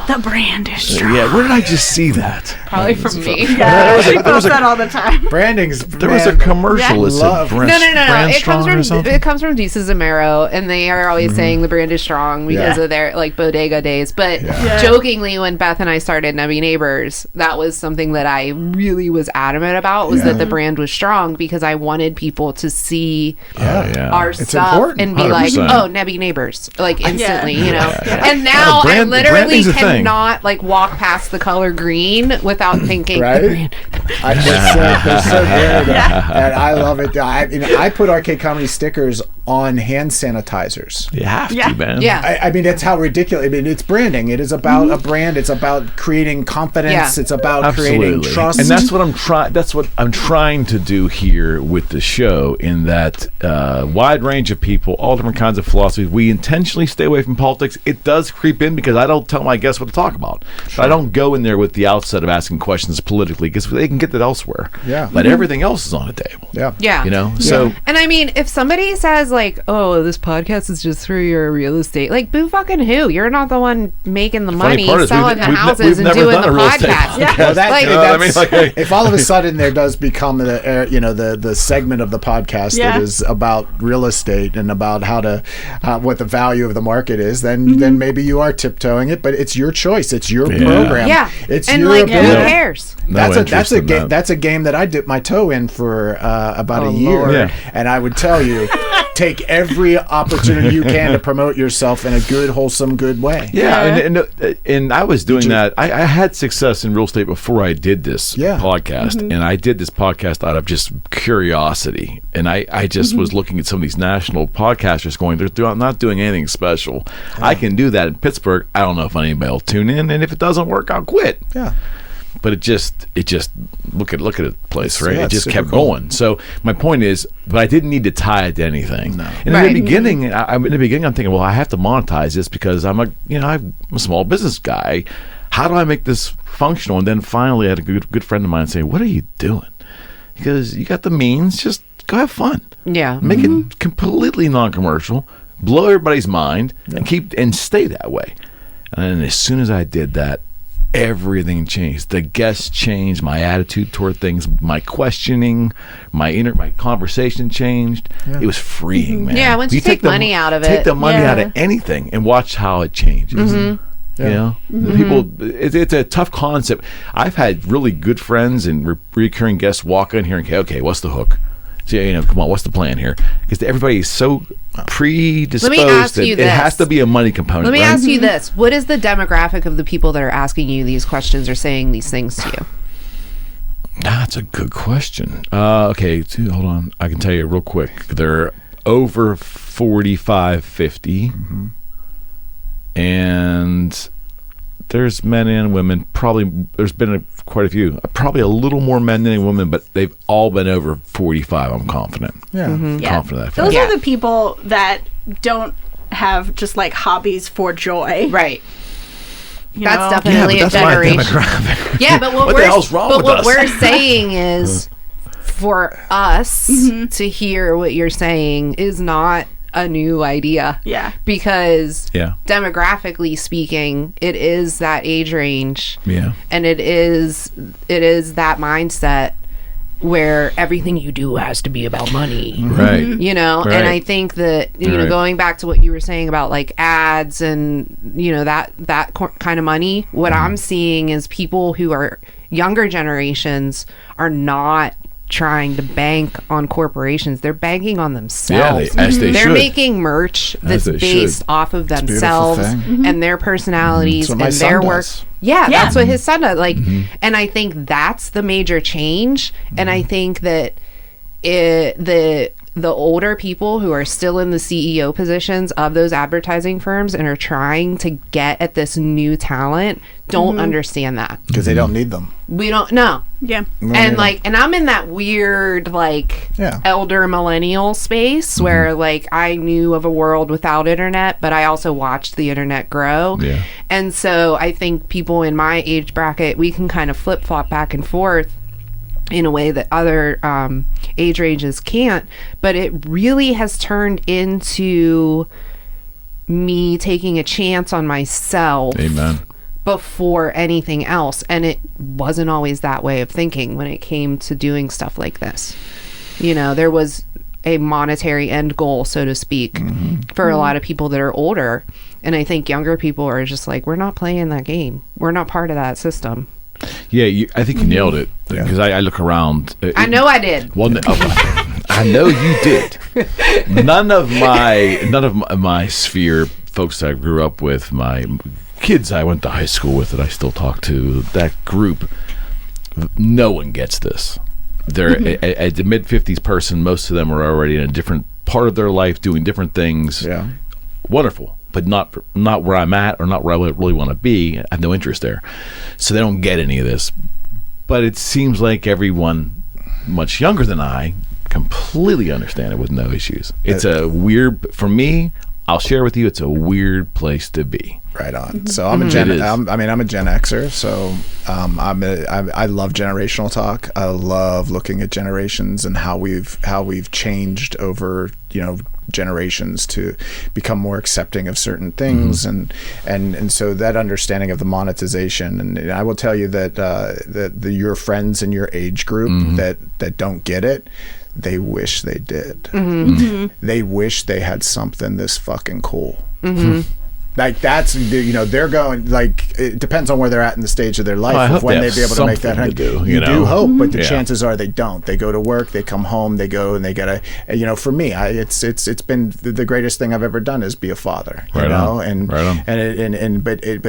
The brand is strong. Yeah, where did I just see that? Probably from me. Yeah, she posts that all the time. Branding's There was a commercial. Is it Love. brand, No. Brand It comes Strong or from something? Deesa Zamero, and they are always saying the brand is strong because Yeah. of their like bodega days. But Yeah. jokingly, when Beth and I started Nebby Neighbors, that was something that I really was adamant about, was that the brand was strong because I wanted people to see Yeah. our It's stuff important. and be like, 100%. oh, Nebby Neighbors, like instantly, you know. Yeah. And now I brand- literally branding's a thing. cannot like walk past the color green without thinking Right? the brand. They're so good, and I love it. I put Arcade Comedy stickers on hand sanitizers. You have Yeah. to, man. Yeah. I mean, that's how ridiculous. I mean, it's branding. It is about a brand. It's about creating confidence. Yeah. It's about creating Absolutely. trust. And that's what I'm trying. That's what I'm trying to do here with the show. In that wide range of people, all different kinds of philosophies. We intentionally stay away from politics. It does creep in because I don't tell my guests what to talk about. But I don't go in there with the outset of asking questions politically because they can get that elsewhere. Yeah. But everything else is on the table. yeah. Yeah. You know. So And I mean, if somebody says like, oh, this podcast is just through your real estate. Like, boo fucking who? You're not the one making the money, selling the houses, and doing the podcast. Yeah. Well, Like, if all of a sudden there does become the segment of the podcast that is about real estate and about how to what the value of the market is, then maybe you are tiptoeing it. But it's your choice. It's your program. Yeah. It's and your like, ability. who cares? That's a game that I dipped my toe in for about a year. Lord. And I would tell you, take every opportunity you can to promote yourself in a good, wholesome, good way. And I was doing that. I had success in real estate before I did this podcast, and I did this podcast out of just curiosity. And I just was looking at some of these national podcasters going, they're not doing anything special. I can do that in Pittsburgh. I don't know if anybody will tune in, and if it doesn't work, I'll quit. Yeah. But it just look at the place, right? Yeah, it just kept cool. going. So my point is, but I didn't need to tie it to anything. No. And in the beginning, I'm thinking, well, I have to monetize this because I'm a small business guy. How do I make this functional? And then finally, I had a good friend of mine say, "What are you doing? Because you got the means. Just go have fun. Yeah, make it completely non-commercial, blow everybody's mind, and stay that way." And as soon as I did that, everything changed. The guests changed, my attitude toward things, my questioning, my conversation changed. It was freeing, man. Yeah, once you take money out of it, take the money out of anything and watch how it changes. You know, people. It's a tough concept. I've had really good friends and recurring guests walk in here and say, "Okay, what's the hook? So, come on, what's the plan here?" Because everybody is so predisposed that it has to be a money component. Let me ask you this. What is the demographic of the people that are asking you these questions or saying these things to you? That's a good question. Okay, hold on. I can tell you real quick. They're over 45, 50. And there's men and women. Probably there's been quite a few. Probably a little more men than women, but they've all been over 45. I'm confident. Confident of that. Those are the people that don't have just like hobbies for joy. Right. That's definitely a generation. Yeah, but what the hell's wrong with us? What we're saying is, for us to hear what you're saying is not a new idea. Yeah. Because demographically speaking, it is that age range. Yeah. And it is that mindset where everything you do has to be about money. Right. You know, Right. and I think that, you know, going back to what you were saying about like ads and, you know, that kind of money, what I'm seeing is people who are younger generations are not trying to bank on corporations. They're banking on themselves. Yeah, as they They're should. making merch that's they based should. off of themselves and their personalities That's what my and son their work. does. Yeah, that's what his son does. Like, and I think that's the major change. And I think that the older people who are still in the CEO positions of those advertising firms and are trying to get at this new talent don't understand that. Because they don't need them. We don't know. Yeah. And like, and I'm in that weird like elder millennial space where like I knew of a world without internet, but I also watched the internet grow. Yeah. And so I think people in my age bracket, we can kind of flip flop back and forth in a way that other age ranges can't. But it really has turned into me taking a chance on myself. Amen. Before anything else. And it wasn't always that way of thinking when it came to doing stuff like this. You know, there was a monetary end goal, so to speak, for a lot of people that are older. And I think younger people are just like, we're not playing that game. We're not part of that system. Yeah, I think you nailed it. Because I look around. I know I did. Well, I know you did. None of my sphere, folks I grew up with, my kids I went to high school with that I still talk to, that group, no one gets this. They're at the mid-50s person, most of them are already in a different part of their life doing different things. Yeah. Wonderful, but not where I'm at or not where I really want to be. I have no interest there. So they don't get any of this. But it seems like everyone much younger than I completely understand it with no issues. It's a weird, for me, I'll share with you, it's a weird place to be. Right on. So I'm a Gen. I'm a Gen Xer. So I love generational talk. I love looking at generations and how we've changed over generations to become more accepting of certain things, and so that understanding of the monetization. And I will tell you that your friends in your age group that don't get it, they wish they did. They wish they had something this fucking cool. Like that's they're going, like, it depends on where they're at in the stage of their life of when they'd be able to make that happen. You do hope, but the chances are they don't. They go to work, they come home, they go and they get for me, it's been the greatest thing I've ever done is be a father. But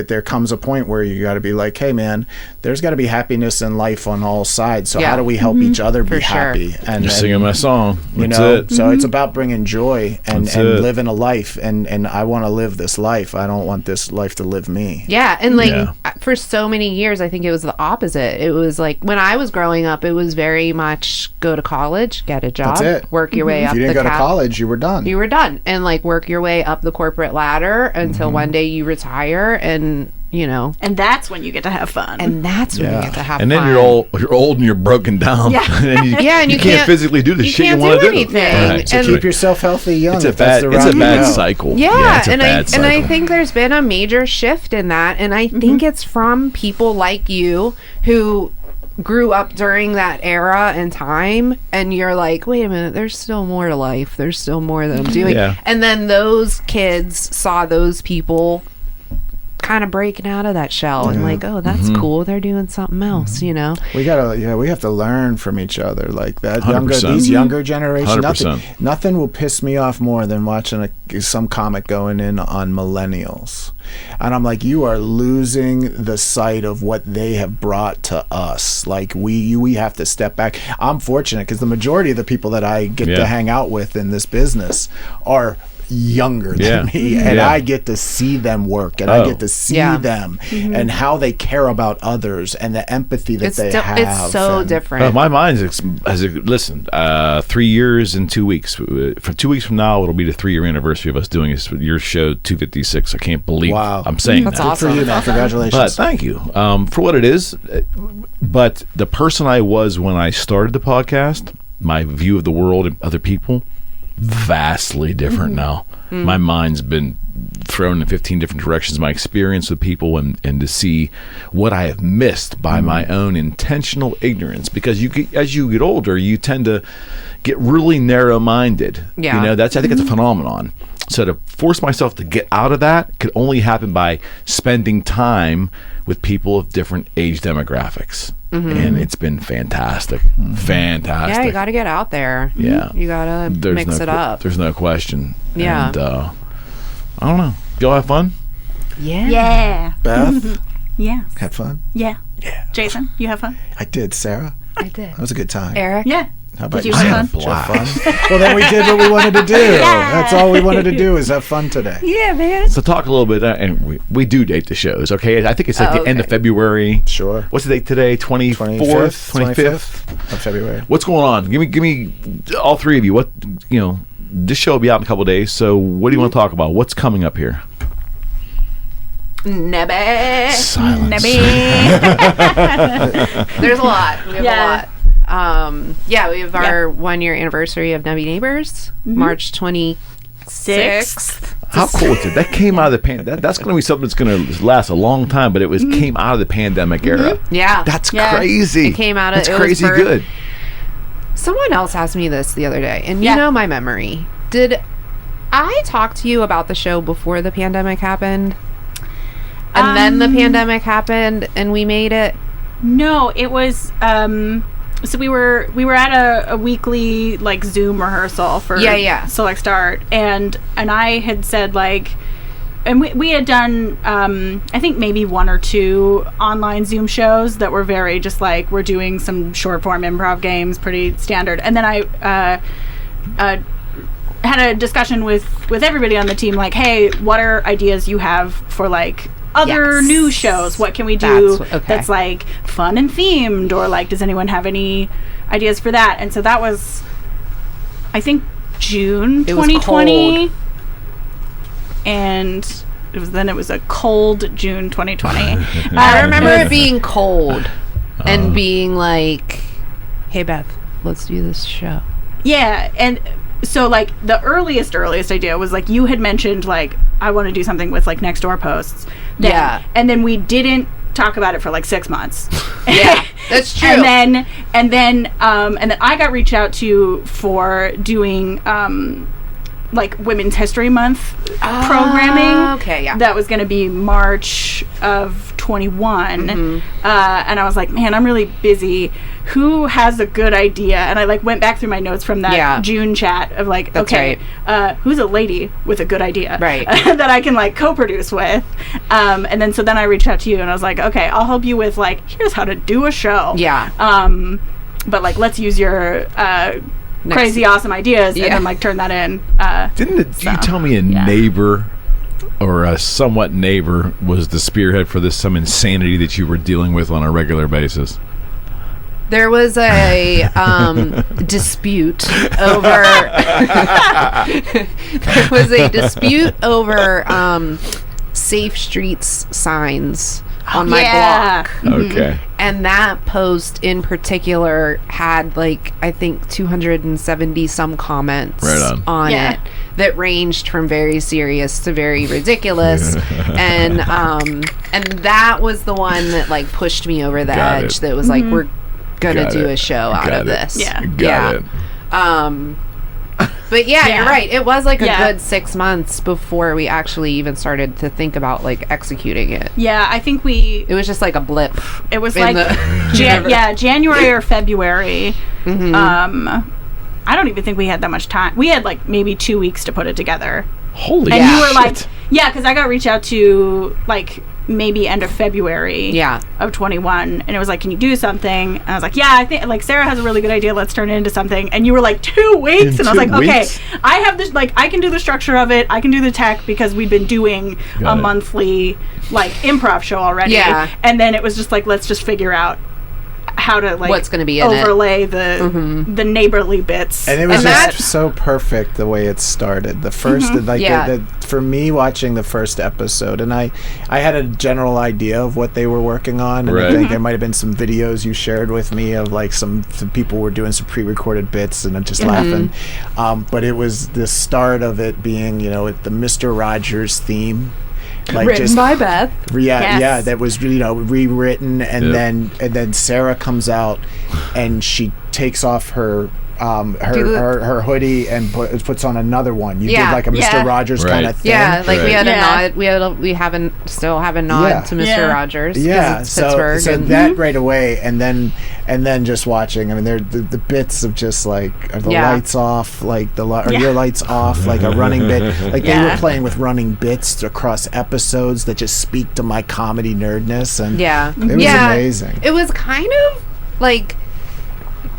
there comes a point where you got to be like, hey man, there's got to be happiness in life on all sides. So how do we help each other be happy? And you're singing my song. So it's about bringing joy and living a life. And I want to live this life. I don't want this life to live me. Yeah, and for so many years, I think it was the opposite. It was like when I was growing up, it was very much go to college, get a job, that's it. Work your way up. If you didn't go to college, you were done. You were done, and like work your way up the corporate ladder until one day you retire, and and that's when you get to have fun. And that's when you get to have fun. And then you're old and you're broken down. Yeah. and you can't physically do the shit you want to do. Right. So keep yourself healthy young. It's a bad cycle. Yeah, and I think there's been a major shift in that, and I think it's from people like you who grew up during that era and time, and you're like, wait a minute, there's still more to life. There's still more that I'm doing. And then those kids saw those people kind of breaking out of that shell and like, oh, that's cool, they're doing something else. We have to learn from each other, like that. 100%. These younger generations, 100%. nothing will piss me off more than watching some comic going in on millennials, and I'm like, you are losing the sight of what they have brought to us. Like we have to step back. I'm fortunate because the majority of the people that I get to hang out with in this business are younger than me, and I get to see them work, and I get to see them and how they care about others and the empathy that they have. It's so different. My mind's listen. 3 years and 2 weeks. For 2 weeks from now, it'll be the 3-year anniversary of us doing your show 256. I can't believe I'm saying that's that. awesome. Good for you, man. Congratulations. But thank you for what it is. But the person I was when I started the podcast, my view of the world and other people, vastly different now. My mind's been thrown in 15 different directions. My experience with people and to see what I have missed by my own intentional ignorance, because as you get older, you tend to get really narrow-minded. I think it's a phenomenon. So to force myself to get out of that could only happen by spending time with people of different age demographics. And it's been fantastic. Fantastic. Yeah, you got to get out there. Yeah. You got to mix it up. There's no question. Yeah. And, I don't know. Y'all have fun? Yeah. Beth? Yeah. Had fun? Yeah. Jason, you have fun? I did. Sarah? I did. That was a good time. Eric? Yeah. How about Did you have Did you have fun? Well, then we did what we wanted to do. That's all we wanted to do is have fun today. Yeah, man. So talk a little bit, and we do date the shows, okay? I think it's like the end of February. Sure. What's the date today? 24th? 25th of February. What's going on? Give me all three of you. What, this show will be out in a couple of days, so what do you want to talk about? What's coming up here? Nebby. Silence. Nebby. There's a lot. We have a lot. We have our 1-year anniversary of Nebby Neighbors, March 26th. How cool is it? That came out of the pandemic. That's going to be something that's going to last a long time, but it came out of the pandemic era. Yeah. That's crazy. It came out of... That's crazy good. Someone else asked me this the other day, and you know my memory. Did I talk to you about the show before the pandemic happened? And then the pandemic happened, and we made it? No, it was... So we were at a weekly like Zoom rehearsal for Select Start, and I had said like, and we had done I think maybe 1 or 2 online Zoom shows that were very just like, we're doing some short form improv games, pretty standard. And then I had a discussion with everybody on the team, like, hey, what are ideas you have for like other new shows? What can we do that's like fun and themed, or like, does anyone have any ideas for that? And so that was, I think, June 2020. And it was a cold June 2020. I remember it being cold and being like, hey Beth, let's do this show. Yeah, and so like the earliest idea was like you had mentioned like I want to do something with like next door posts. Yeah. And then we didn't talk about it for like 6 months. Yeah, that's true. And then I got reached out to for doing like Women's History Month programming. Okay, yeah. That was going to be March of 21. And I was like, man, I'm really busy. Who has a good idea? And I like went back through my notes from that June chat of like, That's okay, who's a lady with a good idea? Right. that I can like co-produce with. And then I reached out to you and I was like, okay, I'll help you with like, here's how to do a show. Yeah. But like, let's use your crazy awesome ideas and then like turn that in. You tell me a neighbor or a somewhat neighbor was the spearhead for this, some insanity that you were dealing with on a regular basis? There was a dispute over. There was a dispute over safe streets signs on my block. Okay. And that post in particular had like I think 270 some comments on it that ranged from very serious to very ridiculous. and that was the one that like pushed me over the edge. That was like, we're gonna do a show out of this. Got it. But you're right. It was like a good 6 months before we actually even started to think about like executing it. Yeah, I think it was just like a blip. It was like January or February. I don't even think we had that much time. We had like maybe 2 weeks to put it together. Holy and shit. you were like, because I got reached out to like maybe end of February of 21, and it was like, can you do something? And I was like, I think like Sarah has a really good idea, let's turn it into something. And you were like, 2 weeks? And I was like, okay, I have this, like I can do the structure of it, I can do the tech, because we've been doing a monthly like improv show already. And then it was just like, let's just figure out how to like what's going to be overlay the neighborly bits. And it was just so perfect the way it started. The first for me watching the first episode, and I had a general idea of what they were working on, and I think there might have been some videos you shared with me of like some people were doing some pre-recorded bits and I'm just laughing. But it was the start of it being, the Mr. Rogers theme. Like written just by Beth. That was rewritten, and then Sarah comes out and she takes off her hoodie and puts on another one. You did like a Mr. Rogers kind of thing. Yeah, like we had a nod. We still have a nod to Mr. Rogers. Yeah, it's so Pittsburgh, that right away, and then just watching. I mean, the bits of just like, are the lights off? Like are your lights off? Like a running bit. Like they were playing with running bits across episodes that just speak to my comedy nerdness, and it was amazing. It was kind of like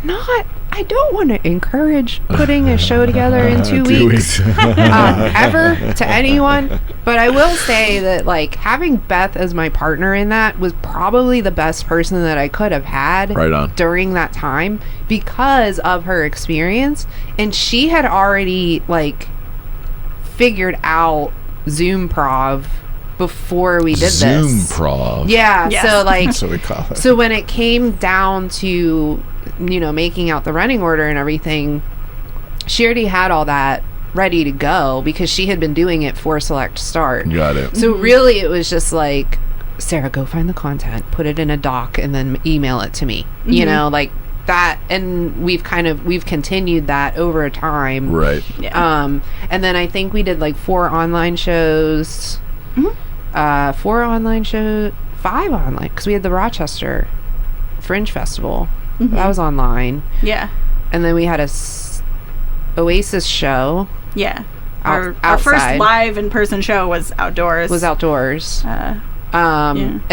not. I don't want to encourage putting a show together in 2 weeks ever to anyone, but I will say that like having Beth as my partner in that was probably the best person that I could have had during that time because of her experience, and she had already like figured out Zoomprov before we did this. Zoomprov. Yeah, so like that's what we call it. So when it came down to making out the running order and everything, she already had all that ready to go because she had been doing it for Select Start. Got it. So really it was just like, Sarah, go find the content, put it in a doc, and then email it to me. Like that, and we've continued that over time. Right. And then I think we did like 4 online shows. 4 online shows, 5 online, because we had the Rochester Fringe Festival. That was online. Yeah. And then we had a Oasis show. Yeah. Our first live in-person show was outdoors. And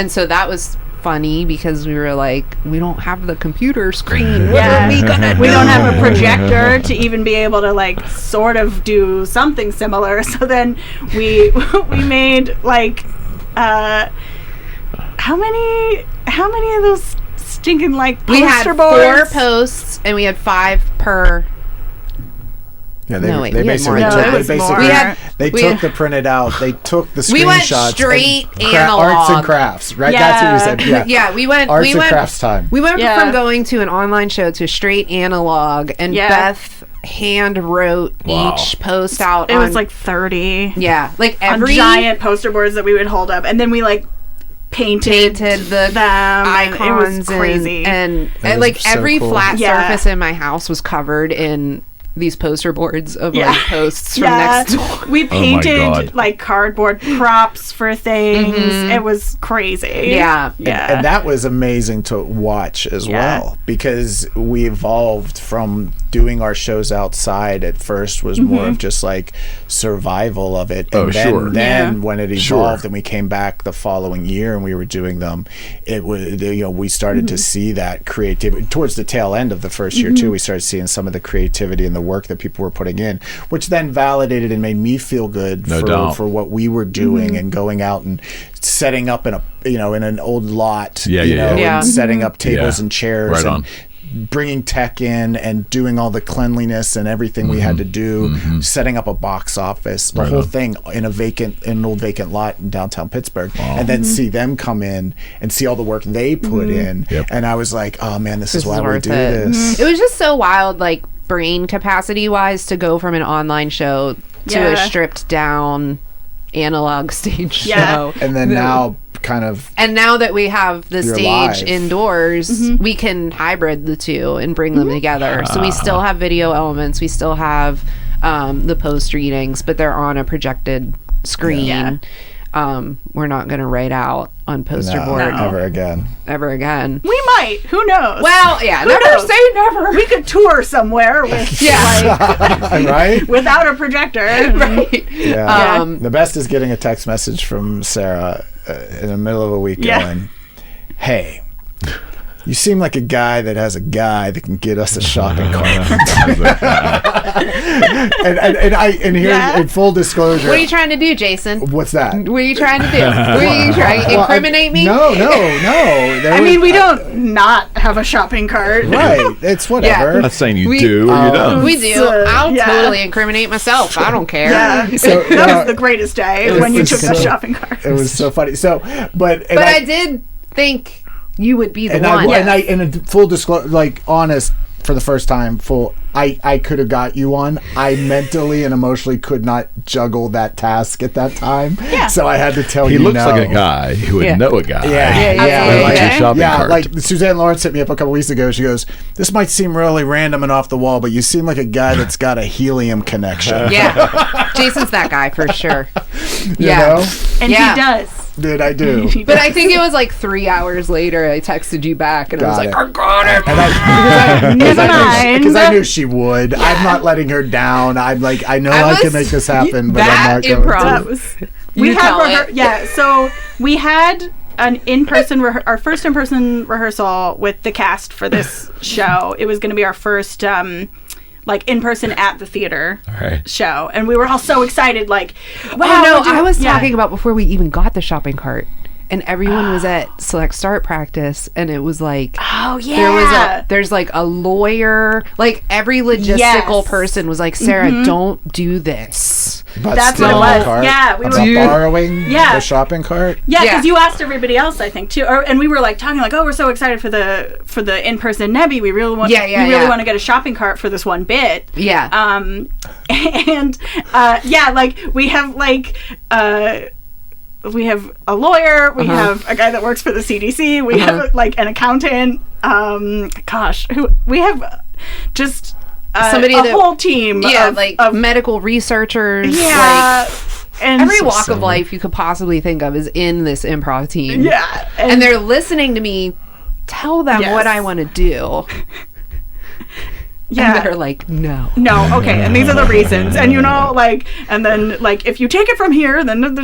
so that was funny because we were like, we don't have the computer screen. What are we gonna do? We don't have a projector to even be able to like sort of do something similar. So then we made like how many of those stinking like poster boards? We had 4 posts and we had 5 per Yeah, No, wait, they we had basically more. took, No, it was they basically more. they took the printed out. They took the screenshots. We went straight and analog. arts and crafts, right? That's what you said. Yeah, Yeah, we went arts and crafts time. We went Yeah. from going to an online show to straight analog, and Yeah. Beth hand wrote each post out. It on, was like 30 like on every giant poster boards that we would hold up, and then we like painted the them. icons. It was crazy. and was like so every cool. flat Yeah. surface in my house was covered in these poster boards of like posts from Yeah. next door. We painted God. like cardboard props for things. It was crazy. Yeah. Yeah. And that was amazing to watch as well, because we evolved from doing our shows outside at first was more of just like survival of it. And then when it evolved and we came back the following year and we were doing them, it was, we started to see that creativity towards the tail end of the first year too. We started seeing some of the creativity and the work that people were putting in, which then validated and made me feel good for what we were doing and going out and setting up in a in an old lot, and setting up tables and chairs and bringing tech in and doing all the cleanliness and everything we had to do, setting up a box office, the whole thing in an old vacant lot in downtown Pittsburgh, and then see them come in and see all the work they put in, and I was like, oh man, this is why we do this. It was just so wild, like brain capacity wise, to go from an online show to a stripped down analog stage show, and then now now that we have the stage live. indoors, we can hybrid the two and bring them together. So we still have video elements, we still have the post readings, but they're on a projected screen. We're not going to write out on poster board ever again. We might. Who knows? Well, never say never. We could tour somewhere with right? without a projector. Right. Yeah. The best is getting a text message from Sarah in the middle of a week going, "Hey, you seem like a guy that has a guy that can get us a shopping cart." and here's in full disclosure. What are you trying to do, Jason? What's that? What are you trying to do? What are you trying to incriminate me? No. I mean, we don't not have a shopping cart. Right. It's whatever. I'm not saying you do or you don't. We do. I'll totally incriminate myself. I don't care. Yeah. So, that was the greatest day when you took that shopping cart. It was so funny. So, but I did think you would be the one. And in full disclosure, like honest, for the first time, I could have got you one. I mentally and emotionally could not juggle that task at that time. Yeah. So I had to tell you. He looks like a guy who would know a guy. Yeah. Like your shopping cart. Like Suzanne Lawrence hit me up a couple weeks ago. She goes, "This might seem really random and off the wall, but you seem like a guy that's got a helium connection." Yeah. Jason's that guy for sure. You know? And he does. Dude, I do. But I think it was like 3 hours later I texted you back and I was like, I got it. Because I knew she would. I'm not letting her down. I'm like, I know I can make this happen, but I'm not going to. We had so we had an in-person our first in-person rehearsal with the cast for this show. It was going to be our first like in person at the theater show, and we were all so excited. Like, wow! I was talking about before we even got the shopping cart, and everyone was at Select Start practice, and it was like, there's like a lawyer, like every logistical person was like, Sarah, don't do this. That's what it was. Yeah, we were borrowing the shopping cart. Yeah, because you asked everybody else, I think, too, and we were like talking like, oh, we're so excited for the in-person Nebby. We really want, want to get a shopping cart for this one bit. Yeah. Like we have we have a lawyer. We have a guy that works for the CDC. We have like an accountant. We have just. Somebody a whole team of medical researchers, and every walk of life you could possibly think of is in this improv team, and they're listening to me tell them what I want to do. And they're like, no, okay, and these are the reasons, and and then if you take it from here, then you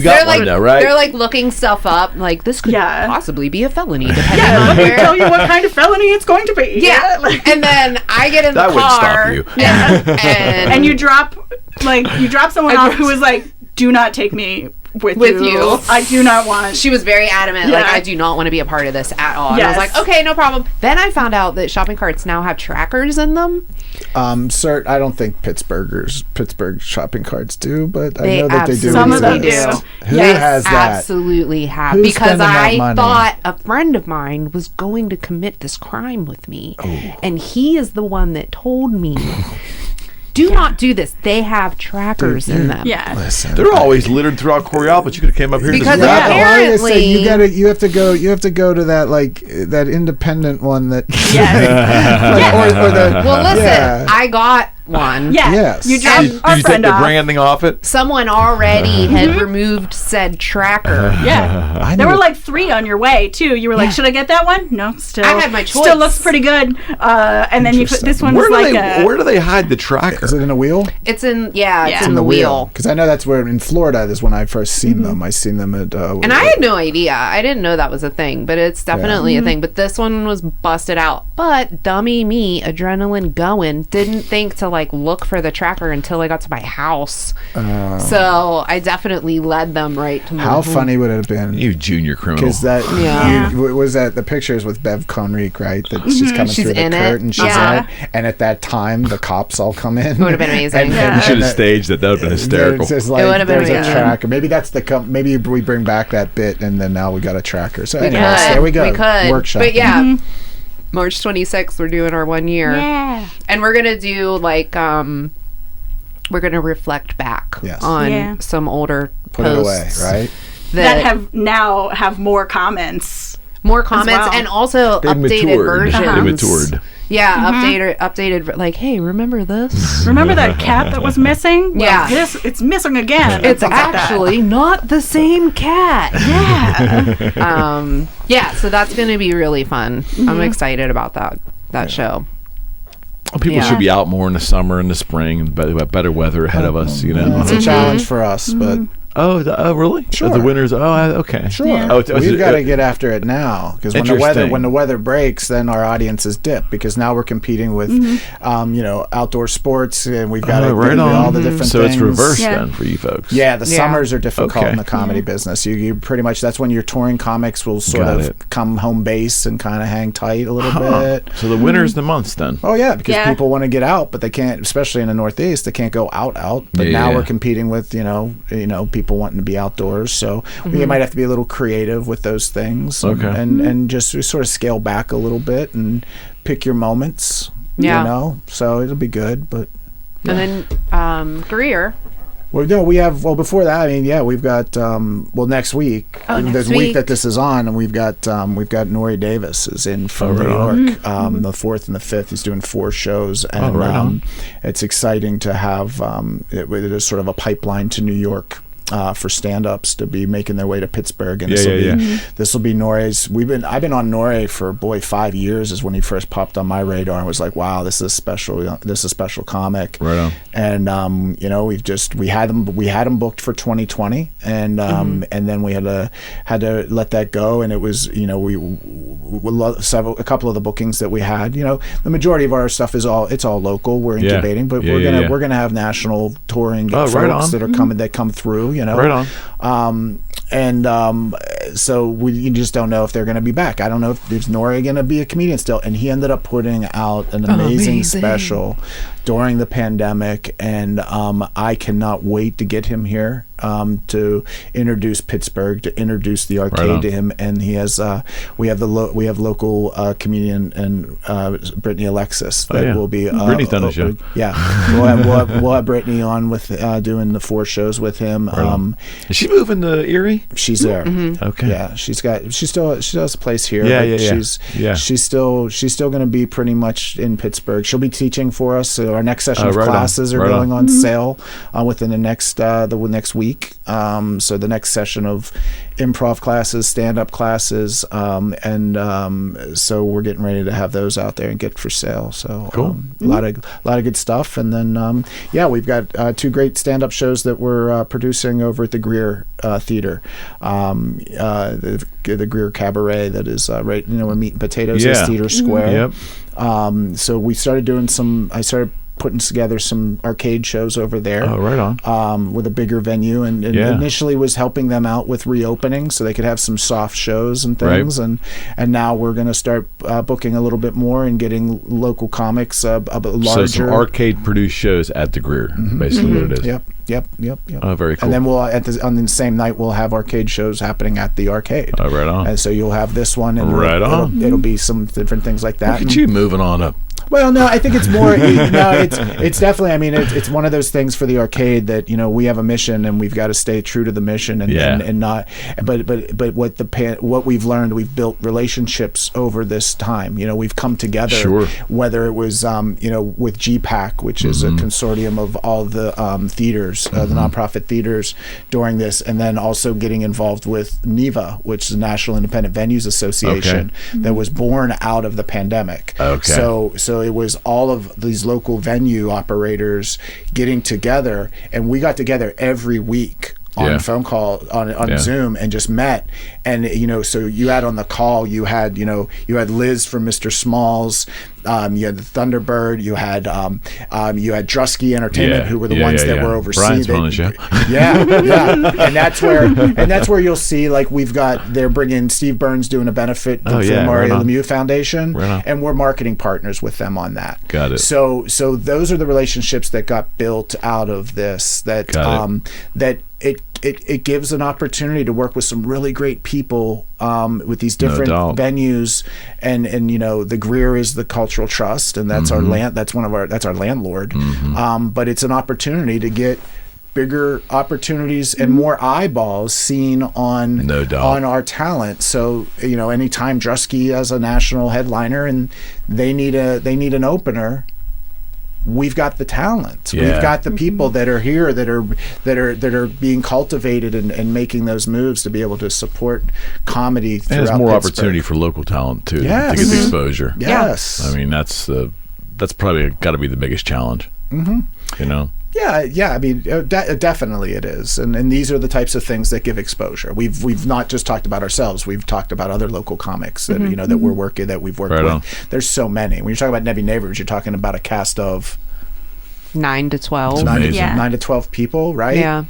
got one now, right? They're like looking stuff up, like this could possibly be a felony, depending on let me tell you what kind of felony it's going to be. And then I get in the car, would stop you. And you drop someone off who is like, do not take me with With you. you. I do not want. She was very adamant, Yeah. like, I do not want to be a part of this at all. And I was Yes. like, okay, no problem. Then I found out that shopping carts now have trackers in them. Sir, I don't think Pittsburgh shopping carts do, but I They know that they do. Some of them exist. do. Who Yes, has that? absolutely have. Who's Because spending that I money? thought a friend of mine was going to commit this crime with me. Oh. And he is the one that told me, do not do this. They have trackers in them. Yeah. Listen, They're always littered throughout Coryell, but you could have came up here Because to Well, apparently- like I said, you have to go to that independent one that Yes. or the Well, listen, yeah. I got one. Yeah. Yes. You Did dropped you our take friend the off. branding off it? Someone already had removed said tracker. Yeah. I There need were to- like 3 on your way too. You were like, should I get that one? No, still. I had my choice. Still looks pretty good. And then you put this one Where was do like where do they hide the tracker? Is it in a wheel? It's in, it's Yeah. in the wheel. Because I know that's where in Florida is when I first seen them. I seen them at And I had no idea. I didn't know that was a thing, but it's definitely a thing. But this one was busted out. But dummy me, adrenaline going, didn't think to like look for the tracker until I got to my house. So I definitely led them right to my How home. funny would it have been? You junior criminal. Because that Yeah. was that the pictures with Bev Conrique, right? That she's coming She's through the in it. curtain. She's Yeah. in it. And at that time, the cops all come in. Would have been amazing. Yeah. You should have and staged it. That would have been hysterical. It's just like, It would have been there's a amazing. tracker. Maybe that's maybe we bring back that bit, and then now we got a tracker. So We anyways, could. there we go. We could. Workshop. But yeah, March 26th, we're doing our 1 year. Yeah. And we're going to do like, we're going to reflect back Yes. on Yeah. some older Put it away, posts right? That have more comments. more comments well. and also They updated matured. versions. They matured. Yeah, updated. Like, hey, remember this? Remember that cat that was missing? Well, Yeah. it's missing again. It's Things like that. actually not the same cat. Yeah. Yeah. So that's going to be really fun. I'm excited about that show. Well, people Yeah. should be out more in the summer and the spring, and better weather ahead of us. You know. It's a challenge for us, but Oh, really? Sure. The winters. okay. sure. Yeah. Oh, it's- We've got to get after it now because Interesting. when the weather breaks, then our audiences dip because now we're competing with, outdoor sports and we've got to right do on. all the different So things. it's reversed Yeah. then for you folks. Yeah, the Yeah. summers are difficult Okay. in the comedy business. You pretty much that's when your touring comics will sort Got of it. come home base and kind of hang tight a little Huh. bit. So the winter's the months then. Oh yeah, because Yeah. people want to get out, but they can't, especially in the Northeast. They can't go out. But Yeah, now yeah. we're competing with people wanting to be outdoors. So we might have to be a little creative with those things, Okay. and just sort of scale back a little bit and pick your moments. Yeah. So it'll be good. But And then Greer. well, no, we have. Well, before that, I mean, yeah, we've got. Next week, next the week week. that this is on, and we've got Nori Davis is in from New right York. The 4th and the 5th, he's doing 4 shows, and right on. it's exciting to have. It is sort of a pipeline to New York. For stand-ups to be making their way to Pittsburgh, and this will be Nori's. I've been on Nori for 5 years. Is when he first popped on my radar. I was like, wow, this is special. This is a special comic. Right on. And we had him booked for 2020, and then we had to let that go. And it was a couple of the bookings that we had. The majority of our stuff is all local. We're incubating, but we're gonna have national touring folks that are coming that come through. Right on. So you just don't know if they're going to be back. I don't know if there's Nori going to be a comedian still. And he ended up putting out an amazing special during the pandemic, and I cannot wait to get him here to introduce Pittsburgh, to introduce the arcade to him. And he has we have local comedian and Brittany Alexis that will be Brittany's done a show. Yeah, we'll have Brittany on with doing the 4 shows with him. Is she moving to Erie? She's there. Okay. Yeah, she still has a place here. Yeah, but yeah. She's still going to be pretty much in Pittsburgh. She'll be teaching for us. So our next session of classes are going on sale within the next week. So the next session of improv classes, stand-up classes, and so we're getting ready to have those out there and get for sale. So cool. A lot of good stuff. And then we've got 2 great stand-up shows that we're producing over at the Greer Theater, the Greer Cabaret that is where Meat and Potatoes is Theater Square. Yep. So we started doing I started putting together some arcade shows over there. Oh, right on. With a bigger venue, and initially was helping them out with reopening so they could have some soft shows and things. Right. And now we're going to start booking a little bit more and getting local comics a bit larger. So some arcade produced shows at the Greer, basically what it is. Yep. Oh, very cool. And then we'll on the same night we'll have arcade shows happening at the arcade. Oh, right on. And so you'll have this one, and it'll be some different things like that. Look at you moving on up. Well, no, I think it's more. It's definitely. I mean, it's one of those things for the arcade that we have a mission and we've got to stay true to the mission and not. But what we've learned, we've built relationships over this time. We've come together. Sure. Whether it was with GPAC, which is a consortium of all the theaters, the nonprofit theaters during this, and then also getting involved with NIVA, which is the National Independent Venues Association, that was born out of the pandemic. Okay. So it was all of these local venue operators getting together, and we got together every week on phone call on Zoom and just met. And so you had on the call, you had Liz from Mr. Smalls, you had the Thunderbird, you had Drusky Entertainment, who were the ones that were overseeing. Brian's on the show. And that's where you'll see, like, they're bringing Steve Burns doing a benefit for the Mario Lemieux Foundation, and we're marketing partners with them on that. Got it. So those are the relationships that got built out of this. That it gives an opportunity to work with some really great people with these different venues, and the Greer is the Cultural Trust, and that's our land. That's our landlord. But it's an opportunity to get bigger opportunities and more eyeballs seen on our talent. So anytime Drusky as a national headliner and they need an opener, we've got the talent. We've got the people that are here that are being cultivated and making those moves to be able to support comedy throughout And there's more Pittsburgh. opportunity for local talent too to Yes. get the exposure. Yes. I mean, that's probably got to be the biggest challenge. Yeah. I mean, definitely it is, and these are the types of things that give exposure. We've not just talked about ourselves. We've talked about other local comics that that we've worked with. There's so many. When you're talking about Nebby Neighbors, you're talking about a cast of 9 to 12. 9 to 12 people, right? Yeah.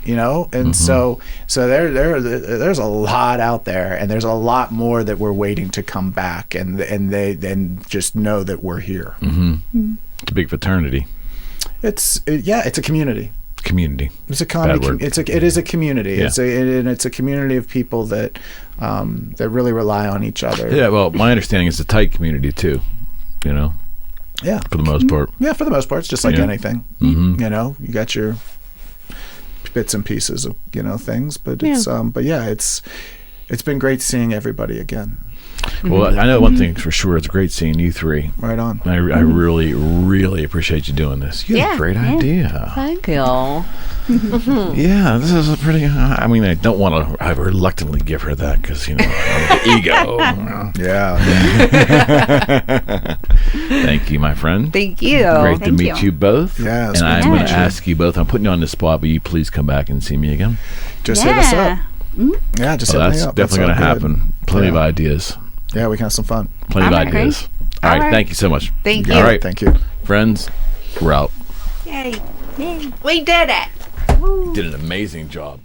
And so there's a lot out there, and there's a lot more that we're waiting to come back, and they then just know that we're here. It's a big fraternity. It's a community. It's a comedy. It is a community. Yeah. It's a community of people that really rely on each other. Yeah. Well, my understanding is a tight community too. Yeah. For the most part. Yeah, for the most part, it's just like anything. You got your bits and pieces of things, but it's been great seeing everybody again. Well, I know one thing for sure. It's great seeing you three. Right on. I really, really appreciate you doing this. You have a great idea. Thank you. Yeah, this is a pretty. I mean, I don't want to. I reluctantly give her that because the ego. Yeah. Thank you, my friend. Thank you. Great to Thank meet you. you both. Yeah, and I'm going to ask you both. I'm putting you on the spot, but you please come back and see me again. Just hit us up. Yeah, just hit me That's up. definitely going to happen. Plenty of ideas. Yeah, we can have some fun. Plenty of ideas. All right. Thank you so much. Thank you. All right. Thank you. Friends, we're out. Yay. We did it. Did an amazing job.